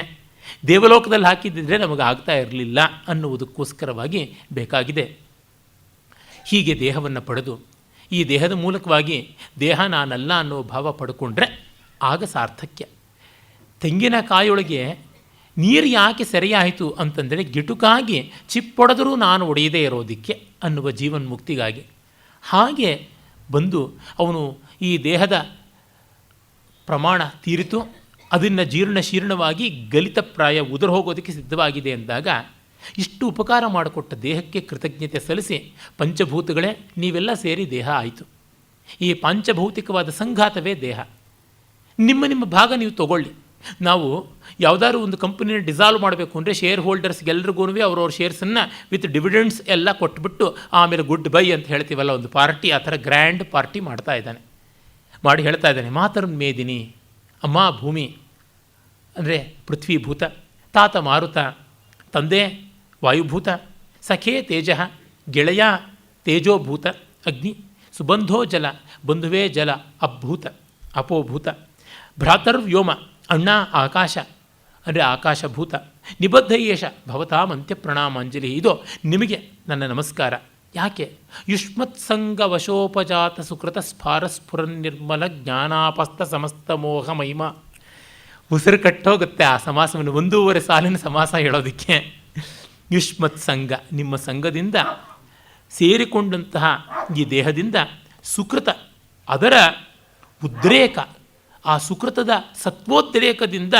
Speaker 2: ದೇವಲೋಕದಲ್ಲಿ ಹಾಕಿದ್ದಿದ್ರೆ ನಮಗೆ ಆಗ್ತಾ ಇರಲಿಲ್ಲ ಅನ್ನುವುದಕ್ಕೋಸ್ಕರವಾಗಿ ಬೇಕಾಗಿದೆ. ಹೀಗೆ ದೇಹವನ್ನು ಪಡೆದು ಈ ದೇಹದ ಮೂಲಕವಾಗಿ ದೇಹ ನಾನಲ್ಲ ಅನ್ನೋ ಭಾವ ಪಡ್ಕೊಂಡ್ರೆ ಆಗ ಸಾರ್ಥಕ್ಯ. ತೆಂಗಿನಕಾಯೊಳಗೆ ನೀರು ಯಾಕೆ ಸರಿಯಾಯಿತು ಅಂತಂದರೆ ಗಿಟುಕಾಗಿ ಚಿಪ್ಪೊಡೆದರೂ ನಾನು ಒಡೆಯದೇ ಇರೋದಕ್ಕೆ ಅನ್ನುವ ಜೀವನ್ಮುಕ್ತಿಗಾಗಿ. ಹಾಗೆ ಬಂದು ಅವನು ಈ ದೇಹದ ಪ್ರಮಾಣ ತೀರಿತು, ಅದನ್ನು ಶೀರ್ಣವಾಗಿ ಗಲಿತಪ್ರಾಯ ಉದುರು ಹೋಗೋದಕ್ಕೆ ಸಿದ್ಧವಾಗಿದೆ ಅಂದಾಗ ಇಷ್ಟು ಉಪಕಾರ ಮಾಡಿಕೊಟ್ಟ ದೇಹಕ್ಕೆ ಕೃತಜ್ಞತೆ ಸಲ್ಲಿಸಿ, ಪಂಚಭೂತಗಳೇ ನೀವೆಲ್ಲ ಸೇರಿ ದೇಹ ಆಯಿತು. ಈ ಪಂಚಭೌತಿಕವಾದ ಸಂಘಾತವೇ ದೇಹ. ನಿಮ್ಮ ಭಾಗ ನೀವು ತಗೊಳ್ಳಿ. ನಾವು ಯಾವುದಾದ್ರು ಒಂದು ಕಂಪನಿನ ಡಿಸಾಲ್ವ್ ಮಾಡಬೇಕು ಅಂದರೆ ಶೇರ್ ಹೋಲ್ಡರ್ಸ್ಗೆಲ್ರಿಗೂ ಅವ್ರವ್ರ ಶೇರ್ಸನ್ನು ವಿತ್ ಡಿವಿಡೆಂಡ್ಸ್ ಎಲ್ಲ ಕೊಟ್ಬಿಟ್ಟು ಆಮೇಲೆ ಗುಡ್ ಬೈ ಅಂತ ಹೇಳ್ತೀವಲ್ಲ, ಒಂದು ಪಾರ್ಟಿ, ಆ ಥರ ಗ್ರ್ಯಾಂಡ್ ಪಾರ್ಟಿ ಮಾಡ್ತಾ ಇದ್ದಾನೆ. ಮಾಡಿ ಹೇಳ್ತಾ ಇದ್ದಾನೆ, ಮಾತರಂ ಮೇದಿನಿ, ಅಮ್ಮ ಭೂಮಿ ಅಂದರೆ ಪೃಥ್ವೀಭೂತ, ತಾತ ಮಾರುತ ತಂದೆ ವಾಯುಭೂತ, ಸಖೇ ತೇಜ ಗೆಳೆಯ ತೇಜೋಭೂತ ಅಗ್ನಿ, ಸುಬಂಧೋ ಜಲ ಬಂಧುವೇ ಜಲ ಅಭೂತ ಅಪೋಭೂತ, ಭ್ರಾತರ್ವ್ಯೋಮ ಅಣ್ಣ ಆಕಾಶ ಅಂದರೆ ಆಕಾಶಭೂತ, ನಿಬದ್ಧ ಯೇಷ ಭವತಾಂ ಅಂತ್ಯ ಪ್ರಣಾಮಾಂಜಲಿ. ಇದು ನಿಮಗೆ ನನ್ನ ನಮಸ್ಕಾರ. ಯಾಕೆ? ಯುಷ್ಮತ್ಸಂಗ ವಶೋಪಜಾತ ಸುಕೃತ ಸ್ಫಾರ ಸ್ಫುರನ್ ನಿರ್ಮಲ ಜ್ಞಾನಾಪಸ್ಥ ಸಮಸ್ತ ಮೋಹ ಮಹಿಮಾ. ಉಸಿರು ಕಟ್ಟೋಗುತ್ತೆ ಆ ಸಮಾಸವನ್ನು, 1.5 ಸಾಲಿನ ಸಮಾಸ ಹೇಳೋದಕ್ಕೆ. ಯುಷ್ಮತ್ಸಂಗ, ನಿಮ್ಮ ಸಂಘದಿಂದ ಸೇರಿಕೊಂಡಂತಹ ಈ ದೇಹದಿಂದ ಸುಕೃತ, ಅದರ ಉದ್ರೇಕ, ಆ ಸುಕೃತದ ಸತ್ವೋದ್ರೇಕದಿಂದ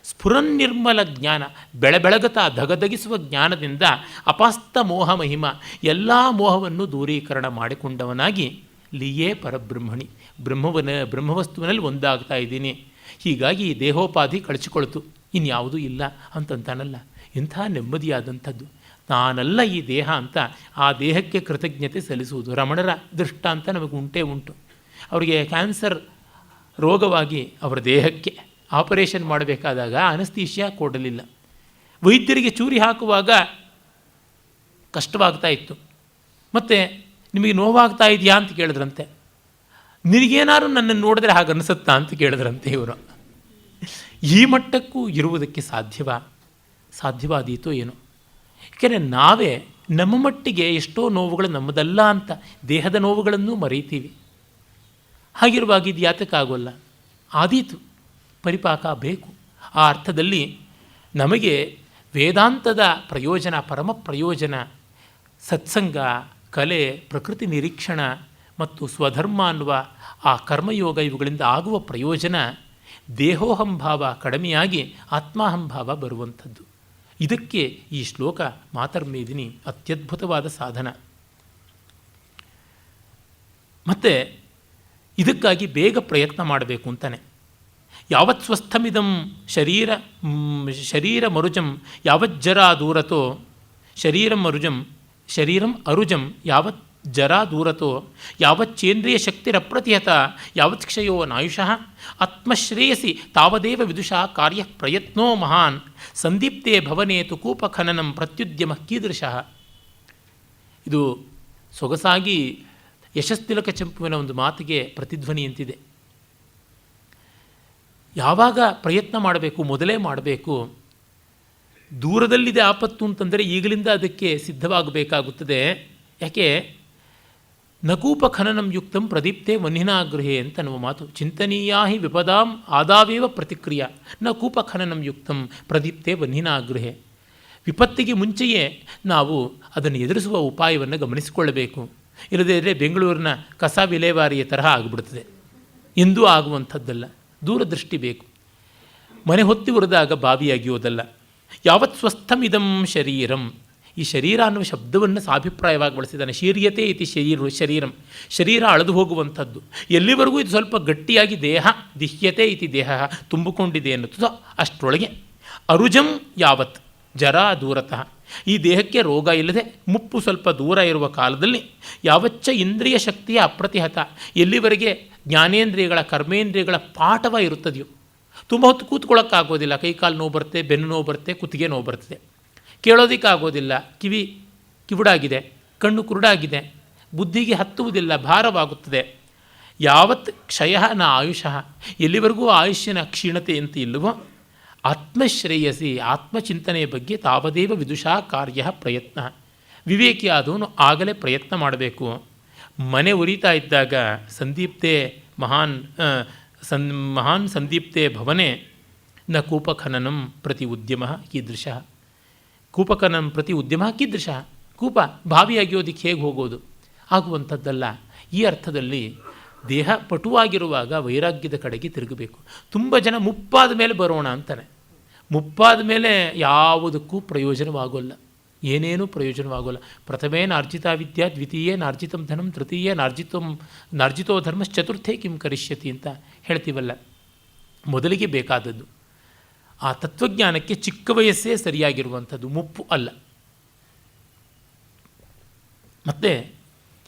Speaker 2: ಸ್ಫುರನ್ನಿರ್ಮಲ ಜ್ಞಾನ, ಬೆಳಬೆಳಗತ ಧಗಧಗಿಸುವ ಜ್ಞಾನದಿಂದ ಅಪಾಸ್ತ ಮೋಹ ಮಹಿಮ, ಎಲ್ಲ ಮೋಹವನ್ನು ದೂರೀಕರಣ ಮಾಡಿಕೊಂಡವನಾಗಿ ಲಿಯೇ ಪರಬ್ರಹ್ಮಣಿ, ಬ್ರಹ್ಮವಸ್ತುವಿನಲ್ಲಿ ಒಂದಾಗ್ತಾ ಇದ್ದೀನಿ. ಹೀಗಾಗಿ ಈ ದೇಹೋಪಾಧಿ ಕಳಚಿಕೊಳ್ತು, ಇನ್ಯಾವುದೂ ಇಲ್ಲ ಅಂತಂತಾನಲ್ಲ. ಇಂಥ ನೆಮ್ಮದಿಯಾದಂಥದ್ದು. ನಾನಲ್ಲ ಈ ದೇಹ ಅಂತ ಆ ದೇಹಕ್ಕೆ ಕೃತಜ್ಞತೆ ಸಲ್ಲಿಸುವುದು. ರಮಣರ ದೃಷ್ಟಾಂತ ನಮಗೆ ಉಂಟೇ ಉಂಟು. ಅವರಿಗೆ ಕ್ಯಾನ್ಸರ್ ರೋಗವಾಗಿ ಅವರ ದೇಹಕ್ಕೆ ಆಪರೇಷನ್ ಮಾಡಬೇಕಾದಾಗ ಅನಸ್ತೀಶಿಯಾ ಕೊಡಲಿಲ್ಲ. ವೈದ್ಯರಿಗೆ ಚೂರಿ ಹಾಕುವಾಗ ಕಷ್ಟವಾಗ್ತಾ ಇತ್ತು. ಮತ್ತು ನಿಮಗೆ ನೋವಾಗ್ತಾ ಇದೆಯಾ ಅಂತ ಕೇಳಿದ್ರಂತೆ. ನಿನಗೇನಾದ್ರು ನನ್ನನ್ನು ನೋಡಿದ್ರೆ ಹಾಗೆ ಅನಿಸುತ್ತಾ ಅಂತ ಕೇಳಿದ್ರಂತೆ ಇವರು. ಈ ಮಟ್ಟಕ್ಕೂ ಇರುವುದಕ್ಕೆ ಸಾಧ್ಯವಾದೀತೋ ಏನೋ. ಏಕೆಂದರೆ ನಾವೇ ನಮ್ಮ ಮಟ್ಟಿಗೆ ಎಷ್ಟೋ ನೋವುಗಳು ನಮ್ಮದಲ್ಲ ಅಂತ ದೇಹದ ನೋವುಗಳನ್ನು ಮರೀತೀವಿ. ಹಾಗಿರುವಾಗ ಇದು ಯಾತಕ್ಕಾಗೋಲ್ಲ? ಆದೀತು, ಪರಿಪಾಕ ಬೇಕು. ಆ ಅರ್ಥದಲ್ಲಿ ನಮಗೆ ವೇದಾಂತದ ಪ್ರಯೋಜನ, ಪರಮ ಪ್ರಯೋಜನ, ಸತ್ಸಂಗ, ಕಲೆ, ಪ್ರಕೃತಿ ನಿರೀಕ್ಷಣ ಮತ್ತು ಸ್ವಧರ್ಮ ಅನ್ನುವ ಆ ಕರ್ಮಯೋಗ, ಇವುಗಳಿಂದ ಆಗುವ ಪ್ರಯೋಜನ ದೇಹೋಹಂಭಾವ ಕಡಿಮೆಯಾಗಿ ಆತ್ಮಾಹಂಭಾವ ಬರುವಂಥದ್ದು. ಇದಕ್ಕೆ ಈ ಶ್ಲೋಕ ಮಾತರ್ಮೇದಿನಿ ಅತ್ಯದ್ಭುತವಾದ ಸಾಧನ. ಮತ್ತು ಇದಕ್ಕಾಗಿ ಬೇಗ ಪ್ರಯತ್ನ ಮಾಡಬೇಕು ಅಂತಾನೆ. ಯಾವತ್ ಸ್ವಸ್ಥಮಿದಂ ಶರೀರ ಮರುಜಂ ಯಾವಜ್ಜರಾ ದೂರತೋ ಶರೀರಂ ಅರುಜಂ ಯಾವತ್ ಜರಾ ದೂರತೋ ಯಾವಚ್ಚೇಂದ್ರಿಯ ಶಕ್ತಿರಪ್ರತಿಹತ ಯಾವತ್ ಕ್ಷಯೋ ನಾಯುಷಃ ಆತ್ಮಶ್ರೇಯಸಿ ತಾವದೇವ ವಿದುಷಾ ಕಾರ್ಯ ಪ್ರಯತ್ನೋ ಮಹಾನ್ ಸಂದೀಪ್ತೆ ಭವನೇತು ಕೂಪಖನನಂ ಪ್ರತ್ಯುದ್ಯಮ ಕೀದೃಶಃ. ಇದು ಸೊಗಸಾಗಿ ಯಶಸ್ತಿಲಕ ಚಂಪುವಿನ ಒಂದು ಮಾತಿಗೆ ಪ್ರತಿಧ್ವನಿ ಅಂತಿದೆ. ಯಾವಾಗ ಪ್ರಯತ್ನ ಮಾಡಬೇಕು? ಮೊದಲೇ ಮಾಡಬೇಕು. ದೂರದಲ್ಲಿದೆ ಆಪತ್ತು ಅಂತಂದರೆ ಈಗಲಿಂದ ಅದಕ್ಕೆ ಸಿದ್ಧವಾಗಬೇಕಾಗುತ್ತದೆ. ಯಾಕೆ? ನಕೂಪ ಖನನಂ ಯುಕ್ತಂ ಪ್ರದೀಪ್ತೆ ವನ್ಹಿನಾಗೃಹೆ ಅಂತ ಅನ್ನುವ ಮಾತು. ಚಿಂತನೀಯಾ ಹಿ ವಿಪದಾಂ ಆದಾವೇವ ಪ್ರತಿಕ್ರಿಯಾ ನ ಕೂಪ ಖನನಂ ಯುಕ್ತಂ ಪ್ರದೀಪ್ತೆ ವನ್ಹಿನಾಗೃಹೆ. ವಿಪತ್ತಿಗೆ ಮುಂಚೆಯೇ ನಾವು ಅದನ್ನು ಎದುರಿಸುವ ಉಪಾಯವನ್ನು ಗಮನಿಸಿಕೊಳ್ಳಬೇಕು. ಇಲ್ಲದೇ ಬೆಂಗಳೂರಿನ ಕಸ ವಿಲೇವಾರಿಯ ತರಹ ಆಗಿಬಿಡ್ತದೆ. ಎಂದೂ ಆಗುವಂಥದ್ದಲ್ಲ. ದೂರದೃಷ್ಟಿ ಬೇಕು. ಮನೆ ಹೊತ್ತಿ ಉರಿದಾಗ ಬಾವಿಯಾಗಿಯೋದಲ್ಲ. ಯಾವತ್ ಸ್ವಸ್ಥಮಿದಂ ಶರೀರಂ, ಈ ಶರೀರ ಅನ್ನುವ ಶಬ್ದವನ್ನು ಸಾಭಿಪ್ರಾಯವಾಗಿ ಬಳಸಿದ್ದಾನೆ. ಶೀರ್ಯತೆ ಇತಿ ಶರೀರಂ, ಶರೀರ ಅಳೆದು ಹೋಗುವಂಥದ್ದು. ಎಲ್ಲಿವರೆಗೂ ಇದು ಸ್ವಲ್ಪ ಗಟ್ಟಿಯಾಗಿ ದೇಹ ದಿಹ್ಯತೆ ಇತಿ ದೇಹ ತುಂಬಿಕೊಂಡಿದೆ ಅನ್ನುತ್ತದೋ ಅಷ್ಟರೊಳಗೆ. ಅರುಜಂ ಯಾವತ್ ಜರಾ ದೂರತಃ, ಈ ದೇಹಕ್ಕೆ ರೋಗ ಇಲ್ಲದೆ ಮುಪ್ಪು ಸ್ವಲ್ಪ ದೂರ ಇರುವ ಕಾಲದಲ್ಲಿ ಯಾವಚ್ಚ ಇಂದ್ರಿಯ ಶಕ್ತಿಯ ಅಪ್ರತಿಹತ, ಎಲ್ಲಿವರೆಗೆ ಜ್ಞಾನೇಂದ್ರಿಯಗಳ ಕರ್ಮೇಂದ್ರಿಯಗಳ ಪಾಠವ ಇರುತ್ತದೆಯೋ. ತುಂಬ ಹೊತ್ತು ಕೂತ್ಕೊಳ್ಳೋಕ್ಕಾಗೋದಿಲ್ಲ. ಕೈಕಾಲು ನೋವು ಬರುತ್ತೆ, ಬೆನ್ನು ನೋವು ಬರುತ್ತೆ, ಕುತ್ತಿಗೆ ನೋವು ಬರ್ತದೆ. ಕೇಳೋದಕ್ಕಾಗೋದಿಲ್ಲ, ಕಿವುಡಾಗಿದೆ, ಕಣ್ಣು ಕುರುಡಾಗಿದೆ, ಬುದ್ಧಿಗೆ ಹತ್ತುವುದಿಲ್ಲ, ಭಾರವಾಗುತ್ತದೆ. ಯಾವತ್ ಕ್ಷಯ ನ ಆಯುಷಃ, ಎಲ್ಲಿವರೆಗೂ ಆಯುಷ್ಯನ ಕ್ಷೀಣತೆ ಅಂತ ಇಲ್ಲವೋ ಆತ್ಮಶ್ರೇಯಸಿ, ಆತ್ಮಚಿಂತನೆಯ ಬಗ್ಗೆ ತಾವದೇವ ವಿದುಷಾ ಕಾರ್ಯ ಪ್ರಯತ್ನ. ವಿವೇಕಿಯಾದವನು ಆಗಲೇ ಪ್ರಯತ್ನ ಮಾಡಬೇಕು. ಮನೆ ಉರಿತಾ ಇದ್ದಾಗ ಸಂದೀಪ್ತೆ ಮಹಾನ್ ಸಂದೀಪ್ತೆ ಭವನೆ ನ ಕೂಪಖನನಂ ಪ್ರತಿ ಉದ್ಯಮ ಕೀದೃಶ. ಕೂಪಖನನಂ ಪ್ರತಿ ಉದ್ಯಮ ಕೀದೃಶ. ಕೂಪ ಬಾವಿಯಾಗಿಯೋದಕ್ಕೆ ಹೇಗೆ ಹೋಗೋದು? ಆಗುವಂಥದ್ದಲ್ಲ. ಈ ಅರ್ಥದಲ್ಲಿ ದೇಹ ಪಟುವಾಗಿರುವಾಗ ವೈರಾಗ್ಯದ ಕಡೆಗೆ ತಿರುಗಬೇಕು. ತುಂಬ ಜನ ಮುಪ್ಪಾದ ಮೇಲೆ ಬರೋಣ ಅಂತಾನೆ. ಮುಪ್ಪಾದ ಮೇಲೆ ಯಾವುದಕ್ಕೂ ಪ್ರಯೋಜನವಾಗೋಲ್ಲ, ಏನೇನೂ ಪ್ರಯೋಜನವಾಗೋಲ್ಲ. ಪ್ರಥಮೇ ನಾರ್ಜಿತ ವಿದ್ಯಾ, ದ್ವಿತೀಯೇ ನಾರ್ಜಿತಂ ಧನಂ, ತೃತೀಯೇ ನಾರ್ಜಿತೋ ಧರ್ಮಶ್ಚತುರ್ಥೇ ಕಿಂ ಕರಿಷ್ಯತಿ ಅಂತ ಹೇಳ್ತೀವಲ್ಲ. ಮೊದಲಿಗೆ ಬೇಕಾದದ್ದು ಆ ತತ್ವಜ್ಞಾನಕ್ಕೆ ಚಿಕ್ಕ ವಯಸ್ಸೇ ಸರಿಯಾಗಿರುವಂಥದ್ದು, ಮುಪ್ಪು ಅಲ್ಲ. ಮತ್ತು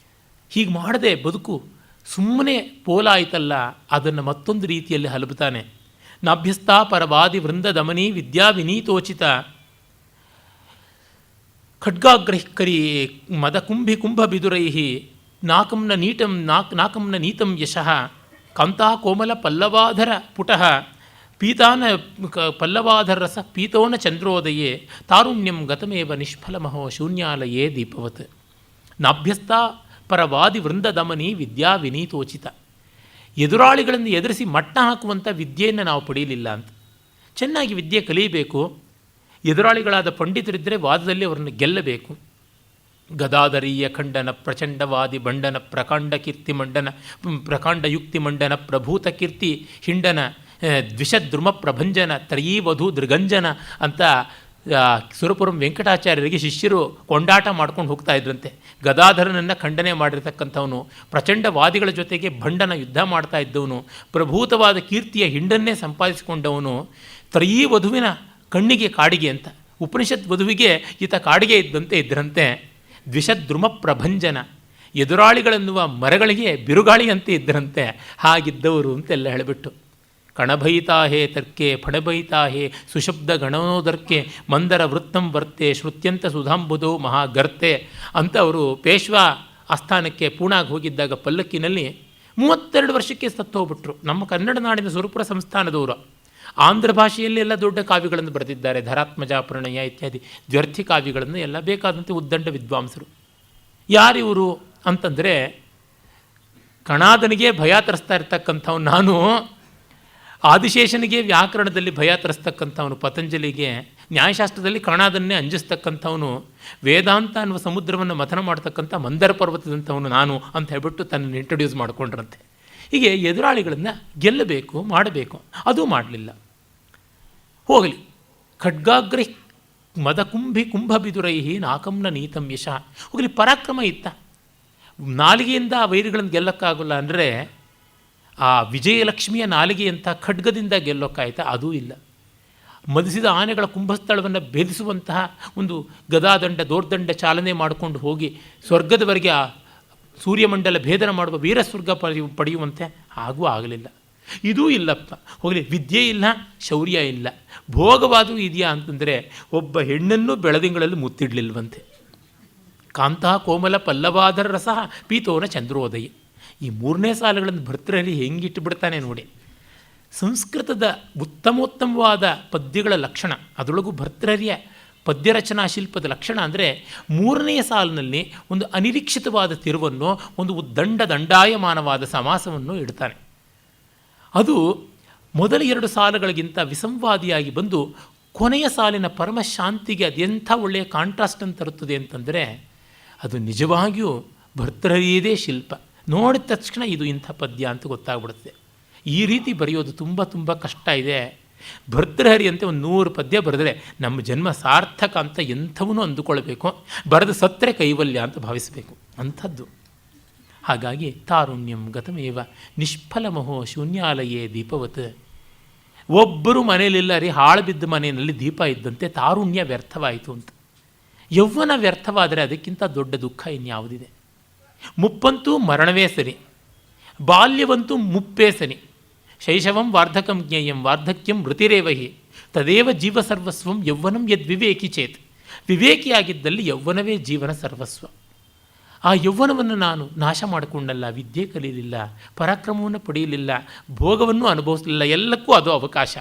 Speaker 2: ಹೀಗೆ ಮಾಡದೆ ಬದುಕು ಸುಮ್ಮನೆ ಪೋಲಾಯಿತಲ್ಲ, ಅದನ್ನು ಮತ್ತೊಂದು ರೀತಿಯಲ್ಲಿ ಹಲಬುತ್ತಾನೆ. ನಾಭ್ಯಸ್ತಾ ಪರವಾದಿ ವೃಂದ ದಮನಿ ವಿದ್ಯಾ ವಿನೀತೋಚಿತ ಖಡ್ಗಾಗ್ರಹಿಕರಿ ಮದ ಕುಂಭ ಬಿದುರೈ ನಾಕಂನ ನೀತಂ ಯಶಃ ಕಾಂತಾ ಕೋಮಲ ಪಲ್ಲವಾಧರ ಪುಟಃ ಪೀತಾನ ಪಲ್ಲವಾಧರ ರಸ ಪೀತೋನ ಚಂದ್ರೋದಯೇ ತಾರುಣ್ಯಂ ಗತಮೇವ ನಿಷ್ಫಲಮಹೋ ಶೂನ್ಯಾಲಯೇ ದೀಪವತ್. ನಾಭ್ಯಸ್ತಾ ಪರವಾದಿ ವೃಂದ ದಮನಿ ವಿದ್ಯಾ ವಿನೀತೋಚಿತ. ಎದುರಾಳಿಗಳನ್ನು ಎದುರಿಸಿ ಮಟ್ಟ ಹಾಕುವಂಥ ವಿದ್ಯೆಯನ್ನು ನಾವು ಪಡೆಯಲಿಲ್ಲ ಅಂತ. ಚೆನ್ನಾಗಿ ವಿದ್ಯೆ ಕಲಿಯಬೇಕು. ಎದುರಾಳಿಗಳಾದ ಪಂಡಿತರಿದ್ದರೆ ವಾದದಲ್ಲಿ ಅವರನ್ನು ಗೆಲ್ಲಬೇಕು. ಗದಾಧರೀಯ ಖಂಡನ ಪ್ರಚಂಡವಾದಿ ಬಂಡನ ಪ್ರಕಾಂಡ ಯುಕ್ತಿ ಮಂಡನ ಪ್ರಭೂತ ಕೀರ್ತಿ ಹಿಂಡನ ದ್ವಿಷದ್ರುಮ ಪ್ರಭಂಜನ ತ್ರಯೀ ವಧು ದೃಗಂಜನ ಅಂತ ಸುರಪುರಂ ವೆಂಕಟಾಚಾರ್ಯರಿಗೆ ಶಿಷ್ಯರು ಕೊಂಡಾಟ ಮಾಡ್ಕೊಂಡು ಹೋಗ್ತಾ ಇದ್ರಂತೆ. ಗದಾಧರನನ್ನು ಖಂಡನೆ ಮಾಡಿರ್ತಕ್ಕಂಥವನು, ಪ್ರಚಂಡವಾದಿಗಳ ಜೊತೆಗೆ ಭಂಡನ ಯುದ್ಧ ಮಾಡ್ತಾ ಇದ್ದವನು, ಪ್ರಭೂತವಾದ ಕೀರ್ತಿಯ ಹಿಂಡನ್ನೇ ಸಂಪಾದಿಸಿಕೊಂಡವನು, ತ್ರಯೀ ವಧುವಿನ ಕಣ್ಣಿಗೆ ಕಾಡಿಗೆ ಅಂತ, ಉಪನಿಷತ್ ವಧುವಿಗೆ ಈತ ಕಾಡಿಗೆ ಇದ್ದಂತೆ ಇದ್ದರಂತೆ. ದ್ವಿಷದ್ರುಮ ಪ್ರಭಂಜನ, ಎದುರಾಳಿಗಳೆನ್ನುವ ಮರಗಳಿಗೆ ಬಿರುಗಾಳಿಯಂತೆ ಇದ್ದರಂತೆ, ಹಾಗಿದ್ದವರು ಅಂತೆಲ್ಲ ಹೇಳಿಬಿಟ್ಟು, ಕಣಭಯಿತಾಹೇ ತರ್ಕೆ ಫಣಭಯಿತಾಹೇ ಸುಶಬ್ದ ಗಣನೋದರ್ಕೆ ಮಂದರ ವೃತ್ತಂ ವರ್ತೆ ಶ್ರುತ್ಯಂತ ಸುಧಾಂಬುಧೋ ಮಹಾಗರ್ತೆ ಅಂತ ಅವರು ಪೇಶ್ವಾ ಆಸ್ಥಾನಕ್ಕೆ ಪೂಣಾಗೆ ಹೋಗಿದ್ದಾಗ ಪಲ್ಲಕ್ಕಿನಲ್ಲಿ 32 ವರ್ಷಕ್ಕೆ ಸತ್ತು ಹೋಗ್ಬಿಟ್ರು. ನಮ್ಮ ಕನ್ನಡ ನಾಡಿನ ಸುರಪುರ ಸಂಸ್ಥಾನದವರು. ಆಂಧ್ರ ಭಾಷೆಯಲ್ಲಿ ಎಲ್ಲ ದೊಡ್ಡ ಕಾವ್ಯಗಳನ್ನು ಬರೆದಿದ್ದಾರೆ, ಧರಾತ್ಮಜ ಪ್ರಣಯ ಇತ್ಯಾದಿ ದ್ವ್ಯರ್ಥಿ ಕಾವ್ಯಗಳನ್ನು ಎಲ್ಲ ಬೇಕಾದಂತೆ ಉದ್ದಂಡ ವಿದ್ವಾಂಸರು. ಯಾರಿವರು ಅಂತಂದರೆ, ಕಣಾದನಿಗೆ ಭಯ ತರಿಸ್ತಾ ಇರ್ತಕ್ಕಂಥವ್ನು ನಾನು, ಆದಿಶೇಷನಿಗೆ ವ್ಯಾಕರಣದಲ್ಲಿ ಭಯ ತರಿಸ್ತಕ್ಕಂಥವನು, ಪತಂಜಲಿಗೆ ನ್ಯಾಯಶಾಸ್ತ್ರದಲ್ಲಿ ಕಣಾದನ್ನೇ ಅಂಜಿಸ್ತಕ್ಕಂಥವನು, ವೇದಾಂತ ಅನ್ನುವ ಸಮುದ್ರವನ್ನು ಮಥನ ಮಾಡ್ತಕ್ಕಂಥ ಮಂದರ ಪರ್ವತದಂಥವನು ನಾನು ಅಂತ ಹೇಳ್ಬಿಟ್ಟು ತನ್ನನ್ನು ಇಂಟ್ರೊಡ್ಯೂಸ್ ಮಾಡಿಕೊಂಡ್ರಂತೆ. ಹೀಗೆ ಎದುರಾಳಿಗಳನ್ನು ಗೆಲ್ಲಬೇಕು, ಮಾಡಬೇಕು. ಅದೂ ಮಾಡಲಿಲ್ಲ. ಹೋಗಲಿ, ಖಡ್ಗಾಗ್ರಿ ಮದಕುಂಭಿ ಕುಂಭಬಿದುರೈಹಿ ನಾಕಂನ ನೀತಂ ಯಶ. ಹೋಗಲಿ, ಪರಾಕ್ರಮ ಇತ್ತ. ನಾಲಿಗೆಯಿಂದ ಆ ವೈರಿಗಳನ್ನು ಗೆಲ್ಲಕ್ಕಾಗಲ್ಲ ಅಂದರೆ ಆ ವಿಜಯಲಕ್ಷ್ಮಿಯ ನಾಲಿಗೆಯಂಥ ಖಡ್ಗದಿಂದ ಗೆಲ್ಲೋಕ್ಕಾಯ್ತಾ? ಅದೂ ಇಲ್ಲ. ಮದಿಸಿದ ಆನೆಗಳ ಕುಂಭಸ್ಥಳವನ್ನು ಭೇದಿಸುವಂತಹ ಒಂದು ಗದಾದಂಡ ದೋರ್ದಂಡ ಚಾಲನೆ ಮಾಡಿಕೊಂಡು ಹೋಗಿ ಸ್ವರ್ಗದವರೆಗೆ ಆ ಸೂರ್ಯಮಂಡಲ ಭೇದನ ಮಾಡುವ ವೀರಸ್ವರ್ಗ ಪಡೆಯುವಂತೆ ಹಾಗೂ ಆಗಲಿಲ್ಲ. ಇದೂ ಇಲ್ಲಪ್ಪ. ಹೋಗಲಿ, ವಿದ್ಯೆ ಇಲ್ಲ, ಶೌರ್ಯ ಇಲ್ಲ, ಭೋಗವಾದೂ ಇದೆಯಾ ಅಂತಂದರೆ ಒಬ್ಬ ಹೆಣ್ಣನ್ನು ಬೆಳದಿಂಗಳಲ್ಲಿ ಮುತ್ತಿಡಲಿಲ್ವಂತೆ. ಕಾಂತ ಕೋಮಲ ಪಲ್ಲವಾದರ ರಸ ಪೀತೋನ ಚಂದ್ರೋದಯ. ಈ 3ನೇ ಸಾಲುಗಳನ್ನು ಭರ್ತೃಹರಿ ಹೆಂಗಿಟ್ಟು ಬಿಡ್ತಾನೆ ನೋಡಿ. ಸಂಸ್ಕೃತದ ಉತ್ತಮೋತ್ತಮವಾದ ಪದ್ಯಗಳ ಲಕ್ಷಣ, ಅದರೊಳಗೂ ಭರ್ತೃಹರಿಯ ಪದ್ಯರಚನಾ ಶಿಲ್ಪದ ಲಕ್ಷಣ ಅಂದರೆ 3ನೇ ಸಾಲಿನಲ್ಲಿ ಒಂದು ಅನಿರೀಕ್ಷಿತವಾದ ತಿರುವನ್ನು, ಒಂದು ದಂಡಾಯಮಾನವಾದ ಸಮಾಸವನ್ನು ಇಡ್ತಾನೆ. ಅದು ಮೊದಲ 2 ಸಾಲುಗಳಿಗಿಂತ ವಿಸಂವಾದಿಯಾಗಿ ಬಂದು ಕೊನೆಯ ಸಾಲಿನ ಪರಮಶಾಂತಿಗೆ ಅದೆಂಥ ಒಳ್ಳೆಯ ಕಾಂಟ್ರಾಸ್ಟನ್ನು ತರುತ್ತದೆ ಅಂತಂದರೆ ಅದು ನಿಜವಾಗಿಯೂ ಭರ್ತೃಹರಿಯದೇ ಶಿಲ್ಪ. ನೋಡಿದ ತಕ್ಷಣ ಇದು ಇಂಥ ಪದ್ಯ ಅಂತ ಗೊತ್ತಾಗ್ಬಿಡುತ್ತೆ. ಈ ರೀತಿ ಬರೆಯೋದು ತುಂಬ ತುಂಬ ಕಷ್ಟ ಇದೆ. ಭರ್ತೃಹರಿಯಂತೆ ಒಂದು 100 ಪದ್ಯ ಬರೆದರೆ ನಮ್ಮ ಜನ್ಮ ಸಾರ್ಥಕ ಅಂತ ಎಂಥವೂ ಅಂದುಕೊಳ್ಬೇಕು. ಬರೆದು ಸತ್ತರೆ ಕೈವಲ್ಯ ಅಂತ ಭಾವಿಸಬೇಕು ಅಂಥದ್ದು. ಹಾಗಾಗಿ ತಾರುಣ್ಯಂ ಗತಮೇವ ನಿಷ್ಫಲಮಹೋ ಶೂನ್ಯಾಲಯೇ ದೀಪವತ್. ಒಬ್ಬರು ಮನೇಲಿಲ್ಲ ರೀ, ಹಾಳು ಬಿದ್ದ ಮನೆಯಲ್ಲಿ ದೀಪ ಇದ್ದಂತೆ ತಾರುಣ್ಯ ವ್ಯರ್ಥವಾಯಿತು ಅಂತ. ಯೌವನ ವ್ಯರ್ಥವಾದರೆ ಅದಕ್ಕಿಂತ ದೊಡ್ಡ ದುಃಖ ಇನ್ಯಾವುದಿದೆ? ಮುಪ್ಪಂತೂ ಮರಣವೇ ಸರಿ, ಬಾಲ್ಯವಂತೂ ಮುಪ್ಪೇ ಸರಿ. ಶೈಶವಂ ವಾರ್ಧಕಂ ಜ್ಞೇಯಂ ವಾರ್ಧಕ್ಯಂ ಮೃತಿರೇವಹಿ ತದೇವ ಜೀವ ಸರ್ವಸ್ವಂ ಯೌವನಂ ಯದ್ ವಿವೇಕಿ ಚೇತ್. ವಿವೇಕಿಯಾಗಿದ್ದಲ್ಲಿ ಯೌವನವೇ ಜೀವನ ಸರ್ವಸ್ವ. ಆ ಯೌವನವನ್ನು ನಾನು ನಾಶ ಮಾಡಿಕೊಂಡಲ್ಲ, ವಿದ್ಯೆ ಕಲಿಯಲಿಲ್ಲ, ಪರಾಕ್ರಮವನ್ನು ಪಡೆಯಲಿಲ್ಲ, ಭೋಗವನ್ನು ಅನುಭವಿಸಲಿಲ್ಲ, ಎಲ್ಲಕ್ಕೂ ಅದು ಅವಕಾಶ.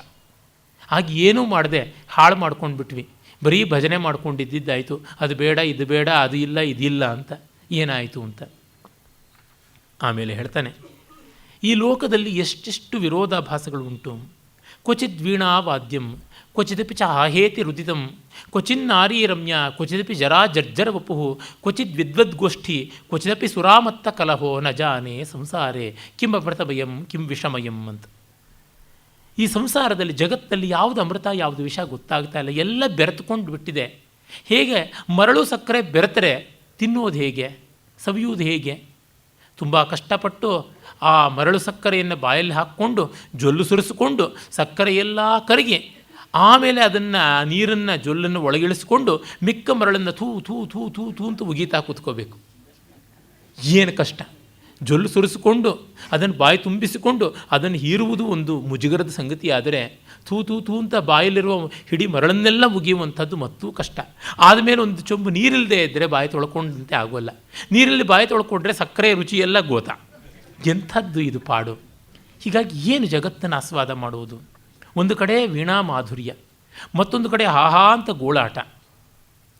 Speaker 2: ಹಾಗೆ ಏನೂ ಮಾಡದೆ ಹಾಳು ಮಾಡ್ಕೊಂಡು ಬಿಟ್ವಿ. ಬರೀ ಭಜನೆ ಮಾಡ್ಕೊಂಡಿದ್ದಾಯಿತು, ಅದು ಬೇಡ ಇದು ಬೇಡ, ಅದು ಇಲ್ಲ ಇದಿಲ್ಲ ಅಂತ. ಏನಾಯಿತು ಅಂತ ಆಮೇಲೆ ಹೇಳ್ತಾನೆ. ಈ ಲೋಕದಲ್ಲಿ ಎಷ್ಟೆಷ್ಟು ವಿರೋಧಾಭಾಸಗಳು ಉಂಟು. ಕ್ವಚಿತ್ ವೀಣಾವಾದ್ಯಂ ಕ್ವಚಿದಪಿ ಚ ಆಹೇತಿ ರುದಿತಂ ಕ್ವಚಿನ್ನಾರೀ ರಮ್ಯ ಕ್ವಚಿದಪಿ ಜರಾ ಜರ್ಜರ ವಪುಃ ಕ್ವಚಿದ್ ವಿದ್ವದ್ಗೋಷ್ಠಿ ಕ್ವಚಿದಪಿ ಸುರಾಮತ್ತ ಕಲಹೋ ನ ಜಾನೆ ಸಂಸಾರೇ ಕಿಂ ಅಮೃತಮಯಂ ಕಿಂ ವಿಷಮಯಂ ಅಂತ. ಈ ಸಂಸಾರದಲ್ಲಿ, ಜಗತ್ತಲ್ಲಿ ಯಾವುದು ಅಮೃತ ಯಾವುದು ವಿಷ ಗೊತ್ತಾಗ್ತಾ ಇಲ್ಲ. ಎಲ್ಲ ಬೆರೆತುಕೊಂಡು ಬಿಟ್ಟಿದೆ. ಹೇಗೆ ಮರಳು ಸಕ್ಕರೆ ಬೆರೆತರೆ ತಿನ್ನೋದು ಹೇಗೆ, ಸವಿಯುವುದು ಹೇಗೆ? ತುಂಬ ಕಷ್ಟಪಟ್ಟು ಆ ಮರಳು ಸಕ್ಕರೆಯನ್ನು ಬಾಯಲ್ಲಿ ಹಾಕ್ಕೊಂಡು ಜೊಲ್ಲು ಸುರಿಸಿಕೊಂಡು ಸಕ್ಕರೆ ಎಲ್ಲ ಕರಗಿ ಆಮೇಲೆ ಅದನ್ನು ನೀರನ್ನು ಜೊಲ್ಲನ್ನು ಒಳಗಿಳಿಸ್ಕೊಂಡು ಮಿಕ್ಕ ಮರಳನ್ನು ಥೂ ಥೂ ಥೂ ಥೂ ಥೂ ಅಂತ ಉಗೀತಾ ಕೂತ್ಕೋಬೇಕು. ಏನು ಕಷ್ಟ! ಜೊಲ್ಲು ಸುರಿಸಿಕೊಂಡು ಅದನ್ನು ಬಾಯಿ ತುಂಬಿಸಿಕೊಂಡು ಅದನ್ನು ಹೀರುವುದು ಒಂದು ಮುಜುಗರದ ಸಂಗತಿ. ಆದರೆ ಥೂ ಥೂ ಥೂ ಅಂತ ಬಾಯಲ್ಲಿರುವ ಹಿಡಿ ಮರಳನ್ನೆಲ್ಲ ಮುಗಿಯುವಂಥದ್ದು ಮತ್ತೂ ಕಷ್ಟ. ಆದಮೇಲೆ ಒಂದು ಚೊಂಬು ನೀರಿಲ್ಲದೆ ಇದ್ದರೆ ಬಾಯಿ ತೊಳ್ಕೊಂಡಂತೆ ಆಗೋಲ್ಲ. ನೀರಲ್ಲಿ ಬಾಯಿ ತೊಳ್ಕೊಂಡ್ರೆ ಸಕ್ಕರೆ ರುಚಿಯೆಲ್ಲ ಗೋತ. ಎಂಥದ್ದು ಇದು ಪಾಡು! ಹೀಗಾಗಿ ಏನು ಜಗತ್ತನ್ನು ಆಸ್ವಾದ ಮಾಡುವುದು? ಒಂದು ಕಡೆ ವೀಣಾ ಮಾಧುರ್ಯ, ಮತ್ತೊಂದು ಕಡೆ ಹಾಹಾ ಅಂತ ಗೋಳಾಟ,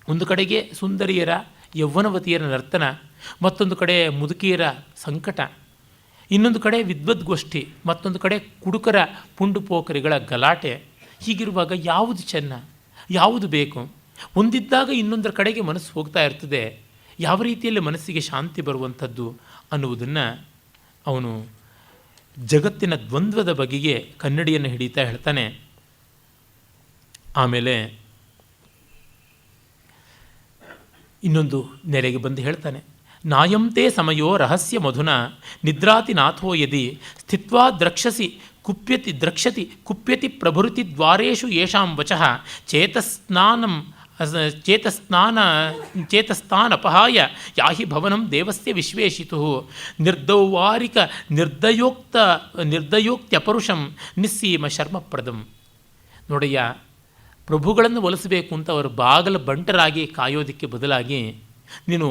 Speaker 2: ಒಂದು ಕಡೆಗೆ ಸುಂದರಿಯರ ಯೌವನವತಿಯರ ನರ್ತನ, ಮತ್ತೊಂದು ಕಡೆ ಮುದುಕಿಯರ ಸಂಕಟ, ಇನ್ನೊಂದು ಕಡೆ ವಿದ್ವದ್ಗೋಷ್ಠಿ, ಮತ್ತೊಂದು ಕಡೆ ಕುಡುಕರ ಪುಂಡುಪೋಖರಿಗಳ ಗಲಾಟೆ. ಹೀಗಿರುವಾಗ ಯಾವುದು ಚೆನ್ನ, ಯಾವುದು ಬೇಕು? ಒಂದಿದ್ದಾಗ ಇನ್ನೊಂದರ ಕಡೆಗೆ ಮನಸ್ಸು ಹೋಗ್ತಾ ಇರ್ತದೆ. ಯಾವ ರೀತಿಯಲ್ಲಿ ಮನಸ್ಸಿಗೆ ಶಾಂತಿ ಬರುವಂಥದ್ದು ಅನ್ನುವುದನ್ನು ಅವನು ಜಗತ್ತಿನ ದ್ವಂದ್ವದ ಬಗೆಗೆ ಕನ್ನಡಿಯನ್ನು ಹಿಡಿತಾ ಹೇಳ್ತಾನೆ. ಆಮೇಲೆ ಇನ್ನೊಂದು ನೆಲೆಗೆ ಬಂದು ಹೇಳ್ತಾನೆ, ನಾಯಂತೆ ಸಮಯೋ ರಹಸ್ಯ ಮಧುನ ನಿದ್ರಾತಿ ನಾಥೋ ಯದಿ ಸ್ಥಿತ್ವಾ ದ್ರಕ್ಷಸಿ ಕುಪ್ಯತಿ ದ್ರಕ್ಷತಿ ಕುಪ್ಯತಿ ಪ್ರಭೃತಿ ದ್ವಾರೇಷು ಯೇಷಾಂ ವಚಃ ಚೇತಸ್ತಾನಪಹಾಯ ಯಾಹಿ ಭವನಂ ದೇವಸ್ಯ ವಿಶ್ವೇಶಿತು ನಿರ್ದೌವಾರಿಕ ನಿರ್ದಯೋಕ್ತ್ಯಪರುಷಂ ನಿಸ್ಸೀಮ ಶರ್ಮಪ್ರದಂ. ನೋಡಯ್ಯ, ಪ್ರಭುಗಳನ್ನು ಒಲಿಸಬೇಕು ಅಂತ ಅವರು ಬಾಗಲ ಬಂಟರಾಗಿ ಕಾಯೋದಕ್ಕೆ ಬದಲಾಗಿ ನೀನು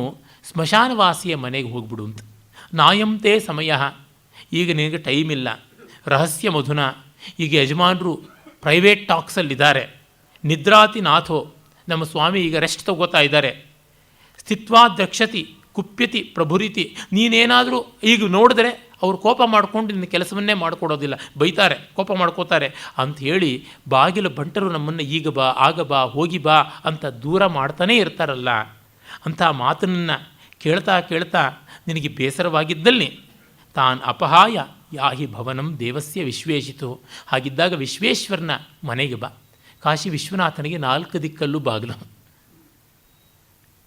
Speaker 2: ಸ್ಮಶಾನವಾಸಿಯ ಮನೆಗೆ ಹೋಗ್ಬಿಡು ಅಂತ. ನಾಯಂತೆ ಸಮಯ, ಈಗ ನಿನಗೆ ಟೈಮ್ ಇಲ್ಲ. ರಹಸ್ಯ ಮಧುನ, ಈಗ ಯಜಮಾನರು ಪ್ರೈವೇಟ್ ಟಾಕ್ಸಲ್ಲಿದ್ದಾರೆ. ನಿದ್ರಾತಿ ನಾಥೋ, ನಮ್ಮ ಸ್ವಾಮಿ ಈಗ ರೆಸ್ಟ್ ತಗೋತಾ ಇದ್ದಾರೆ. ಸ್ಥಿತ್ವಾ ದ್ರಕ್ಷತಿ ಕುಪ್ಯತಿ ಪ್ರಭುರಿತಿ, ನೀನೇನಾದರೂ ಈಗ ನೋಡಿದ್ರೆ ಅವರು ಕೋಪ ಮಾಡಿಕೊಂಡು ನಿನ್ನ ಕೆಲಸವನ್ನೇ ಮಾಡಿಕೊಡೋದಿಲ್ಲ, ಬೈತಾರೆ, ಕೋಪ ಮಾಡ್ಕೋತಾರೆ ಅಂಥೇಳಿ ಬಾಗಿಲು ಬಂಟರು ನಮ್ಮನ್ನು ಈಗ ಬಾ, ಆಗ ಬಾ, ಹೋಗಿ ಬಾ ಅಂತ ದೂರ ಮಾಡ್ತಾನೇ ಇರ್ತಾರಲ್ಲ. ಅಂಥ ಮಾತನ್ನು ಕೇಳ್ತಾ ಕೇಳ್ತಾ ನಿನಗೆ ಬೇಸರವಾಗಿದ್ದಲ್ಲಿ ತಾನ್ ಅಪಹಾಯ ಯಾಹಿ ಭವನಂ ದೇವಸ್ಯ ವಿಶ್ವೇಶಿತು, ಹಾಗಿದ್ದಾಗ ವಿಶ್ವೇಶ್ವರನ ಮನೆಗೆ ಬಾ. ಕಾಶಿ ವಿಶ್ವನಾಥನಿಗೆ 4 ದಿಕ್ಕಲ್ಲೂ ಬಾಗಿಲು,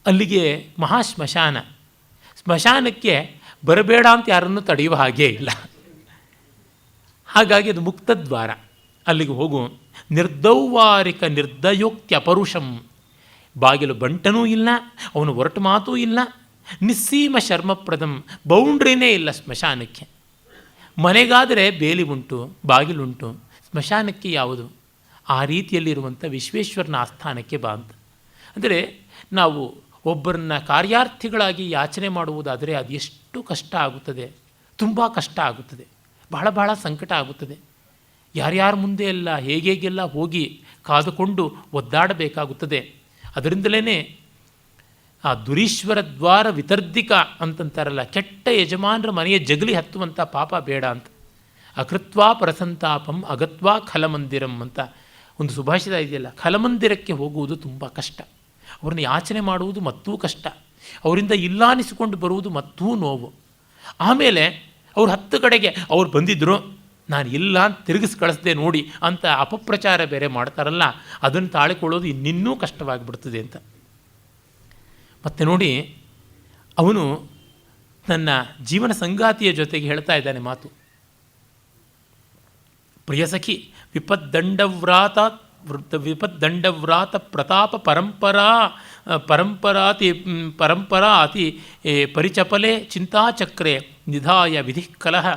Speaker 2: ಅಲ್ಲಿಗೆ ಮಹಾಶ್ಮಶಾನ. ಸ್ಮಶಾನಕ್ಕೆ ಬರಬೇಡ ಅಂತ ಯಾರನ್ನು ತಡೆಯುವ ಹಾಗೇ ಇಲ್ಲ. ಹಾಗಾಗಿ ಅದು ಮುಕ್ತದ್ವಾರ, ಅಲ್ಲಿಗೆ ಹೋಗು. ನಿರ್ದೌವಾರಿಕ ನಿರ್ದಯೋಕ್ತ್ಯಪರುಷಂ, ಬಾಗಿಲು ಬಂಟನೂ ಇಲ್ಲ, ಅವನು ಹೊರಟು ಮಾತೂ ಇಲ್ಲ. ನಿಸ್ಸೀಮ ಶರ್ಮಪ್ರದಂ, ಬೌಂಡ್ರಿನೇ ಇಲ್ಲ ಸ್ಮಶಾನಕ್ಕೆ. ಮನೆಗಾದರೆ ಬೇಲಿ ಉಂಟು, ಬಾಗಿಲುಂಟು, ಸ್ಮಶಾನಕ್ಕೆ ಯಾವುದು? ಆ ರೀತಿಯಲ್ಲಿರುವಂಥ ವಿಶ್ವೇಶ್ವರನ ಆಸ್ಥಾನಕ್ಕೆ ಬಾ ಅಂತ. ಅಂದರೆ ನಾವು ಒಬ್ಬರನ್ನ ಕಾರ್ಯಾರ್ಥಿಗಳಾಗಿ ಯಾಚನೆ ಮಾಡುವುದಾದರೆ ಅದು ಎಷ್ಟು ಕಷ್ಟ ಆಗುತ್ತದೆ, ತುಂಬ ಕಷ್ಟ ಆಗುತ್ತದೆ, ಬಹಳ ಬಹಳ ಸಂಕಟ ಆಗುತ್ತದೆ. ಯಾರ್ಯಾರ ಮುಂದೆ ಎಲ್ಲ ಹೇಗೆಲ್ಲ ಹೋಗಿ ಕಾದುಕೊಂಡು ಒದ್ದಾಡಬೇಕಾಗುತ್ತದೆ. ಅದರಿಂದಲೇ ಆ ದುರೀಶ್ವರ ದ್ವಾರ ವಿತರ್ದಿಕ ಅಂತಂತಾರಲ್ಲ, ಕೆಟ್ಟ ಯಜಮಾನರ ಮನೆಯ ಜಗಲಿ ಹತ್ತುವಂಥ ಪಾಪ ಬೇಡ ಅಂತ. ಅಕೃತ್ವಾ ಪರಸಂತಾಪಂ ಅಗತ್ವಾ ಖಲಮಂದಿರಂ ಅಂತ ಒಂದು ಸುಭಾಷಿತ ಇದೆಯಲ್ಲ. ಖಲಮಂದಿರಕ್ಕೆ ಹೋಗುವುದು ತುಂಬ ಕಷ್ಟ, ಅವ್ರನ್ನ ಯಾಚನೆ ಮಾಡುವುದು ಮತ್ತೂ ಕಷ್ಟ, ಅವರಿಂದ ಇಲ್ಲಾನಿಸಿಕೊಂಡು ಬರುವುದು ಮತ್ತೂ ನೋವು. ಆಮೇಲೆ ಅವ್ರು 10 ಕಡೆಗೆ ಅವ್ರು ಬಂದಿದ್ದರು, ನಾನು ಇಲ್ಲ ಅಂತ ತಿರುಗಿಸಿ ಕಳಿಸ್ದೆ ನೋಡಿ ಅಂತ ಅಪಪ್ರಚಾರ ಬೇರೆ ಮಾಡ್ತಾರಲ್ಲ, ಅದನ್ನು ತಾಳಿಕೊಳ್ಳೋದು ಇನ್ನಿನ್ನೂ ಕಷ್ಟವಾಗಿಬಿಡ್ತದೆ ಅಂತ. ಮತ್ತು ನೋಡಿ, ಅವನು ತನ್ನ ಜೀವನ ಸಂಗಾತಿಯ ಜೊತೆಗೆ ಹೇಳ್ತಾ ಇದ್ದಾನೆ ಮಾತು. ಪ್ರಿಯಸಖಿ ವಿಪದ್ದಂಡವ್ರಾತ ಪ್ರತಾಪ ಪರಂಪರಾತಿ ಪರಿಚಪಲೆ ಚಿಂತಾಚಕ್ರೆ ನಿಧಾಯ ವಿಧಿಃಕಲಃ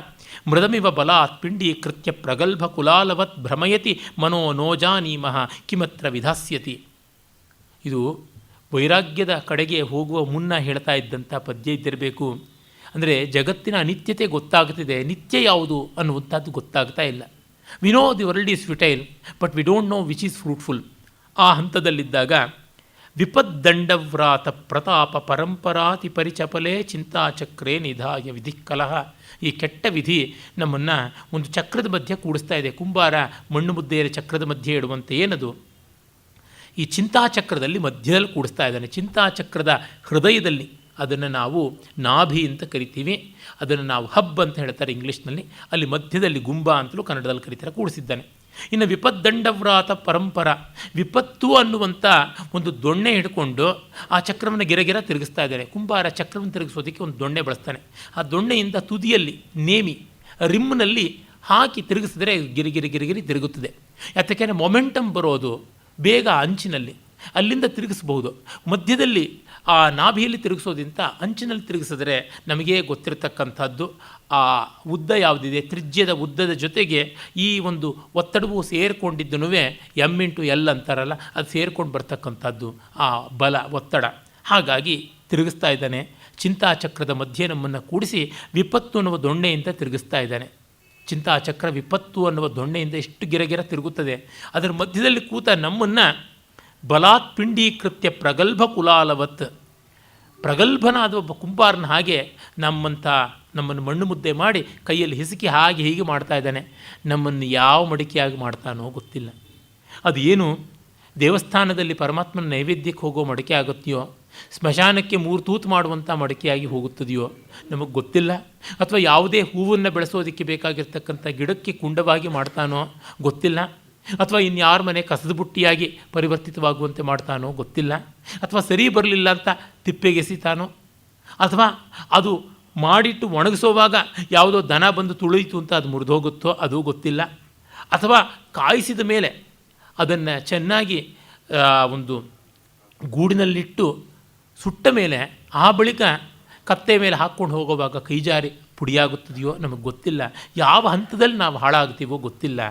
Speaker 2: ಮೃದಮಿವ ಬಲಾತ್ ಪಿಂಡೀಕೃತ್ಯ ಪ್ರಗಲ್ಭ ಕುಲಾಲವತ್ ಭ್ರಮಯತಿ ಮನೋ ನೋಜಾನೀಮಃ ಕಿಮತ್ರ ವಿಧಾಸ್ಯತಿ. ಇದು ವೈರಾಗ್ಯದ ಕಡೆಗೆ ಹೋಗುವ ಮುನ್ನ ಹೇಳ್ತಾ ಇದ್ದಂಥ ಪದ್ಯ ಇದ್ದಿರಬೇಕು. ಅಂದರೆ ಜಗತ್ತಿನ ಅನಿತ್ಯತೆ ಗೊತ್ತಾಗ್ತಿದೆ, ನಿತ್ಯ ಯಾವುದು ಅನ್ನುವಂಥದ್ದು ಗೊತ್ತಾಗ್ತಾ ಇಲ್ಲ. We know the world is futile but we don't know which is fruitful. ಆ ಹಂತದಲ್ಲಿದ್ದಾಗ ವಿಪದ್ದಂಡವ್ರಾತ ಪ್ರತಾಪ ಪರಂಪರಾತಿ ಪರಿಚಪಲೆ ಚಿಂತಾಚಕ್ರೇ ನಿಧಾಯ ವಿಧಿಃಕಲಃ, ಈ ಕೆಟ್ಟ ವಿಧಿ ನಮ್ಮನ್ನು ಒಂದು ಚಕ್ರದ ಮಧ್ಯೆ ಕೂಡಿಸ್ತಾ ಇದೆ. ಕುಂಬಾರ ಮಣ್ಣು ಮುದ್ದೆಯ ಚಕ್ರದ ಮಧ್ಯೆ ಇಡುವಂತೆ ಏನದು, ಈ ಚಿಂತಾಚಕ್ರದಲ್ಲಿ ಮಧ್ಯದಲ್ಲಿ ಕೂಡಿಸ್ತಾ ಇದ್ದಾನೆ. ಚಿಂತಾಚಕ್ರದ ಹೃದಯದಲ್ಲಿ, ಅದನ್ನು ನಾವು ನಾಭಿ ಅಂತ ಕರಿತೀವಿ, ಅದನ್ನು ನಾವು ಹಬ್ ಅಂತ ಹೇಳ್ತಾರೆ ಇಂಗ್ಲೀಷ್ನಲ್ಲಿ, ಅಲ್ಲಿ ಮಧ್ಯದಲ್ಲಿ ಗುಂಬ ಅಂತಲೂ ಕನ್ನಡದಲ್ಲಿ ಕರೀತಾರೆ, ಕೂಡಿಸಿದ್ದಾನೆ. ಇನ್ನು ವಿಪದ್ದಂಡವ್ರಾತ ಪರಂಪರ, ವಿಪತ್ತು ಅನ್ನುವಂಥ ಒಂದು ದೊಣ್ಣೆ ಹಿಡ್ಕೊಂಡು ಆ ಚಕ್ರವನ್ನು ಗಿರಗಿರ ತಿರುಗಿಸ್ತಾ ಇದ್ದಾರೆ. ಕುಂಬಾರ ಚಕ್ರವನ್ನು ತಿರುಗಿಸೋದಕ್ಕೆ ಒಂದು ದೊಣ್ಣೆ ಬಳಸ್ತಾನೆ. ಆ ದೊಣ್ಣೆಯಿಂದ ತುದಿಯಲ್ಲಿ ನೇಮಿ ರಿಮ್ನಲ್ಲಿ ಹಾಕಿ ತಿರುಗಿಸಿದ್ರೆ ಗಿರಿಗಿರಿ ತಿರುಗುತ್ತದೆ. ಯಾತಕ್ಕೆ ಮೊಮೆಂಟಮ್ ಬರೋದು ಬೇಗ ಅಂಚಿನಲ್ಲಿ, ಅಲ್ಲಿಂದ ತಿರುಗಿಸ್ಬಹುದು. ಮಧ್ಯದಲ್ಲಿ ಆ ನಾಭಿಯಲ್ಲಿ ತಿರುಗಿಸೋದಿಂತ ಅಂಚಿನಲ್ಲಿ ತಿರುಗಿಸಿದ್ರೆ ನಮಗೇ ಗೊತ್ತಿರತಕ್ಕಂಥದ್ದು ಆ ಉದ್ದ ಯಾವುದಿದೆ, ತ್ರಿಜ್ಯದ ಉದ್ದದ ಜೊತೆಗೆ ಈ ಒಂದು ಒತ್ತಡವು ಸೇರಿಕೊಂಡಿದ್ದನೂ M×L ಅಂತಾರಲ್ಲ, ಅದು ಸೇರ್ಕೊಂಡು ಬರ್ತಕ್ಕಂಥದ್ದು ಆ ಬಲ, ಒತ್ತಡ. ಹಾಗಾಗಿ ತಿರುಗಿಸ್ತಾ ಇದ್ದಾನೆ. ಚಿಂತಾಚಕ್ರದ ಮಧ್ಯೆ ನಮ್ಮನ್ನು ಕೂಡಿಸಿ ವಿಪತ್ತು ಅನ್ನುವ ದೊಣ್ಣೆಯಿಂದ ತಿರುಗಿಸ್ತಾ ಇದ್ದಾನೆ. ಚಿಂತಾಚಕ್ರ ವಿಪತ್ತು ಅನ್ನುವ ದೊಣ್ಣೆಯಿಂದ ಎಷ್ಟು ಗಿರಗಿರ ತಿರುಗುತ್ತದೆ. ಅದರ ಮಧ್ಯದಲ್ಲಿ ಕೂತ ನಮ್ಮನ್ನು ಬಲಾತ್ ಪಿಂಡೀಕೃತ್ಯ ಪ್ರಗಲ್ಭ ಕುಲಾಲವತ್, ಪ್ರಗಲ್ಭನಾದ ಒಬ್ಬ ಕುಂಬಾರನ ಹಾಗೆ ನಮ್ಮನ್ನು ಮಣ್ಣು ಮುದ್ದೆ ಮಾಡಿ ಕೈಯಲ್ಲಿ ಹಿಸುಕಿ ಹಾಗೆ ಹೀಗೆ ಮಾಡ್ತಾ ಇದ್ದಾನೆ. ನಮ್ಮನ್ನು ಯಾವ ಮಡಿಕೆಯಾಗಿ ಮಾಡ್ತಾನೋ ಗೊತ್ತಿಲ್ಲ. ಅದು ಏನು ದೇವಸ್ಥಾನದಲ್ಲಿ ಪರಮಾತ್ಮನ ನೈವೇದ್ಯಕ್ಕೆ ಹೋಗೋ ಮಡಿಕೆ ಆಗುತ್ತೆಯೋ ಸ್ಮಶಾನಕ್ಕೆ 3 ತೂತು ಮಾಡುವಂಥ ಮಡಿಕೆಯಾಗಿ ಹೋಗುತ್ತದೆಯೋ ನಮಗೆ ಗೊತ್ತಿಲ್ಲ. ಅಥವಾ ಯಾವುದೇ ಹೂವನ್ನು ಬೆಳೆಸೋದಕ್ಕೆ ಬೇಕಾಗಿರ್ತಕ್ಕಂಥ ಗಿಡಕ್ಕೆ ಕುಂಡವಾಗಿ ಮಾಡ್ತಾನೋ ಗೊತ್ತಿಲ್ಲ. ಅಥವಾ ಇನ್ಯಾರ ಮನೆ ಕಸದ ಬುಟ್ಟಿಯಾಗಿ ಪರಿವರ್ತಿತವಾಗುವಂತೆ ಮಾಡ್ತಾನೋ ಗೊತ್ತಿಲ್ಲ. ಅಥವಾ ಸರಿ ಬರಲಿಲ್ಲ ಅಂತ ತಿಪ್ಪೆಗೆಸಿತಾನೋ, ಅಥವಾ ಅದು ಮಾಡಿಟ್ಟು ಒಣಗಿಸೋವಾಗ ಯಾವುದೋ ದನ ಬಂದು ತುಳಿಯಿತು ಅಂತ ಅದು ಮುರಿದೋಗುತ್ತೋ ಅದು ಗೊತ್ತಿಲ್ಲ. ಅಥವಾ ಕಾಯಿಸಿದ ಮೇಲೆ ಅದನ್ನು ಚೆನ್ನಾಗಿ ಒಂದು ಗೂಡಿನಲ್ಲಿಟ್ಟು ಸುಟ್ಟ ಮೇಲೆ ಆ ಬಳಿಕ ಕತ್ತೆ ಮೇಲೆ ಹಾಕ್ಕೊಂಡು ಹೋಗುವಾಗ ಕೈಜಾರಿ ಪುಡಿಯಾಗುತ್ತದೆಯೋ ನಮಗೆ ಗೊತ್ತಿಲ್ಲ. ಯಾವ ಹಂತದಲ್ಲಿ ನಾವು ಹಾಳಾಗ್ತೀವೋ ಗೊತ್ತಿಲ್ಲ.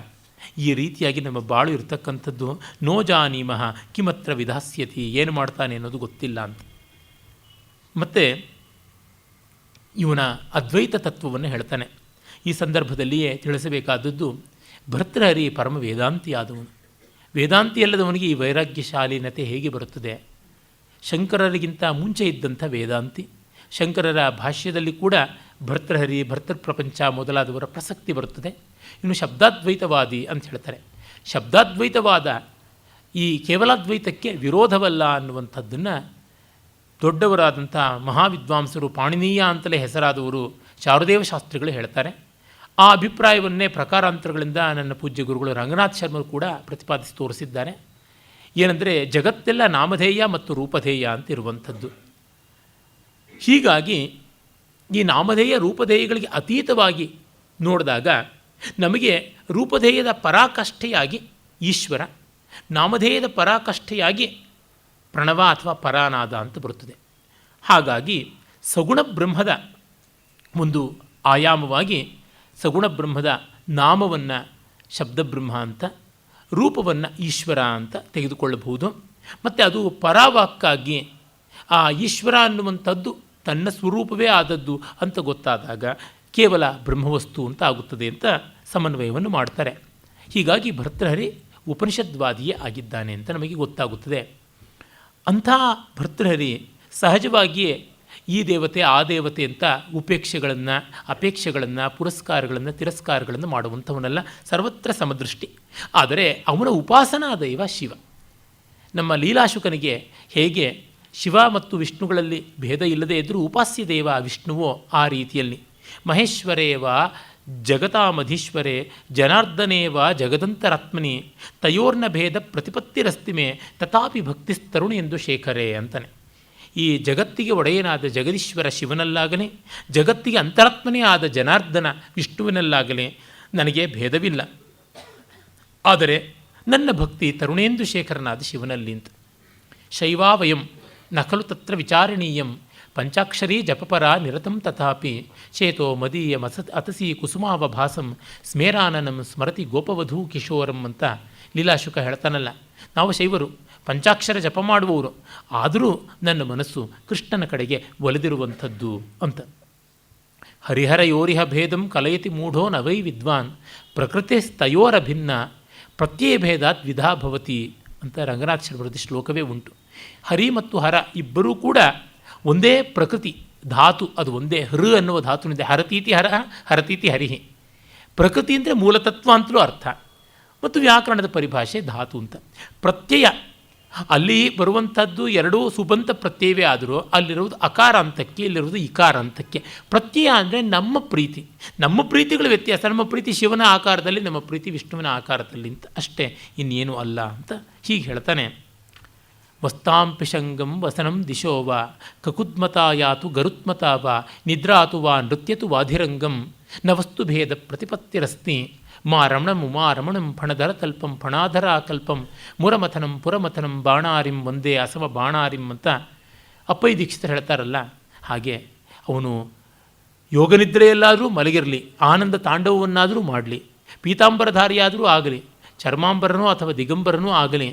Speaker 2: ಈ ರೀತಿಯಾಗಿ ನಮ್ಮ ಬಾಳು ಇರತಕ್ಕಂಥದ್ದು. ನೋ ಜಾನೀಮಃ ಕಿಮತ್ರ ವಿಧಾಸ್ಯತಿ, ಏನು ಮಾಡ್ತಾನೆ ಅನ್ನೋದು ಗೊತ್ತಿಲ್ಲ ಅಂತ. ಮತ್ತು ಇವನ ಅದ್ವೈತ ತತ್ವವನ್ನು ಹೇಳ್ತಾನೆ. ಈ ಸಂದರ್ಭದಲ್ಲಿಯೇ ತಿಳಿಸಬೇಕಾದದ್ದು, ಭರ್ತೃಹರಿ ಪರಮ ವೇದಾಂತಿಯಾದವನು. ವೇದಾಂತಿ ಅಲ್ಲದವನಿಗೆ ಈ ವೈರಾಗ್ಯಶಾಲೀನತೆ ಹೇಗೆ ಬರುತ್ತದೆ? ಶಂಕರರಿಗಿಂತ ಮುಂಚೆ ಇದ್ದಂಥ ವೇದಾಂತಿ. ಶಂಕರರ ಭಾಷ್ಯದಲ್ಲಿ ಕೂಡ ಭರ್ತೃಹರಿ, ಭರ್ತೃಪ್ರಪಂಚ ಮೊದಲಾದವರ ಪ್ರಸಕ್ತಿ ಬರುತ್ತದೆ. ಇನ್ನು ಶಬ್ದಾದ್ವೈತವಾದಿ ಅಂತ ಹೇಳ್ತಾರೆ. ಶಬ್ದಾದ್ವೈತವಾದ ಈ ಕೇವಲಾದ್ವೈತಕ್ಕೆ ವಿರೋಧವಲ್ಲ ಅನ್ನುವಂಥದ್ದನ್ನು ದೊಡ್ಡವರಾದಂಥ ಮಹಾವಿದ್ವಾಂಸರು, ಪಾಣಿನೀಯ ಅಂತಲೇ ಹೆಸರಾದವರು ಚಾರುದೇವ ಶಾಸ್ತ್ರಿಗಳು ಹೇಳ್ತಾರೆ. ಆ ಅಭಿಪ್ರಾಯವನ್ನೇ ಪ್ರಕಾರಾಂತರಗಳಿಂದ ನನ್ನ ಪೂಜ್ಯ ಗುರುಗಳು ರಂಗನಾಥ್ ಶರ್ಮರು ಕೂಡ ಪ್ರತಿಪಾದಿಸಿ ತೋರಿಸಿದ್ದಾರೆ. ಏನೆಂದರೆ, ಜಗತ್ತೆಲ್ಲ ನಾಮಧೇಯ ಮತ್ತು ರೂಪಧೇಯ ಅಂತ ಇರುವಂಥದ್ದು. ಹೀಗಾಗಿ ಈ ನಾಮಧೇಯ ರೂಪಧೇಯಗಳಿಗೆ ಅತೀತವಾಗಿ ನೋಡಿದಾಗ ನಮಗೆ ರೂಪಧೇಯದ ಪರಾಕಾಷ್ಠೆಯಾಗಿ ಈಶ್ವರ, ನಾಮಧೇಯದ ಪರಾಕಾಷ್ಠೆಯಾಗಿ ಪ್ರಣವ ಅಥವಾ ಪರಾನಾದ ಅಂತ ಬರುತ್ತದೆ. ಹಾಗಾಗಿ ಸಗುಣ ಬ್ರಹ್ಮದ ಒಂದು ಆಯಾಮವಾಗಿ ಸಗುಣ ಬ್ರಹ್ಮದ ನಾಮವನ್ನು ಶಬ್ದಬ್ರಹ್ಮ ಅಂತ, ರೂಪವನ್ನು ಈಶ್ವರ ಅಂತ ತೆಗೆದುಕೊಳ್ಳಬಹುದು. ಮತ್ತು ಅದು ಪರಾವಾಕ್ಕಾಗಿ ಆ ಈಶ್ವರ ಅನ್ನುವಂಥದ್ದು ತನ್ನ ಸ್ವರೂಪವೇ ಆದದ್ದು ಅಂತ ಗೊತ್ತಾದಾಗ ಕೇವಲ ಬ್ರಹ್ಮವಸ್ತು ಅಂತ ಆಗುತ್ತದೆ ಅಂತ ಸಮನ್ವಯವನ್ನು ಮಾಡ್ತಾರೆ. ಹೀಗಾಗಿ ಭರ್ತೃಹರಿ ಉಪನಿಷದ್ವಾದಿಯೇ ಆಗಿದ್ದಾನೆ ಅಂತ ನಮಗೆ ಗೊತ್ತಾಗುತ್ತದೆ. ಅಂಥ ಭರ್ತೃಹರಿ ಸಹಜವಾಗಿಯೇ ಈ ದೇವತೆ ಆ ದೇವತೆ ಅಂತ ಉಪೇಕ್ಷೆಗಳನ್ನು, ಅಪೇಕ್ಷೆಗಳನ್ನು, ಪುರಸ್ಕಾರಗಳನ್ನು, ತಿರಸ್ಕಾರಗಳನ್ನು ಮಾಡುವಂಥವನಲ್ಲ. ಸರ್ವತ್ರ ಸಮದೃಷ್ಟಿ. ಆದರೆ ಅವನ ಉಪಾಸನಾ ದೈವ ಶಿವ. ನಮ್ಮ ಲೀಲಾಶುಕನಿಗೆ ಹೇಗೆ ಶಿವ ಮತ್ತು ವಿಷ್ಣುಗಳಲ್ಲಿ ಭೇದ ಇಲ್ಲದೇ ಇದ್ದರೂ ಉಪಾಸ್ಯ ದೇವ ವಿಷ್ಣುವೋ ಆ ರೀತಿಯಲ್ಲಿ ಮಹೇಶ್ವರೇವ ಜಗತಾಮಧೀಶ್ವರೇ ಜನಾರ್ದನೇವ ಜಗದಂತರಾತ್ಮನಿ ತಯೋರ್ನ ಭೇದ ಪ್ರತಿಪತ್ತಿರಸ್ತಿಮೆ ತಥಾಪಿ ಭಕ್ತಿಸ್ತರುಣಿ ಎಂದು ಶೇಖರೇ ಅಂತಾನೆ. ಈ ಜಗತ್ತಿಗೆ ಒಡೆಯನಾದ ಜಗದೀಶ್ವರ ಶಿವನಲ್ಲಾಗಲಿ, ಜಗತ್ತಿಗೆ ಅಂತರಾತ್ಮನೇ ಆದ ಜನಾರ್ದನ ವಿಷ್ಣುವಿನಲ್ಲಾಗಲಿ ನನಗೆ ಭೇದವಿಲ್ಲ. ಆದರೆ ನನ್ನ ಭಕ್ತಿ ತರುಣೇಂದು ಶೇಖರನಾದ ಶಿವನಲ್ಲಿ ಅಂತ. ಶೈವಾವಯಂ ನಖಲು ತತ್ರ ವಿಚಾರಣೀಯಂ ಪಂಚಾಕ್ಷರೀ ಜಪಪರ ನಿರತಂ ತಥಾಪಿ ಚೇತೋ ಮದೀಯ ಅತಸಿ ಕುಸುಮಾವಭಾಸಂ ಸ್ಮೇರಾನನಂ ಸ್ಮರತಿ ಗೋಪವಧೂ ಕಿಶೋರಂ ಅಂತ ಲೀಲಾಶುಕ ಹೇಳ್ತಾನಲ್ಲ. ನಾವು ಶೈವರು, ಪಂಚಾಕ್ಷರ ಜಪ ಮಾಡುವವರು, ಆದರೂ ನನ್ನ ಮನಸ್ಸು ಕೃಷ್ಣನ ಕಡೆಗೆ ಒಲಿದಿರುವಂಥದ್ದು ಅಂತ. ಹರಿಹರಯೋರಿಹ ಭೇದಂ ಕಲಯತಿ ಮೂಢೋ ನವೈ ವಿದ್ವಾನ್ ಪ್ರಕೃತಿ ಸ್ತಯೋರಭಿನ್ನ ಪ್ರತ್ಯಯ ಭೇದಾತ್ ವಿಧಾ ಭವತಿ ಅಂತ ರಂಗನಾಥ ಶರ್ಮರದಿ ಶ್ಲೋಕವೇ ಉಂಟು. ಹರಿ ಮತ್ತು ಹರ ಇಬ್ಬರೂ ಕೂಡ ಒಂದೇ ಪ್ರಕೃತಿ ಧಾತು, ಅದು ಒಂದೇ ಹೃ ಅನ್ನುವ ಧಾತುವಿದೆ. ಹರತೀತಿ ಹರ, ಹರತೀತಿ ಹರಿಹಿ. ಪ್ರಕೃತಿ ಅಂದರೆ ಮೂಲತತ್ವ ಅಂತಲೂ ಅರ್ಥ, ಮತ್ತು ವ್ಯಾಕರಣದ ಪರಿಭಾಷೆ ಧಾತು ಅಂತ. ಪ್ರತ್ಯಯ ಅಲ್ಲಿ ಬರುವಂಥದ್ದು ಎರಡೂ ಸುಬಂತ ಪ್ರತ್ಯವೇ ಆದರೂ ಅಲ್ಲಿರುವುದು ಅಕಾರ ಅಂತಕ್ಕೆ, ಇಲ್ಲಿರುವುದು ಇಕಾರ ಅಂತಕ್ಕೆ. ಪ್ರತ್ಯಯ ಅಂದರೆ ನಮ್ಮ ಪ್ರೀತಿ, ನಮ್ಮ ಪ್ರೀತಿಗಳ ವ್ಯತ್ಯಾಸ. ನಮ್ಮ ಪ್ರೀತಿ ಶಿವನ ಆಕಾರದಲ್ಲಿ, ನಮ್ಮ ಪ್ರೀತಿ ವಿಷ್ಣುವಿನ ಆಕಾರದಲ್ಲಿ ಅಂತ ಅಷ್ಟೇ, ಇನ್ನೇನು ಅಲ್ಲ ಅಂತ ಹೀಗೆ ಹೇಳ್ತಾನೆ. ವಸ್ತಾಂಪಿಶಂಗಂ ವಸನಂ ದಿಶೋ ವಾ ಕಕುದ್ಮತಾಯಾತು ಗರುತ್ಮತಾ ವಾ ನಿದ್ರಾತು ವಾ ನೃತ್ಯತು ವಾಧಿರಂಗಂ ನ ವಸ್ತುಭೇದ ಪ್ರತಿಪತ್ತಿರಸ್ತಿ ಮಾ ರಮಣಂ ಉಮಾ ರಮಣಂ ಫಣಧರ ತಲ್ಪಂ ಫಣಾಧರ ಕಲ್ಪಂ ಮುರಮಥನಂ ಪುರಮಥನಂ ಬಾಣಾರಿಂ ಒಂದೇ ಅಸಮ ಬಾಣಾರಿಂ ಅಂತ ಅಪ್ಪಯ್ಯ ದೀಕ್ಷಿತರು ಹೇಳ್ತಾರಲ್ಲ. ಹಾಗೆ ಅವನು ಯೋಗನಿದ್ರೆಯಲ್ಲಾದರೂ ಮಲಗಿರಲಿ, ಆನಂದ ತಾಂಡವವನ್ನಾದರೂ ಮಾಡಲಿ, ಪೀತಾಂಬರಧಾರಿಯಾದರೂ ಆಗಲಿ, ಚರ್ಮಾಂಬರನೋ ಅಥವಾ ದಿಗಂಬರನೂ ಆಗಲಿ,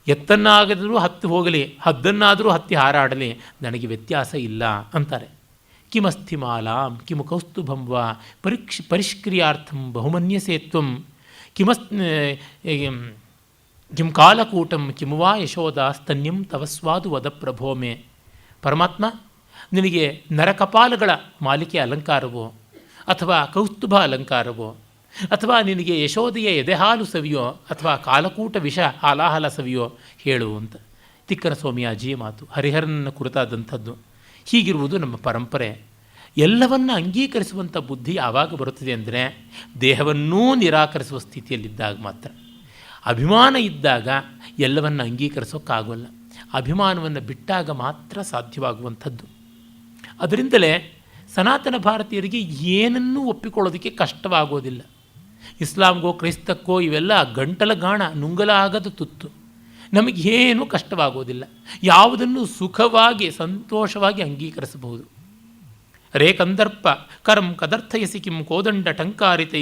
Speaker 2: ಎತ್ತನ್ನಾಗದರೂ ಹತ್ತಿ ಹೋಗಲಿ, ಹದ್ದನ್ನಾದರೂ ಹತ್ತಿ ಹಾರಾಡಲಿ, ನನಗೆ ವ್ಯತ್ಯಾಸ ಇಲ್ಲ ಅಂತಾರೆ. ಕಿಮಸ್ಥಿ ಮಾಲಾಂ ಕಿಮು ಕೌಸ್ತುಭಂ ವಾ ಪರಿಷ್ಕ್ರಿಯಾರ್ಥಂ ಬಹುಮನ್ಯಸೇತ್ವಂ ಕಿಂ ಕಾಲಕೂಟಂ ಕಿಮು ವಾ ಯಶೋದ ಸ್ತನ್ಯಂ ತವಸ್ವಾದು ವದ ಪ್ರಭೋ ಮೇ. ಪರಮಾತ್ಮ, ನಿನಗೆ ನರಕಪಾಲಗಳ ಮಾಲಿಕೆ ಅಲಂಕಾರವೋ ಅಥವಾ ಕೌಸ್ತುಭ ಅಲಂಕಾರವೋ ಅಥವಾ ನಿನಗೆ ಯಶೋದೆಯ ಎದೆಹಾಲು ಸವಿಯೋ ಅಥವಾ ಕಾಲಕೂಟ ವಿಷ ಹಾಲಾಹಲ ಸವಿಯೋ ಹೇಳು ಅಂತ. ತಿಕ್ಕನ ಸೋಮಯಾಜಿಯ ಮಾತು, ಹರಿಹರನನ್ನು ಕುರಿತಾದಂಥದ್ದು. ಹೀಗಿರುವುದು ನಮ್ಮ ಪರಂಪರೆ. ಎಲ್ಲವನ್ನು ಅಂಗೀಕರಿಸುವಂಥ ಬುದ್ಧಿ ಯಾವಾಗ ಬರುತ್ತದೆ ಅಂದರೆ ದೇಹವನ್ನೂ ನಿರಾಕರಿಸುವ ಸ್ಥಿತಿಯಲ್ಲಿದ್ದಾಗ ಮಾತ್ರ. ಅಭಿಮಾನ ಇದ್ದಾಗ ಎಲ್ಲವನ್ನು ಅಂಗೀಕರಿಸೋಕ್ಕಾಗೋಲ್ಲ. ಅಭಿಮಾನವನ್ನು ಬಿಟ್ಟಾಗ ಮಾತ್ರ ಸಾಧ್ಯವಾಗುವಂಥದ್ದು. ಅದರಿಂದಲೇ ಸನಾತನ ಭಾರತೀಯರಿಗೆ ಏನನ್ನೂ ಒಪ್ಪಿಕೊಳ್ಳೋದಕ್ಕೆ ಕಷ್ಟವಾಗೋದಿಲ್ಲ. ಇಸ್ಲಾಂಗೋ ಕ್ರೈಸ್ತಕ್ಕೋ ಇವೆಲ್ಲ ಗಂಟಲ ಗಾಣ, ನುಂಗಲಾಗದ ತುತ್ತು. ನಮಗೇನೂ ಕಷ್ಟವಾಗೋದಿಲ್ಲ. ಯಾವುದನ್ನು ಸುಖವಾಗಿ ಸಂತೋಷವಾಗಿ ಅಂಗೀಕರಿಸಬಹುದು. ರೇ ಕಂದರ್ಪ ಕರಂ ಕದರ್ಥಯಸಿ ಕಿಂ ಕೋದಂಡ ಟಂಕಾರಿತೈ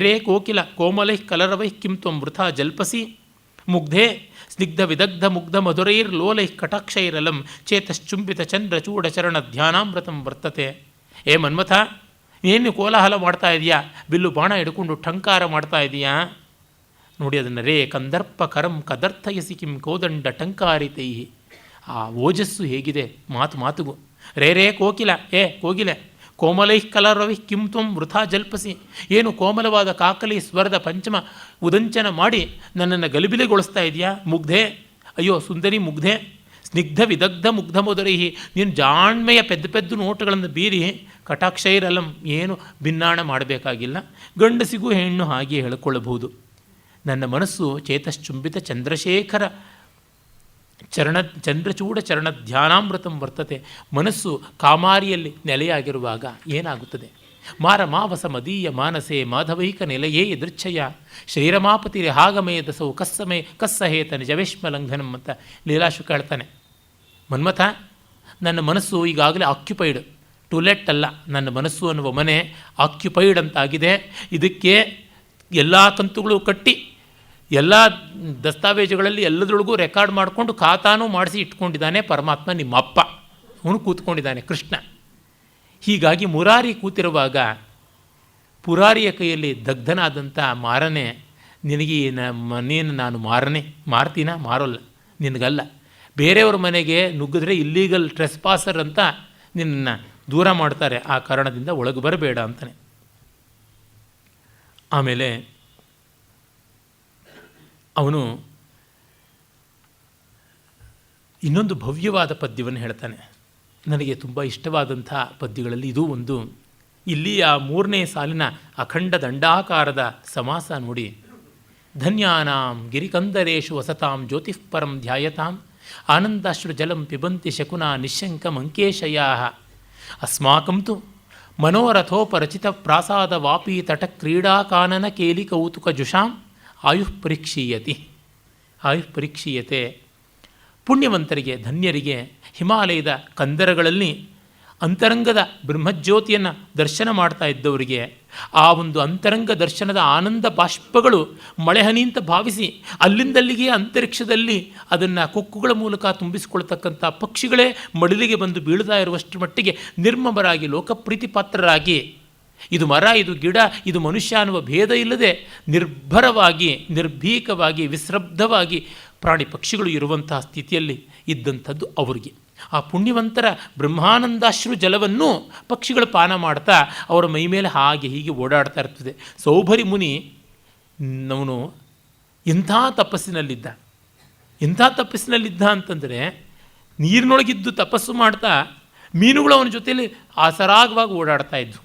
Speaker 2: ರೇ ಕೋಕಿಲ ಕೋಮಲೈ ಕಲರವೈ ಕಿಂ ತ್ವಂ ವೃಥಾ ಜಲ್ಪಸಿ ಮುಗ್ಧೇ ಸ್ನಿಗ್ಧ ವಿದಗ್ಧ ಮುಗ್ಧ ಮಧುರೈರ್ಲೋಲೈ ಕಟಾಕ್ಷೈರಲಂ ಚೇತಶ್ಚುಂಬಿತ ಚಂದ್ರ ಚೂಡ ಚರಣ ಧ್ಯಾನಾಮೃತಂ ವರ್ತತೆ. ಏ ಮನ್ಮಥ, ಏನು ಕೋಲಾಹಲ ಮಾಡ್ತಾ ಇದೆಯಾ? ಬಿಲ್ಲು ಬಾಣ ಹಿಡ್ಕೊಂಡು ಟಂಕಾರ ಮಾಡ್ತಾ ಇದೆಯಾ? ನೋಡಿ ಅದನ್ನು, ರೇ ಕಂದರ್ಪ ಕರಂ ಕದರ್ಥಯಸಿ ಕಿಂ ಕೋದಂಡ ಟಂಕಾರಿತೈ. ಆ ಓಜಸ್ಸು ಹೇಗಿದೆ ಮಾತು ಮಾತುಗೂ. ರೇ ಕೋಕಿಲ, ಏ ಕೋಗಿಲೆ, ಕೋಮಲೈ ಕಲರವೈ ಕಿಂ ತ್ವಂ ವೃಥಾ ಜಲ್ಪಸಿ. ಏನು ಕೋಮಲವಾದ ಕಾಕಲಿ ಸ್ವರದ ಪಂಚಮ ಉದಂಚನ ಮಾಡಿ ನನ್ನನ್ನು ಗಲಿಬಿಲಿಗೊಳಿಸ್ತಾ ಇದೆಯಾ? ಮುಗ್ಧೆ, ಅಯ್ಯೋ ಸುಂದರಿ ಮುಗ್ಧೆ, ಸ್ನಿಗ್ಧ ವಿದಗ್ಧ ಮುಗ್ಧ ಮಧುರೈಹಿ, ನೀನು ಜಾಣ್ಮೆಯ ಪೆದ್ದು ನೋಟುಗಳನ್ನು ಬೀರಿ ಕಟಾಕ್ಷೈರಲಂ, ಏನು ಭಿನ್ನಾಣ ಮಾಡಬೇಕಾಗಿಲ್ಲ. ಗಂಡಸಿಗೂ ಹೆಣ್ಣು ಹಾಗೆ ಹೇಳಿಕೊಳ್ಳಬಹುದು. ನನ್ನ ಮನಸ್ಸು ಚೇತಶ್ಚುಂಬಿತ ಚಂದ್ರಶೇಖರ ಚಂದ್ರಚೂಡ ಚರಣ ಧ್ಯಾನಾಮೃತಂ ವರ್ತತೆ. ಮನಸ್ಸು ಕಾಮಾರಿಯಲ್ಲಿ ನೆಲೆಯಾಗಿರುವಾಗ ಏನಾಗುತ್ತದೆ? ಮಾರಮಾವಸ ಮದೀಯ ಮಾನಸೆ ಮಾಧವೈಕ ನೆಲೆಯೇ ಎದೃಚ್ಛಯ ಶ್ರೀರಮಾಪತಿರೆ ಹಾಗಮಯ ದಸೌ ಕಸ್ಸಹೇತ ನಿಜವೇಶ್ಮ ಲಂಘನಂ ಅಂತ ಲೀಲಾಶುಕ ಹೇಳ್ತಾನೆ. ಮನ್ಮಥ, ನನ್ನ ಮನಸ್ಸು ಈಗಾಗಲೇ ಆಕ್ಯುಪೈಡ್, ಟುಲೆಟ್ ಅಲ್ಲ, ನನ್ನ ಮನಸ್ಸು ಅನ್ನುವ ಮನೆ ಆಕ್ಯುಪೈಡ್ ಅಂತಾಗಿದೆ. ಇದಕ್ಕೆ ಎಲ್ಲ ಕಂತುಗಳು ಕಟ್ಟಿ ಎಲ್ಲ ದಸ್ತಾವೇಜುಗಳಲ್ಲಿ ಎಲ್ಲದರೊಳಗೂ ರೆಕಾರ್ಡ್ ಮಾಡಿಕೊಂಡು ಖಾತಾನೂ ಮಾಡಿಸಿ ಇಟ್ಕೊಂಡಿದ್ದಾನೆ ಪರಮಾತ್ಮ, ನಿಮ್ಮ ಅಪ್ಪ. ಅವನು ಕೂತ್ಕೊಂಡಿದ್ದಾನೆ ಕೃಷ್ಣ. ಹೀಗಾಗಿ ಮುರಾರಿ ಕೂತಿರುವಾಗ ಪುರಾರಿಯ ಕೈಯಲ್ಲಿ ದಗ್ಧನಾದಂಥ ಮಾರನೆ, ನಿನಗೆ ಮನೆಯನ್ನು ನಾನು ಮಾರ್ತೀನ? ಮಾರೋಲ್ಲ, ನಿನಗಲ್ಲ. ಬೇರೆಯವ್ರ ಮನೆಗೆ ನುಗ್ಗಿದ್ರೆ ಇಲ್ಲೀಗಲ್ ಟ್ರೆಸ್ಪಾಸರ್ ಅಂತ ನಿನ್ನನ್ನು ದೂರ ಮಾಡ್ತಾರೆ. ಆ ಕಾರಣದಿಂದ ಒಳಗೆ ಬರಬೇಡ ಅಂತಾನೆ. ಆಮೇಲೆ ಅವನು ಇನ್ನೊಂದು ಭವ್ಯವಾದ ಪದ್ಯವನ್ನು ಹೇಳ್ತಾನೆ. ನನಗೆ ತುಂಬ ಇಷ್ಟವಾದಂಥ ಪದ್ಯಗಳಲ್ಲಿ ಇದೂ ಒಂದು. ಇಲ್ಲಿ ಆ 3ನೇ ಸಾಲಿನ ಅಖಂಡ ದಂಡಾಕಾರದ ಸಮಾಸ ನೋಡಿ. ಧನ್ಯಾನಾಂ ಗಿರಿಕಂದರೇಶು ವಸತಾಂ ಜ್ಯೋತಿಃಪರಂ ಧ್ಯಾಯತಾಂ ಆನಂದಾಶ್ರು ಜಲಂ ಪಿಬಂತಿ ಶಕುನಾ ನಿಶಂಕಂ ಅಂಕೇಶಯಾ ಅಸ್ಮಾಕಂ ತು ಮನೋರಥೋಪರಚಿತ ಪ್ರಾಸಾದ ವಾಪಿ ತಟ ಕ್ರೀಡಾಕಾನನ ಕೇಲಿ ಕೌತುಕ ಜುಷಾಂ ಆಯುಃ ಪರೀಕ್ಷೀಯತೆ. ಪುಣ್ಯವಂತರಿಗೆ, ಧನ್ಯರಿಗೆ ಹಿಮಾಲಯದ ಕಂದರಗಳಲ್ಲಿ ಅಂತರಂಗದ ಬ್ರಹ್ಮಜ್ಯೋತಿಯನ್ನು ದರ್ಶನ ಮಾಡ್ತಾ ಇದ್ದವರಿಗೆ ಆ ಒಂದು ಅಂತರಂಗ ದರ್ಶನದ ಆನಂದ ಬಾಷ್ಪಗಳು ಮಳೆಹನಿ ಅಂತ ಭಾವಿಸಿ ಅಲ್ಲಿಂದಲ್ಲಿಗೆ ಅಂತರಿಕ್ಷದಲ್ಲಿ ಅದನ್ನು ಕೊಕ್ಕುಗಳ ಮೂಲಕ ತುಂಬಿಸಿಕೊಳ್ತಕ್ಕಂಥ ಪಕ್ಷಿಗಳೇ ಮಡಿಲಿಗೆ ಬಂದು ಬೀಳ್ತಾ ಇರುವಷ್ಟರ ಮಟ್ಟಿಗೆ ನಿರ್ಮಮರಾಗಿ ಲೋಕಪ್ರೀತಿ ಪಾತ್ರರಾಗಿ, ಇದು ಮರ, ಇದು ಗಿಡ, ಇದು ಮನುಷ್ಯ ಅನ್ನುವ ಭೇದ ಇಲ್ಲದೆ ನಿರ್ಭರವಾಗಿ, ನಿರ್ಭೀಕವಾಗಿ, ವಿಶ್ರಬ್ಧವಾಗಿ ಪ್ರಾಣಿ ಪಕ್ಷಿಗಳು ಇರುವಂತಹ ಸ್ಥಿತಿಯಲ್ಲಿ ಇದ್ದಂಥದ್ದು ಅವರಿಗೆ. ಆ ಪುಣ್ಯವಂತರ ಬ್ರಹ್ಮಾನಂದಾಶ್ರು ಜಲವನ್ನು ಪಕ್ಷಿಗಳು ಪಾನ ಮಾಡ್ತಾ ಅವರ ಮೈ ಮೇಲೆ ಹಾಗೆ ಹೀಗೆ ಓಡಾಡ್ತಾ ಇರ್ತದೆ. ಸೌಭರಿ ಮುನಿ ಅವನು ಇಂಥ ತಪಸ್ಸಿನಲ್ಲಿದ್ದ ಅಂತಂದರೆ ನೀರಿನೊಳಗಿದ್ದು ತಪಸ್ಸು ಮಾಡ್ತಾ ಮೀನುಗಳು ಅವನ ಜೊತೆಯಲ್ಲಿ ಆಸರಾಗವಾಗಿ ಓಡಾಡ್ತಾ ಇದ್ವು.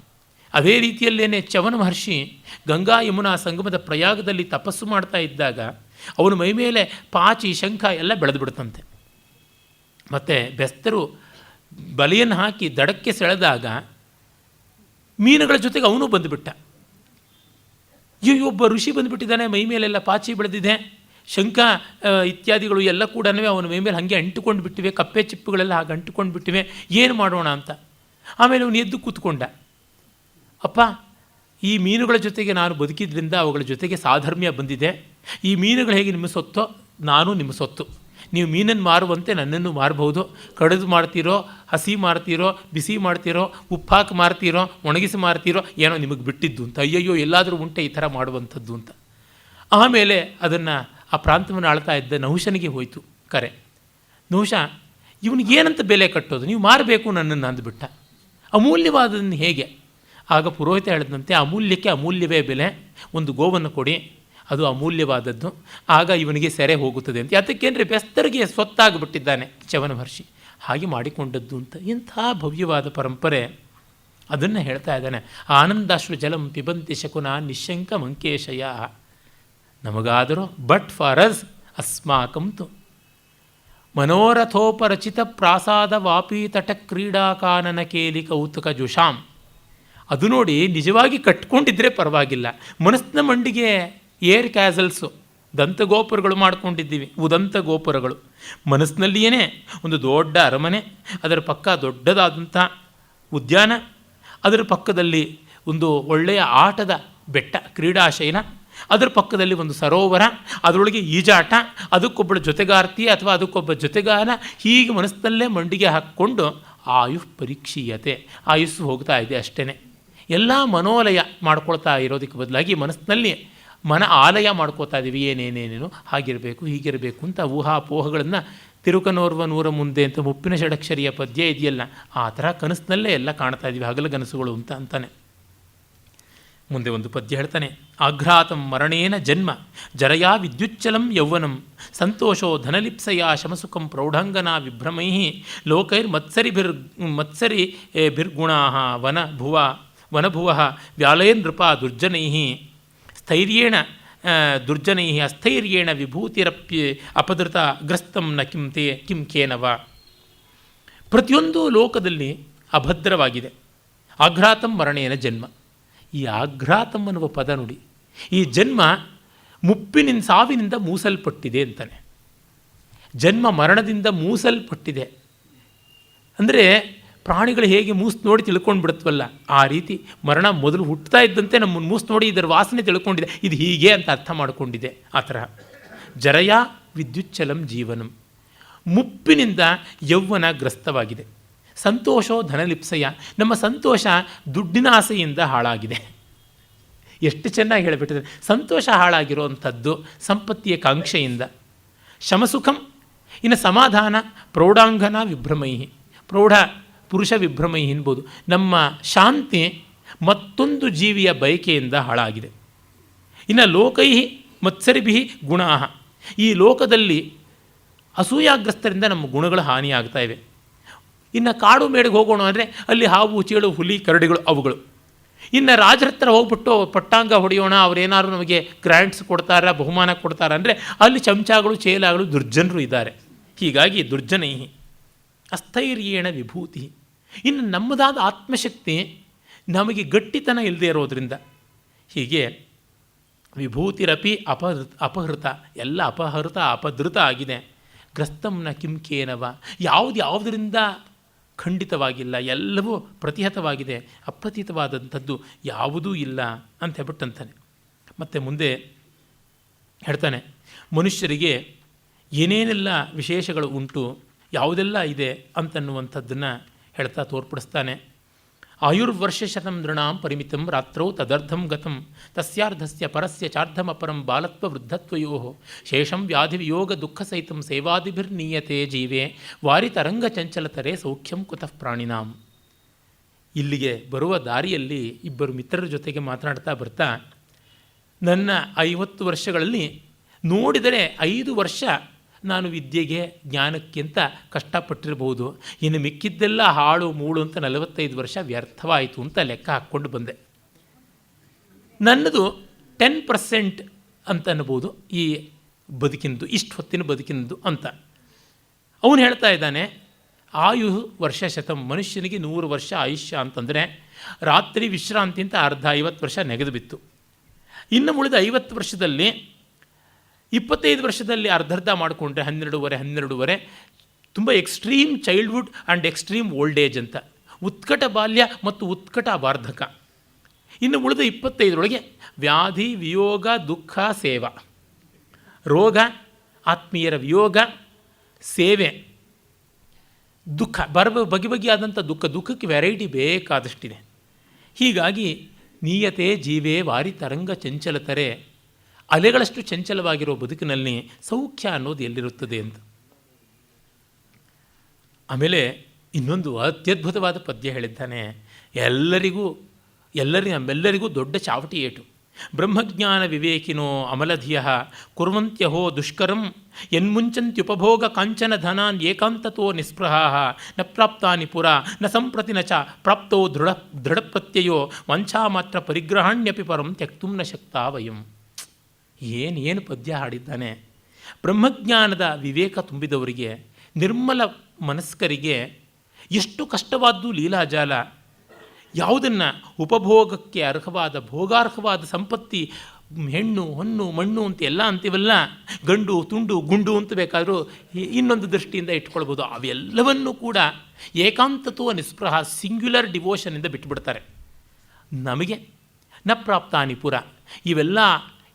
Speaker 2: ಅದೇ ರೀತಿಯಲ್ಲೇನೆ ಚವನ ಮಹರ್ಷಿ ಗಂಗಾ ಯಮುನಾ ಸಂಗಮದ ಪ್ರಯಾಗದಲ್ಲಿ ತಪಸ್ಸು ಮಾಡ್ತಾ ಇದ್ದಾಗ ಅವನ ಮೈ ಮೇಲೆ ಪಾಚಿ, ಶಂಖ ಎಲ್ಲ ಬೆಳೆದು ಬಿಡ್ತಂತೆ. ಮತ್ತು ಬೆಸ್ತರು ಬಲೆಯನ್ನು ಹಾಕಿ ದಡಕ್ಕೆ ಸೆಳೆದಾಗ ಮೀನುಗಳ ಜೊತೆಗೆ ಅವನು ಬಂದುಬಿಟ್ಟ. ಒಬ್ಬ ಋಷಿ ಬಂದುಬಿಟ್ಟಿದ್ದಾನೆ, ಮೈ ಮೇಲೆಲ್ಲ ಪಾಚಿ ಬೆಳೆದಿದೆ, ಶಂಖ ಇತ್ಯಾದಿಗಳು ಎಲ್ಲ ಕೂಡ ಅವನ ಮೈ ಮೇಲೆ ಹಾಗೆ ಅಂಟುಕೊಂಡು ಬಿಟ್ಟಿವೆ, ಕಪ್ಪೆ ಚಿಪ್ಪುಗಳೆಲ್ಲ ಹಾಗೆ ಅಂಟುಕೊಂಡು ಬಿಟ್ಟಿವೆ, ಏನು ಮಾಡೋಣ ಅಂತ. ಆಮೇಲೆ ಅವನು ಎದ್ದು ಕೂತ್ಕೊಂಡ. ಅಪ್ಪ, ಈ ಮೀನುಗಳ ಜೊತೆಗೆ ನಾನು ಬದುಕಿದ್ರಿಂದ ಅವುಗಳ ಜೊತೆಗೆ ಸಾಧರ್ಮ್ಯ ಬಂದಿದೆ. ಈ ಮೀನುಗಳು ಹೇಗೆ ನಿಮ್ಮ ಸೊತ್ತೋ ನಾನು ನಿಮ್ಮ ಸೊತ್ತು. ನೀವು ಮೀನನ್ನು ಮಾರುವಂತೆ ನನ್ನನ್ನು ಮಾರಬಹುದು. ಕಡಿದು ಮಾರ್ತೀರೋ, ಹಸಿ ಮಾರ್ತೀರೋ, ಬಿಸಿ ಮಾಡ್ತೀರೋ, ಉಪ್ಪಾಕಿ ಮಾರ್ತೀರೋ, ಒಣಗಿಸಿ ಮಾರ್ತೀರೋ, ಏನೋ ನಿಮಗೆ ಬಿಟ್ಟಿದ್ದು ಅಂತ. ಅಯ್ಯಯ್ಯೋ, ಎಲ್ಲಾದರೂ ಉಂಟೆ ಈ ಥರ ಮಾಡುವಂಥದ್ದು ಅಂತ. ಆಮೇಲೆ ಅದನ್ನು ಆ ಪ್ರಾಂತವನ್ನು ಆಳ್ತಾ ಇದ್ದ ನಹುಷನಿಗೆ ಹೋಯಿತು ಕರೆ. ನಹುಷ, ಇವನಿಗೇನಂತ ಬೆಲೆ ಕಟ್ಟೋದು, ನೀವು ಮಾರಬೇಕು ನನ್ನನ್ನು ಅಂದುಬಿಟ್ಟ. ಅಮೂಲ್ಯವಾದನ್ನು ಹೇಗೆ? ಆಗ ಪುರೋಹಿತ ಹೇಳಿದಂತೆ, ಅಮೂಲ್ಯಕ್ಕೆ ಅಮೂಲ್ಯವೇ ಬೆಲೆ. ಒಂದು ಗೋವನ್ನು ಕೊಡಿ, ಅದು ಅಮೂಲ್ಯವಾದದ್ದು. ಆಗ ಇವನಿಗೆ ಸೆರೆ ಹೋಗುತ್ತದೆ ಅಂತ. ಅದಕ್ಕೇಂದರೆ ಬೆಸ್ತರಿಗೆ ಸ್ವತ್ತಾಗಿಬಿಟ್ಟಿದ್ದಾನೆ ಚವನ ಮಹರ್ಷಿ, ಹಾಗೆ ಮಾಡಿಕೊಂಡದ್ದು ಅಂತ. ಇಂಥ ಭವ್ಯವಾದ ಪರಂಪರೆ, ಅದನ್ನು ಹೇಳ್ತಾ ಇದ್ದಾನೆ. ಆನಂದಾಶ್ರು ಜಲಂ ಪಿಬಂತಿ ಶಕುನ ನಿಶಂಕ ಮಂಕೇಶಯ. ನಮಗಾದರೂ ಬಟ್ ಫಾರ್ ಅಸ್ ಅಸ್ಮಾಕಂತು ಮನೋರಥೋಪರಚಿತ ಪ್ರಾಸಾದ ವಾಪೀತಟ ಕ್ರೀಡಾಕಾನನ ಕೇಲಿ ಕೌತುಕ ಜುಷಾಂ. ಅದು ನೋಡಿ, ನಿಜವಾಗಿ ಕಟ್ಕೊಂಡಿದ್ದರೆ ಪರವಾಗಿಲ್ಲ. ಮನಸ್ಸಿನ ಮಂಡಿಗೆ ಏರ್ ಕ್ಯಾಸಲ್ಸು, ದಂತಗೋಪುರಗಳು ಮಾಡ್ಕೊಂಡಿದ್ದೀವಿ, ಉದಂತ ಗೋಪುರಗಳು. ಮನಸ್ಸಿನಲ್ಲಿಯೇ ಒಂದು ದೊಡ್ಡ ಅರಮನೆ, ಅದರ ಪಕ್ಕ ದೊಡ್ಡದಾದಂಥ ಉದ್ಯಾನ, ಅದರ ಪಕ್ಕದಲ್ಲಿ ಒಂದು ಒಳ್ಳೆಯ ಆಟದ ಬೆಟ್ಟ ಕ್ರೀಡಾಶಯನ, ಅದರ ಪಕ್ಕದಲ್ಲಿ ಒಂದು ಸರೋವರ, ಅದರೊಳಗೆ ಈಜಾಟ, ಅದಕ್ಕೊಬ್ಬಳು ಜೊತೆಗಾರ್ತಿ ಅಥವಾ ಅದಕ್ಕೊಬ್ಬ ಜೊತೆಗಾರ, ಹೀಗೆ ಮನಸ್ಸಿನಲ್ಲೇ ಮಂಡಿಗೆ ಹಾಕ್ಕೊಂಡು ಆಯುಃ ಪರೀಕ್ಷೀಯತೆ, ಆಯುಸ್ಸು ಹೋಗ್ತಾ ಇದೆ ಅಷ್ಟೇ. ಎಲ್ಲ ಮನೋಲಯ ಮಾಡ್ಕೊಳ್ತಾ ಇರೋದಕ್ಕೆ ಬದಲಾಗಿ ಮನಸ್ಸಿನಲ್ಲಿ ಮನ ಆಲಯ ಮಾಡ್ಕೋತಾ ಇದ್ದೀವಿ. ಏನೇನೇನೇನು ಹಾಗಿರಬೇಕು ಹೀಗಿರಬೇಕು ಅಂತ ಊಹಾಪೋಹಗಳನ್ನು ತಿರುಕನೋರ್ವ ನೂರ ಮುಂದೆ ಅಂತ ಮುಪ್ಪಿನ ಷಡಕ್ಷರಿಯ ಪದ್ಯ ಇದೆಯಲ್ಲ, ಆ ಥರ ಕನಸಿನಲ್ಲೇ ಎಲ್ಲ ಕಾಣ್ತಾ ಇದ್ದೀವಿ, ಹಗಲಗನಸುಗಳು ಅಂತ ಅಂತಾನೆ. ಮುಂದೆ ಒಂದು ಪದ್ಯ ಹೇಳ್ತಾನೆ. ಆಘ್ರಾತಂ ಮರಣೇನ ಜನ್ಮ ಜರಯಾ ವಿದ್ಯುಚ್ಚಲಂ ಯೌವನಂ ಸಂತೋಷೋ ಧನಲಿಪ್ಸಯ ಶಮಸುಖಂ ಪ್ರೌಢಂಗನಾ ವಿಭ್ರಮೈ ಲೋಕೈರ್ಮತ್ಸರಿಭಿರ್ಗುಣಾ ವನಭುವ ವ್ಯಾಲಯ ನೃಪ ದುರ್ಜನೈ ಸ್ಥೈರ್ಯೇಣ ದುರ್ಜನೈ ಅಸ್ಥೈರ್ಯೇಣ ವಿಭೂತಿರಪ್ಯ ಅಪದೃತ ಗ್ರಸ್ತಂ ನ ಕಿಂ ಕೇನವ. ಪ್ರತಿಯೊಂದು ಲೋಕದಲ್ಲಿ ಅಭದ್ರವಾಗಿದೆ. ಆಘ್ರಾತಂ ಮರಣೇನ ಜನ್ಮ. ಈ ಆಘ್ರಾತಂ ಅನ್ನುವ ಪದ ನೋಡಿ, ಈ ಜನ್ಮ ಮುಪ್ಪಿನಿಂದ ಸಾವಿನಿಂದ ಮೂಸಲ್ಪಟ್ಟಿದೆ ಅಂತಾನೆ. ಜನ್ಮ ಮರಣದಿಂದ ಮೂಸಲ್ಪಟ್ಟಿದೆ ಅಂದರೆ ಪ್ರಾಣಿಗಳು ಹೇಗೆ ಮೂಸು ನೋಡಿ ತಿಳ್ಕೊಂಡು ಬಿಡುತ್ತವಲ್ಲ, ಆ ರೀತಿ ಮರಣ ಮೊದಲು ಹುಟ್ಟುತ್ತಾ ಇದ್ದಂತೆ ನಮ್ಮನ್ನು ಮೂಸು ನೋಡಿ ಇದರ ವಾಸನೆ ತಿಳ್ಕೊಂಡಿದೆ, ಇದು ಹೀಗೆ ಅಂತ ಅರ್ಥ ಮಾಡಿಕೊಂಡಿದೆ. ಆ ತರಹ ಜರಯ ವಿದ್ಯುಚ್ಚಲಂ ಜೀವನಂ, ಮುಪ್ಪಿನಿಂದ ಯೌವನ ಗ್ರಸ್ತವಾಗಿದೆ. ಸಂತೋಷೋ ಧನಲಿಪ್ಸಯ, ನಮ್ಮ ಸಂತೋಷ ದುಡ್ಡಿನ ಆಸೆಯಿಂದ ಹಾಳಾಗಿದೆ. ಎಷ್ಟು ಚೆನ್ನಾಗಿ ಹೇಳಿಬಿಟ್ಟಿದೆ. ಸಂತೋಷ ಹಾಳಾಗಿರುವಂಥದ್ದು ಸಂಪತ್ತಿಯ ಕಾಂಕ್ಷೆಯಿಂದ. ಶಮಸುಖಂ, ಇನ್ನು ಸಮಾಧಾನ ಪ್ರೌಢಾಂಗನ ವಿಭ್ರಮೈ, ಪ್ರೌಢ ಪುರುಷ ವಿಭ್ರಮೈ ಎನ್ಬೋದು. ನಮ್ಮ ಶಾಂತಿ ಮತ್ತೊಂದು ಜೀವಿಯ ಬಯಕೆಯಿಂದ ಹಾಳಾಗಿದೆ. ಇನ್ನು ಲೋಕೈ ಮತ್ಸರಿಭಿ ಗುಣಾ, ಈ ಲೋಕದಲ್ಲಿ ಅಸೂಯಾಗ್ರಸ್ತರಿಂದ ನಮ್ಮ ಗುಣಗಳು ಹಾನಿಯಾಗ್ತಾ ಇವೆ. ಇನ್ನು ಕಾಡು ಮೇಡಿಗೆ ಹೋಗೋಣ ಅಂದರೆ ಅಲ್ಲಿ ಹಾವು ಚೇಳು ಹುಲಿ ಕರಡಿಗಳು ಅವುಗಳು. ಇನ್ನು ರಾಜರ ಹತ್ರ ಹೋಗ್ಬಿಟ್ಟು ಪಟ್ಟಾಂಗ ಹೊಡೆಯೋಣ, ಅವರೇನಾದ್ರು ನಮಗೆ ಗ್ರ್ಯಾಂಟ್ಸ್ ಕೊಡ್ತಾರ, ಬಹುಮಾನ ಕೊಡ್ತಾರ ಅಂದರೆ ಅಲ್ಲಿ ಚಮಚಾಗಳು ಚೇಲಾಗಳು ದುರ್ಜನರು ಇದ್ದಾರೆ. ಹೀಗಾಗಿ ದುರ್ಜನೈ ಅಸ್ಥೈರ್ಯೇಣ ವಿಭೂತಿ. ಇನ್ನು ನಮ್ಮದಾದ ಆತ್ಮಶಕ್ತಿ ನಮಗೆ ಗಟ್ಟಿತನ ಇಲ್ಲದೆ ಇರೋದರಿಂದ ಹೀಗೆ ವಿಭೂತಿರಪಿ ಅಪಹೃತ, ಎಲ್ಲ ಅಪಧೃತ ಆಗಿದೆ. ಗ್ರಸ್ತಂನ ಕಿಂಕೇನವ, ಯಾವುದರಿಂದ ಖಂಡಿತವಾಗಿಲ್ಲ, ಎಲ್ಲವೂ ಪ್ರತಿಹತವಾಗಿದೆ, ಅಪ್ರತಿಹಿತವಾದಂಥದ್ದು ಯಾವುದೂ ಇಲ್ಲ ಅಂತ ಹೇಳ್ಬಿಟ್ಟಂತಾನೆ. ಮತ್ತು ಮುಂದೆ ಹೇಳ್ತಾನೆ, ಮನುಷ್ಯರಿಗೆ ಏನೇನೆಲ್ಲ ವಿಶೇಷಗಳು ಉಂಟು, ಯಾವುದೆಲ್ಲ ಇದೆ ಅಂತನ್ನುವಂಥದ್ದನ್ನು ಹೇಳ್ತಾ ತೋರ್ಪಡಿಸ್ತಾನೆ. ಆಯುರ್ವರ್ಷಶತಂ ನೃಣಾಂ ಪರಿಮಿತಂ ರಾತ್ರೌ ತದರ್ಧಂ ಗತಂ ತಸ್ಯಾರ್ಧಸ್ಯ ಪರಸ್ಯ ಚಾರ್ಧಮಪರಂ ಬಾಲತ್ವ ವೃದ್ಧತ್ವಯೋ ಶೇಷಂ ವ್ಯಾಧಿ ವಿಯೋಗ ದುಃಖ ಸಹಿತಂ ಸೇವಾದಿಭಿರ್ನೀಯತೆ ಜೀವೆ ವಾರಿತರಂಗ ಚಂಚಲತರೆ ಸೌಖ್ಯಂ ಕುತಃ ಪ್ರಾಣಿನಾಂ. ಇಲ್ಲಿಗೆ ಬರುವ ದಾರಿಯಲ್ಲಿ ಇಬ್ಬರು ಮಿತ್ರರ ಜೊತೆಗೆ ಮಾತನಾಡ್ತಾ ಬರ್ತಾ, ನನ್ನ 50 ವರ್ಷಗಳಲ್ಲಿ ನೋಡಿದರೆ 5 ವರ್ಷ ನಾನು ವಿದ್ಯೆಗೆ ಜ್ಞಾನಕ್ಕಿಂತ ಕಷ್ಟಪಟ್ಟಿರಬಹುದು, ಇನ್ನು ಮಿಕ್ಕಿದ್ದೆಲ್ಲ ಹಾಳು ಮೂಳು ಅಂತ 45 ವರ್ಷ ವ್ಯರ್ಥವಾಯಿತು ಅಂತ ಲೆಕ್ಕ ಹಾಕ್ಕೊಂಡು ಬಂದೆ. ನನ್ನದು 10% ಅಂತ ಅನ್ಬೋದು ಈ ಬದುಕಿನದು, ಇಷ್ಟು ಹೊತ್ತಿನ ಬದುಕಿನದು ಅಂತ. ಅವನು ಹೇಳ್ತಾ ಇದ್ದಾನೆ, ಆಯು ವರ್ಷ ಶತಂ, ಮನುಷ್ಯನಿಗೆ 100 ವರ್ಷ ಆಯುಷ್ಯ ಅಂತಂದರೆ ರಾತ್ರಿ ವಿಶ್ರಾಂತಿ ಅಂತ ಅರ್ಧ 50 ವರ್ಷ ನೆಗೆದು ಬಿತ್ತು. ಇನ್ನು ಉಳಿದ 50 ವರ್ಷದಲ್ಲಿ 25 ವರ್ಷದಲ್ಲಿ ಅರ್ಧರ್ಧ ಮಾಡಿಕೊಂಡ್ರೆ 12 ತುಂಬ extreme childhood and extreme old age ಅಂತ, ಉತ್ಕಟ ಬಾಲ್ಯ ಮತ್ತು ಉತ್ಕಟ ವಾರ್ಧಕ. ಇನ್ನು ಉಳಿದ 25ರೊಳಗೆ ವ್ಯಾಧಿ ವಿಯೋಗ ದುಃಖ ಸೇವಾ, ರೋಗ, ಆತ್ಮೀಯರ ವಿಯೋಗ, ಸೇವೆ, ದುಃಖ, ಬಗೆಬಗೆಯಾದಂಥ ದುಃಖಕ್ಕೆ ವೆರೈಟಿ ಬೇಕಾದಷ್ಟಿದೆ. ಹೀಗಾಗಿ ನೀಯತೆ ಜೀವೇ ವಾರಿ ತರಂಗ ಚಂಚಲತರೆ, ಅಲೆಗಳಷ್ಟು ಚಂಚಲವಾಗಿರೋ ಬದುಕಿನಲ್ಲಿ ಸೌಖ್ಯ ಅನ್ನೋದು ಎಲ್ಲಿರುತ್ತದೆ ಅಂತ. ಆಮೇಲೆ ಇನ್ನೊಂದು ಅತ್ಯದ್ಭುತವಾದ ಪದ್ಯ ಹೇಳಿದ್ದಾನೆ. ನಮ್ಮೆಲ್ಲರಿಗೂ ದೊಡ್ಡ ಚಾವಟಿ ಏಟು. ಬ್ರಹ್ಮಜ್ಞಾನ ವಿವೇಕಿನೋ ಅಮಲಧಿಯ ಕುರ್ವಂತ್ಯಹೋ ದುಷ್ಕರಂ ಯನ್ಮುಂಚಂತ್ಯುಪಭೋಗ ಕಾಂಚನ ಧನಾನ್ ಏಕಾಂತತೋ ನಿಸ್ಪೃಹಾ ನ ಪ್ರಾಪ್ತಾನಿ ಪುರ ನ ಸಂಪ್ರತಿ ನ ಚ ಪ್ರಾಪ್ತೋ ದೃಢಪ್ರತ್ಯಯೋ ವಂಚಾ ಮಾತ್ರ ಪರಿಗ್ರಹಾಣ್ಯಪಿ ಪರಂ ತ್ಯಕ್ತುಂ ನ ಶಕ್ತಾ ವಯಂ. ಏನು ಪದ್ಯ ಹಾಡಿದ್ದಾನೆ. ಬ್ರಹ್ಮಜ್ಞಾನದ ವಿವೇಕ ತುಂಬಿದವರಿಗೆ, ನಿರ್ಮಲ ಮನಸ್ಕರಿಗೆ ಎಷ್ಟು ಕಷ್ಟವಾದ್ದು ಲೀಲಾಜಾಲ. ಯಾವುದನ್ನು ಉಪಭೋಗಕ್ಕೆ ಅರ್ಹವಾದ ಭೋಗಾರ್ಹವಾದ ಸಂಪತ್ತಿ, ಹೆಣ್ಣು ಹೊನ್ನು ಮಣ್ಣು ಅಂತ ಎಲ್ಲ ಅಂತೀವಲ್ಲ, ಗಂಡು ತುಂಡು ಗುಂಡು ಅಂತ ಬೇಕಾದರೂ ಇನ್ನೊಂದು ದೃಷ್ಟಿಯಿಂದ ಇಟ್ಕೊಳ್ಬೋದು. ಅವೆಲ್ಲವನ್ನೂ ಕೂಡ ಏಕಾಂತತ್ವ ನಿಸ್ಪೃಹ ಸಿಂಗ್ಯುಲರ್ ಡಿವೋಷನಿಂದ ಬಿಟ್ಟುಬಿಡ್ತಾರೆ. ನಮಗೆ ನ ಪ್ರಾಪ್ತಾನಿ ಪುರ, ಇವೆಲ್ಲ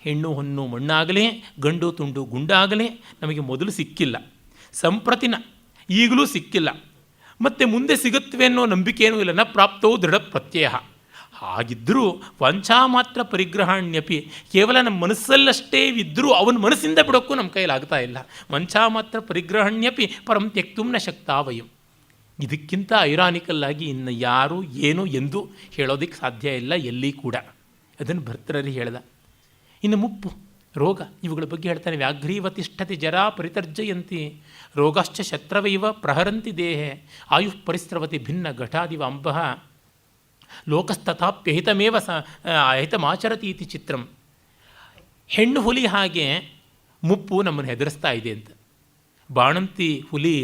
Speaker 2: ಹೆಣ್ಣು ಹೊನ್ನು ಮಣ್ಣಾಗಲೇ ಗಂಡು ತುಂಡು ಗುಂಡಾಗಲೇ ನಮಗೆ ಮೊದಲು ಸಿಕ್ಕಿಲ್ಲ, ಸಂಪ್ರತಿನ ಈಗಲೂ ಸಿಕ್ಕಿಲ್ಲ, ಮತ್ತು ಮುಂದೆ ಸಿಗುತ್ತವೆ ಅನ್ನೋ ನಂಬಿಕೆಯೂ ಇಲ್ಲ. ನ ಪ್ರಾಪ್ತವು ದೃಢ ಪ್ರತ್ಯಯ. ಹಾಗಿದ್ದರೂ ವಂಚಾ ಮಾತ್ರ ಪರಿಗ್ರಹಾಣ್ಯಪಿ, ಕೇವಲ ನಮ್ಮ ಮನಸ್ಸಲ್ಲಷ್ಟೇ ಇದ್ದರೂ ಅವನ ಮನಸ್ಸಿಂದ ಬಿಡೋಕ್ಕೂ ನಮ್ಮ ಕೈಲಾಗ್ತಾ ಇಲ್ಲ. ವಂಚಾ ಮಾತ್ರ ಪರಿಗ್ರಹಾಣ್ಯಪಿ ಪರಂ ತ್ಯಕ್ತುಂ ನ ಶಕ್ತಾ ವಯಂ. ಇದಕ್ಕಿಂತ ಐರಾನಿಕಲ್ಲಾಗಿ ಇನ್ನು ಯಾರು ಏನು ಎಂದು ಹೇಳೋದಕ್ಕೆ ಸಾಧ್ಯ ಇಲ್ಲ ಎಲ್ಲಿ ಕೂಡ. ಅದನ್ನು ಭರ್ತೃಹರಿ ಹೇಳ್ದ. ಇನ್ನು ಮುಪ್ಪು, ರೋಗ, ಇವುಗಳ ಬಗ್ಗೆ ಹೇಳ್ತಾನೆ. ವ್ಯಾಘ್ರೀವ ತಿಷ್ಠತಿ ಜರಾ ಪರಿತರ್ಜಯಂತಿ ರೋಗಾಶ್ಚ ಶತ್ರವೈವ ಪ್ರಹರಂತಿ ದೇಹೆ ಆಯುಃ ಪರಿಸ್ರವತಿ ಭಿನ್ನ ಘಟಾದಿವ ಅಂಬಃ ಲೋಕಸ್ತಥಾಪ್ಯಹಿತಮೇವ ಅಹಿತಮಾಚರತಿ ಇತಿ ಚಿತ್ರಂ. ಹೆಣ್ಣು ಹುಲಿ ಹಾಗೆ ಮುಪ್ಪು ನಮ್ಮನ್ನು ಹೆದರಿಸ್ತಾ ಇದೆ ಅಂತ. ಬಾಣಂತಿ ಹುಲಿ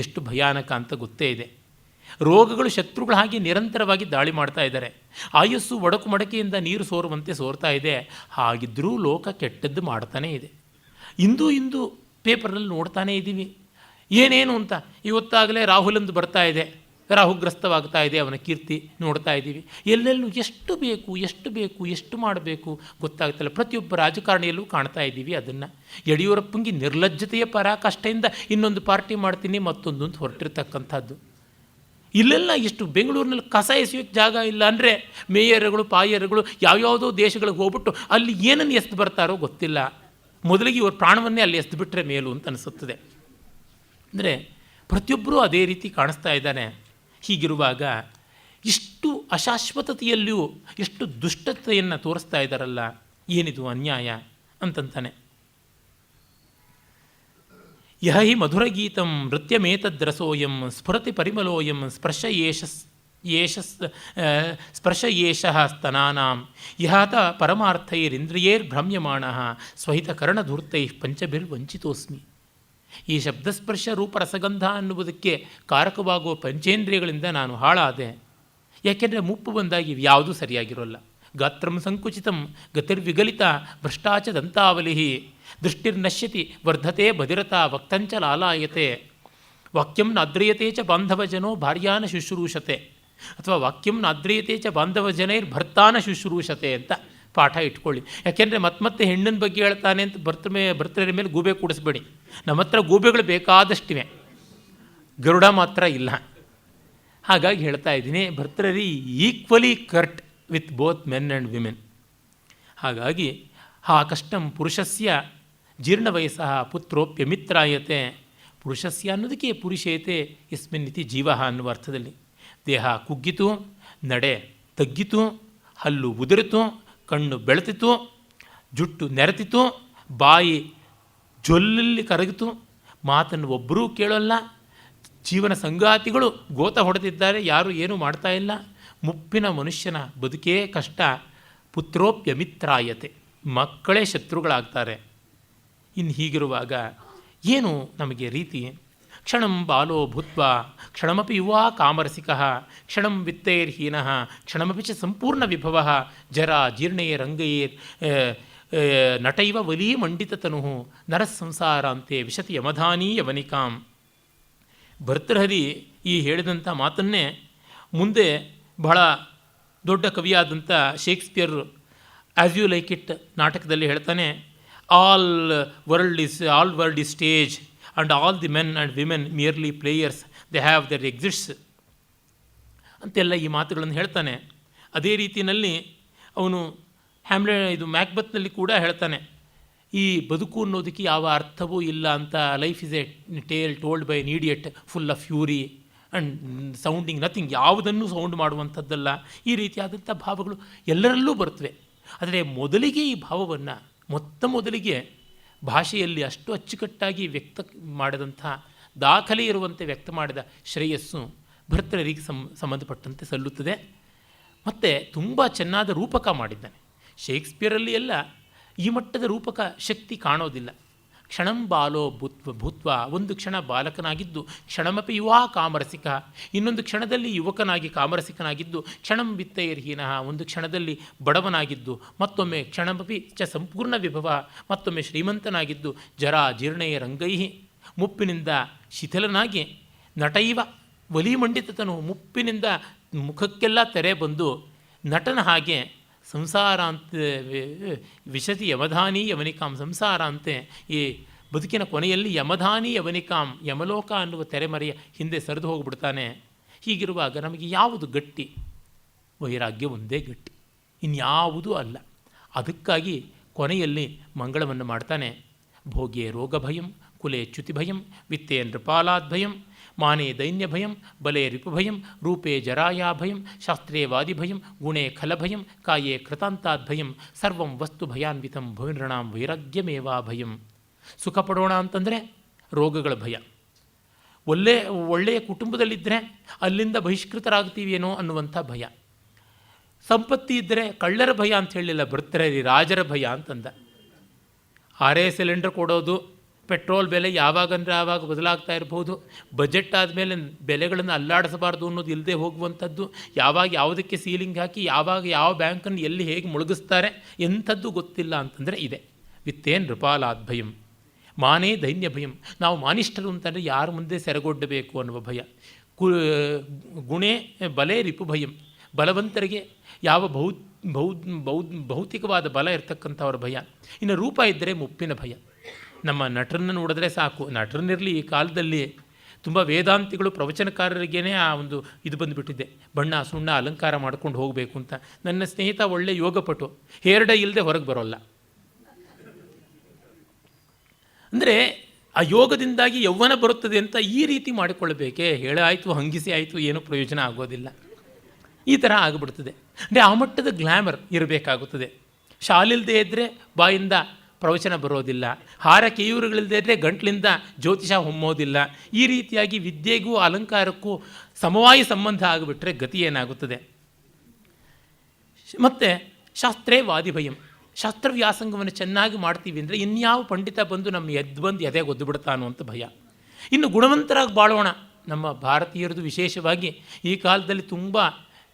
Speaker 2: ಎಷ್ಟು ಭಯಾನಕ ಅಂತ ಗೊತ್ತೇ ಇದೆ. ರೋಗಗಳು ಶತ್ರುಗಳ ಹಾಗೆ ನಿರಂತರವಾಗಿ ದಾಳಿ ಮಾಡ್ತಾ ಇದ್ದಾರೆ. ಆಯಸ್ಸು ಒಡಕು ಮಡಕೆಯಿಂದ ನೀರು ಸೋರುವಂತೆ ಸೋರ್ತಾ ಇದೆ. ಹಾಗಿದ್ದರೂ ಲೋಕ ಕೆಟ್ಟದ್ದು ಮಾಡ್ತಾನೇ ಇದೆ. ಇಂದು ಪೇಪರಲ್ಲಿ ನೋಡ್ತಾನೇ ಇದ್ದೀವಿ ಏನೇನು ಅಂತ. ಇವತ್ತಾಗಲೇ ರಾಹುಲಂದು ಬರ್ತಾ ಇದೆ, ರಾಹುಗ್ರಸ್ತವಾಗ್ತಾ ಇದೆ, ಅವನ ಕೀರ್ತಿ ನೋಡ್ತಾ ಇದ್ದೀವಿ. ಎಲ್ಲೆಲ್ಲೂ ಎಷ್ಟು ಬೇಕು ಎಷ್ಟು ಮಾಡಬೇಕು ಗೊತ್ತಾಗ್ತಿಲ್ಲ. ಪ್ರತಿಯೊಬ್ಬ ರಾಜಕಾರಣಿಯಲ್ಲೂ ಕಾಣ್ತಾ ಇದ್ದೀವಿ ಅದನ್ನು. ಯಡಿಯೂರಪ್ಪಂಗೆ ನಿರ್ಲಜ್ಜತೆಯ ಪರಾಕಾಷ್ಠೆಯಿಂದ ಇನ್ನೊಂದು ಪಾರ್ಟಿ ಮಾಡ್ತೀನಿ ಮತ್ತೊಂದು ಅಂತ ಹೊರಟಿರ್ತಕ್ಕಂಥದ್ದು. ಇಲ್ಲೆಲ್ಲ ಎಷ್ಟು ಬೆಂಗಳೂರಿನಲ್ಲಿ ಕಸ ಎಸೆಯೋಕ್ಕೆ ಜಾಗ ಇಲ್ಲ ಅಂದರೆ ಮೇಯರ್ಗಳು ಪಾಯರ್ಗಳು ಯಾವ್ಯಾವುದೋ ದೇಶಗಳಿಗೆ ಹೋಗ್ಬಿಟ್ಟು ಅಲ್ಲಿ ಏನನ್ನು ಎಸ್ದು ಬರ್ತಾರೋ ಗೊತ್ತಿಲ್ಲ. ಮೊದಲಿಗೆ ಇವ್ರ ಪ್ರಾಣವನ್ನೇ ಅಲ್ಲಿ ಎಸ್ದು ಬಿಟ್ಟರೆ ಮೇಲು ಅಂತ ಅನಿಸುತ್ತದೆ. ಅಂದರೆ ಪ್ರತಿಯೊಬ್ಬರೂ ಅದೇ ರೀತಿ ಕಾಣಿಸ್ತಾ ಇದ್ದಾನೆ. ಹೀಗಿರುವಾಗ ಇಷ್ಟು ಅಶಾಶ್ವತತೆಯಲ್ಲಿಯೂ ಎಷ್ಟು ದುಷ್ಟತೆಯನ್ನು ತೋರಿಸ್ತಾ ಇದ್ದಾರಲ್ಲ, ಏನಿದು ಅನ್ಯಾಯ ಅಂತಂತಾನೆ. ಯಹ ಹಿ ಮಧುರಗೀತಂ ನೃತ್ಯಮೇತದ್ರಸೋಯಂ ಸ್ಫುರತಿ ಪರಿಮಲೋಯಂ ಸ್ಪರ್ಶ ಏಷಃ ಸ್ತನಾನಾಂ ಯಹಾತ ಪರಮಾರ್ಥೈರಿಂದ್ರಿಯೈರ್ಭ್ರಮ್ಯಮಾಣಃ ಸ್ವಹಿತಕರ್ಣಧೂರ್ತೈಃ ಪಂಚಭಿರ್ವಂಚಿತೋಸ್ಮಿ. ಈ ಶಬ್ದಸ್ಪರ್ಶ ರೂಪರಸಗಂಧ ಅನ್ನುವುದಕ್ಕೆ ಕಾರಕವಾಗುವ ಪಂಚೇಂದ್ರಿಯಗಳಿಂದ ನಾನು ಹಾಳಾದೆ. ಯಾಕೆಂದರೆ ಮುಪ್ಪು ಬಂದಾಗಿ ಯಾವುದೂ ಸರಿಯಾಗಿರೋಲ್ಲ. ಗಾತ್ರಂ ಸಂಕುಚಿತಂ ಗತಿರ್ವಿಗಲಿತ ಭ್ರಷ್ಟಾಚ ದಂತಾವಲಿ ದೃಷ್ಟಿರ್ನಶ್ಯತಿ ವರ್ಧತೆ ಬದಿರತಾ ವಕ್ತಂಚ ಲಾಲಾಯತೆ ವಾಕ್ಯಂ ನಾದ್ರಿಯತೆ ಚ ಬಾಂಧವಜನೋ ಭಾರ್ಯಾನ ಶುಶ್ರೂಷತೆ ಅಥವಾ ವಾಕ್ಯಂ ನಾದ್ರಿಯತೆ ಚ ಬಾಂಧವಜನೈರ್ಭರ್ತಾನ ಶುಶ್ರೂಷತೆ ಅಂತ ಪಾಠ ಇಟ್ಕೊಳ್ಳಿ. ಯಾಕೆಂದರೆ ಮತ್ತೆ ಹೆಣ್ಣಿನ ಬಗ್ಗೆ ಹೇಳ್ತಾನೆ ಅಂತ ಭರ್ತೃರ ಮೇಲೆ ಗೂಬೆ ಕೂಡಿಸ್ಬೇಡಿ. ನಮ್ಮ ಹತ್ರ ಗೂಬೆಗಳು ಬೇಕಾದಷ್ಟಿವೆ, ಗರುಡ ಮಾತ್ರ ಇಲ್ಲ. ಹಾಗಾಗಿ ಹೇಳ್ತಾ ಇದ್ದೀನಿ, Bhartrihari equally curt with both men and women. ಹಾಗಾಗಿ ಹಾ ಕಷ್ಟಂ ಪುರುಷಸ್ಯ ಜೀರ್ಣವಯಸ್ಸಃ ಪುತ್ರೋಪ್ಯಮಿತ್ರಾಯತೆ. ಪುರುಷಸ್ಯ ಅನ್ನೋದಕ್ಕೆ ಪುರುಷೇತೆ ಯಸ್ಮಿನ್ನಿತಿ ಜೀವ ಅನ್ನುವ ಅರ್ಥದಲ್ಲಿ. ದೇಹ ಕುಗ್ಗಿತು, ನಡೆ ತಗ್ಗಿತು, ಹಲ್ಲು ಉದುರಿತು, ಕಣ್ಣು ಬೆಳೆತಿತು, ಜುಟ್ಟು ನೆರೆತಿತು, ಬಾಯಿ ಜೊಲ್ಲಲ್ಲಿ ಕರಗಿತು, ಮಾತನ್ನು ಒಬ್ಬರೂ ಕೇಳೋಲ್ಲ, ಜೀವನ ಸಂಗಾತಿಗಳು ಗೋತ ಹೊಡೆದಿದ್ದಾರೆ, ಯಾರೂ ಏನೂ ಮಾಡ್ತಾ ಇಲ್ಲ. ಮುಪ್ಪಿನ ಮನುಷ್ಯನ ಬದುಕೇ ಕಷ್ಟ. ಪುತ್ರೋಪ್ಯಮಿತ್ರಾಯತೆ, ಮಕ್ಕಳೇ ಶತ್ರುಗಳಾಗ್ತಾರೆ. ಇನ್ನು ಹೀಗಿರುವಾಗ ಏನು ನಮಗೆ ರೀತಿ? ಕ್ಷಣಂ ಬಾಲೋ ಭೂತ್ವಾ ಕ್ಷಣಮಪಿ ಯುವಾ ಕಾಮರಸಿಕಃ ಕ್ಷಣಂ ವಿತ್ತೈರ್ಹೀನಃ ಕ್ಷಣಮಪಿ ಚ ಸಂಪೂರ್ಣ ವಿಭವಃ ಜರಾ ಜೀರ್ಣೈರಂಗೈರ್ ನಟೈವ ವಲೀ ಮಂಡಿತತನು ನರಸಂಸಾರಾಂತೆ ವಿಶತಿ ಯಮಧಾನೀ ಯವನಿಕಾಂ. ಭರ್ತೃಹರಿ ಈ ಹೇಳಿದಂಥ ಮಾತನ್ನೇ ಮುಂದೆ ಬಹಳ ದೊಡ್ಡ ಕವಿಯಾದಂಥ Shakespeare as you like it ನಾಟಕದಲ್ಲಿ ಹೇಳ್ತಾನೆ, all world is stage and all the men and women merely players, they have their exits ಅಂತೆಲ್ಲ ಈ ಮಾತುಗಳನ್ನು ಹೇಳ್ತಾನೆ. ಅದೇ ರೀತಿಯಲ್ಲಿ ಅವನು ಮ್ಯಾಕ್ಬತ್ನಲ್ಲಿ ಕೂಡ ಹೇಳ್ತಾನೆ, ಈ ಬದುಕು ಅನ್ನೋದಕ್ಕೆ ಯಾವ ಅರ್ಥವೂ ಇಲ್ಲ ಅಂತ. Life is a tale told by an idiot full of fury and sounding nothing, ಯಾವುದನ್ನು ಸೌಂಡ್ ಮಾಡುವಂಥದ್ದಲ್ಲ. ಈ ರೀತಿಯಾದಂಥ ಭಾವಗಳು ಎಲ್ಲರಲ್ಲೂ ಬರ್ತವೆ. ಆದರೆ ಮೊದಲಿಗೆ ಈ ಭಾವವನ್ನು ಮೊದಲಿಗೆ ಭಾಷೆಯಲ್ಲಿ ಅಷ್ಟು ಅಚ್ಚುಕಟ್ಟಾಗಿ ವ್ಯಕ್ತ ಮಾಡಿದಂಥ ದಾಖಲೆ ಇರುವಂತೆ ವ್ಯಕ್ತ ಮಾಡಿದ ಶ್ರೇಯಸ್ಸು ಭರ್ತೃಹರಿಗೆ ಸಂಬಂಧಪಟ್ಟಂತೆ ಸಲ್ಲುತ್ತದೆ. ಮತ್ತು ತುಂಬ ಚೆನ್ನಾದ ರೂಪಕ ಮಾಡಿದ್ದಾನೆ. ಶೇಕ್ಸ್ಪಿಯರಲ್ಲಿ ಎಲ್ಲ ಈ ಮಟ್ಟದ ರೂಪಕ ಶಕ್ತಿ ಕಾಣೋದಿಲ್ಲ. ಕ್ಷಣಂ ಬಾಲೋ ಭೂತ್ವ, ಒಂದು ಕ್ಷಣ ಬಾಲಕನಾಗಿದ್ದು ಕ್ಷಣಮಪಿ ಯುವಾ ಕಾಮರಸಿಕ, ಇನ್ನೊಂದು ಕ್ಷಣದಲ್ಲಿ ಯುವಕನಾಗಿ ಕಾಮರಸಿಕನಾಗಿದ್ದು ಕ್ಷಣಂ ವಿತ್ತೈರ್ಹೀನಃ, ಒಂದು ಕ್ಷಣದಲ್ಲಿ ಬಡವನಾಗಿದ್ದು ಮತ್ತೊಮ್ಮೆ ಕ್ಷಣಮಪಿ ಸಂಪೂರ್ಣ ವಿಭವ, ಮತ್ತೊಮ್ಮೆ ಶ್ರೀಮಂತನಾಗಿದ್ದು ಜರಾ ಜೀರ್ಣಯ ರಂಗೈಹಿ, ಮುಪ್ಪಿನಿಂದ ಶಿಥಿಲನಾಗಿ ನಟೈವ ವಲಿಮಂಡಿತತನು, ಮುಪ್ಪಿನಿಂದ ಮುಖಕ್ಕೆಲ್ಲ ತೆರೆ ಬಂದು ನಟನ ಹಾಗೆ ಸಂಸಾರ ಅಂತ ವಿಶತಿ ಯಮಧಾನಿ ಯವನಿಕಾಂ, ಸಂಸಾರ ಅಂತೆ ಈ ಬದುಕಿನ ಕೊನೆಯಲ್ಲಿ ಯಮಧಾನಿ ಯವನಿಕಾಂ, ಯಮಲೋಕ ಅನ್ನುವ ತೆರೆಮರೆಯ ಹಿಂದೆ ಸರಿದು ಹೋಗಿಬಿಡ್ತಾನೆ. ಹೀಗಿರುವಾಗ ನಮಗೆ ಯಾವುದು ಗಟ್ಟಿ? ವೈರಾಗ್ಯ ಒಂದೇ ಗಟ್ಟಿ, ಇನ್ಯಾವುದೂ ಅಲ್ಲ. ಅದಕ್ಕಾಗಿ ಕೊನೆಯಲ್ಲಿ ಮಂಗಳವನ್ನು ಮಾಡ್ತಾನೆ. ಭೋಗ್ಯೇ ರೋಗಭಯಂ, ಕುಲೆ ಚ್ಯುತಿಭಯಂ, ವಿತ್ತೇ ನೃಪಾಲಾದ್ಭಯಂ, ಮಾನೇ ದೈನ್ಯಭಯಂ, ಬಲೆ ರಿಪುಭಯಂ, ರೂಪೇ ಜರಾಯಾಭಯಂ, ಶಾಸ್ತ್ರೇ ವಾದಿಭಯಂ, ಗುಣೇ ಖಲಭಯಂ, ಕಾಯೇ ಕೃತಾಂತಾದ್ಭಯಂ, ಸರ್ವಂ ವಸ್ತು ಭಯಾನ್ವಿತಂ, ಭವಿನೃಣಾಂ ವೈರಾಗ್ಯಮೇವಾಭಯಂ. ಸುಖ ಪಡೋಣ ಅಂತಂದರೆ ರೋಗಗಳ ಭಯ, ಒಳ್ಳೆಯ ಕುಟುಂಬದಲ್ಲಿದ್ದರೆ ಅಲ್ಲಿಂದ ಬಹಿಷ್ಕೃತರಾಗ್ತೀವೇನೋ ಅನ್ನುವಂಥ ಭಯ, ಸಂಪತ್ತಿ ಇದ್ದರೆ ಕಳ್ಳರ ಭಯ ಅಂತ ಹೇಳಲಿಲ್ಲ, ಭರ್ತೃಹರಿ ರಾಜರ ಭಯ ಅಂತಂದ. 6 ಸಿಲಿಂಡರ್ ಕೊಡೋದು, ಪೆಟ್ರೋಲ್ ಬೆಲೆ ಯಾವಾಗಂದರೆ ಆವಾಗ ಬದಲಾಗ್ತಾ ಇರ್ಬೋದು, ಬಜೆಟ್ ಆದಮೇಲೆ ಬೆಲೆಗಳನ್ನು ಅಲ್ಲಾಡಿಸಬಾರ್ದು ಅನ್ನೋದು ಇಲ್ಲದೆ ಹೋಗುವಂಥದ್ದು, ಯಾವಾಗ ಯಾವುದಕ್ಕೆ ಸೀಲಿಂಗ್ ಹಾಕಿ ಯಾವಾಗ ಯಾವ ಬ್ಯಾಂಕನ್ನು ಎಲ್ಲಿ ಹೇಗೆ ಮುಳುಗಿಸ್ತಾರೆ ಎಂಥದ್ದು ಗೊತ್ತಿಲ್ಲ ಅಂತಂದರೆ ಇದೆ. ವಿತ್ತೇನ್ ನೃಪಾಲಾದ್ಭಯಂ, ಮಾನೇ ದೈನ್ಯ ಭಯಂ, ನಾವು ಮಾನಿಷ್ಠರು ಅಂತಂದರೆ ಯಾರ ಮುಂದೆ ಸೆರೆಗೊಡ್ಡಬೇಕು ಅನ್ನುವ ಭಯ. ಗುಣೇ ಬಲೆ ರಿಪು ಭಯಂ, ಬಲವಂತರಿಗೆ ಯಾವ ಭೌತಿಕವಾದ ಬಲ ಇರತಕ್ಕಂಥವ್ರ ಭಯ. ಇನ್ನು ರೂಪ ಇದ್ದರೆ ಮುಪ್ಪಿನ ಭಯ. ನಮ್ಮ ನಟರನ್ನು ನೋಡಿದ್ರೆ ಸಾಕು, ನಟರನ್ನಿರಲಿ ಈ ಕಾಲದಲ್ಲಿ ತುಂಬ ವೇದಾಂತಿಗಳು ಪ್ರವಚನಕಾರರಿಗೇ ಆ ಒಂದು ಇದು ಬಂದುಬಿಟ್ಟಿದೆ, ಬಣ್ಣ ಸುಣ್ಣ ಅಲಂಕಾರ ಮಾಡ್ಕೊಂಡು ಹೋಗಬೇಕು ಅಂತ. ನನ್ನ ಸ್ನೇಹಿತ ಒಳ್ಳೆ ಯೋಗಪಟು, ಹೇರ್ಡ ಇಲ್ಲದೆ ಹೊರಗೆ ಬರೋಲ್ಲ. ಅಂದರೆ ಆ ಯೋಗದಿಂದಾಗಿ ಯೌವನ ಬರುತ್ತದೆ ಅಂತ ಈ ರೀತಿ ಮಾಡಿಕೊಳ್ಳಬೇಕೆ? ಹೇಳಾಯಿತು ಹಂಗಿಸಿ ಆಯಿತು, ಏನೂ ಪ್ರಯೋಜನ ಆಗೋದಿಲ್ಲ. ಈ ಥರ ಆಗಿಬಿಡ್ತದೆ. ಅಂದರೆ ಆ ಮಟ್ಟದ ಗ್ಲ್ಯಾಮರ್ ಇರಬೇಕಾಗುತ್ತದೆ. ಶಾಲಿಲ್ಲದೆ ಇದ್ದರೆ ಬಾಯಿಂದ ಪ್ರವಚನ ಬರೋದಿಲ್ಲ, ಹಾರ ಕೇಯೂರುಗಳಿಲ್ಲದೆ ಇದ್ದರೆ ಗಂಟ್ಲಿಂದ ಜ್ಯೋತಿಷ ಹೊಮ್ಮೋದಿಲ್ಲ. ಈ ರೀತಿಯಾಗಿ ವಿದ್ಯೆಗೂ ಅಲಂಕಾರಕ್ಕೂ ಸಮವಾಯಿ ಸಂಬಂಧ ಆಗಿಬಿಟ್ರೆ ಗತಿ ಏನಾಗುತ್ತದೆ? ಮತ್ತು ಶಾಸ್ತ್ರೇ ವಾದಿಭಯಂ, ಶಾಸ್ತ್ರವ್ಯಾಸಂಗವನ್ನು ಚೆನ್ನಾಗಿ ಮಾಡ್ತೀವಿ ಅಂದರೆ ಇನ್ಯಾವ ಪಂಡಿತ ಬಂದು ನಮ್ಮ ಬಂದು ಎದೆಗೆ ಒದ್ದು ಬಿಡ್ತಾನೋ ಅಂತ ಭಯ. ಇನ್ನು ಗುಣವಂತರಾಗಿ ಬಾಳೋಣ. ನಮ್ಮ ಭಾರತೀಯರದು ವಿಶೇಷವಾಗಿ ಈ ಕಾಲದಲ್ಲಿ ತುಂಬ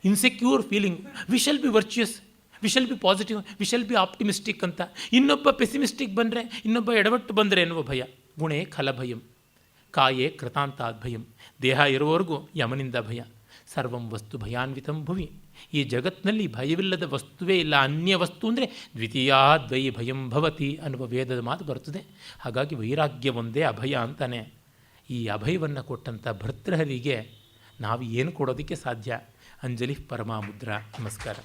Speaker 2: insecure feeling, V shall be virtues, V shall be positive, V shall be optimistic ಅಂತ. ಇನ್ನೊಬ್ಬ ಪೆಸಿಮಿಸ್ಟಿಕ್ ಬಂದರೆ, ಇನ್ನೊಬ್ಬ ಎಡವಟ್ಟು ಬಂದರೆ ಎನ್ನುವ ಭಯ. ಗುಣೇ ಖಲಭಯಂ, ಕಾಯೇ ಕೃತಾಂತಾದ್ಭಯಂ, ದೇಹ ಇರುವವರೆಗೂ ಯಮನಿಂದ ಭಯ. ಸರ್ವಂ ವಸ್ತು ಭಯಾನ್ವಿತಂ ಭುವಿ, ಈ ಜಗತ್ತಿನಲ್ಲಿ ಭಯವಿಲ್ಲದ ವಸ್ತುವೇ ಇಲ್ಲ. ಅನ್ಯ ವಸ್ತು ಅಂದರೆ ದ್ವಿತೀಯಾದ್ವೈ ಭಯಂ ಭವತಿ ಅನ್ನುವ ವೇದದ ಮಾತು ಬರ್ತದೆ. ಹಾಗಾಗಿ ವೈರಾಗ್ಯ ಒಂದೇ ಅಭಯ ಅಂತಾನೆ. ಈ ಅಭಯವನ್ನು ಕೊಟ್ಟಂಥ ಭರ್ತೃಹರಿಗೆ ನಾವು ಏನು ಕೊಡೋದಕ್ಕೆ ಸಾಧ್ಯ? ಅಂಜಲಿ ಪರಮಾಮುದ್ರಾ. ನಮಸ್ಕಾರ.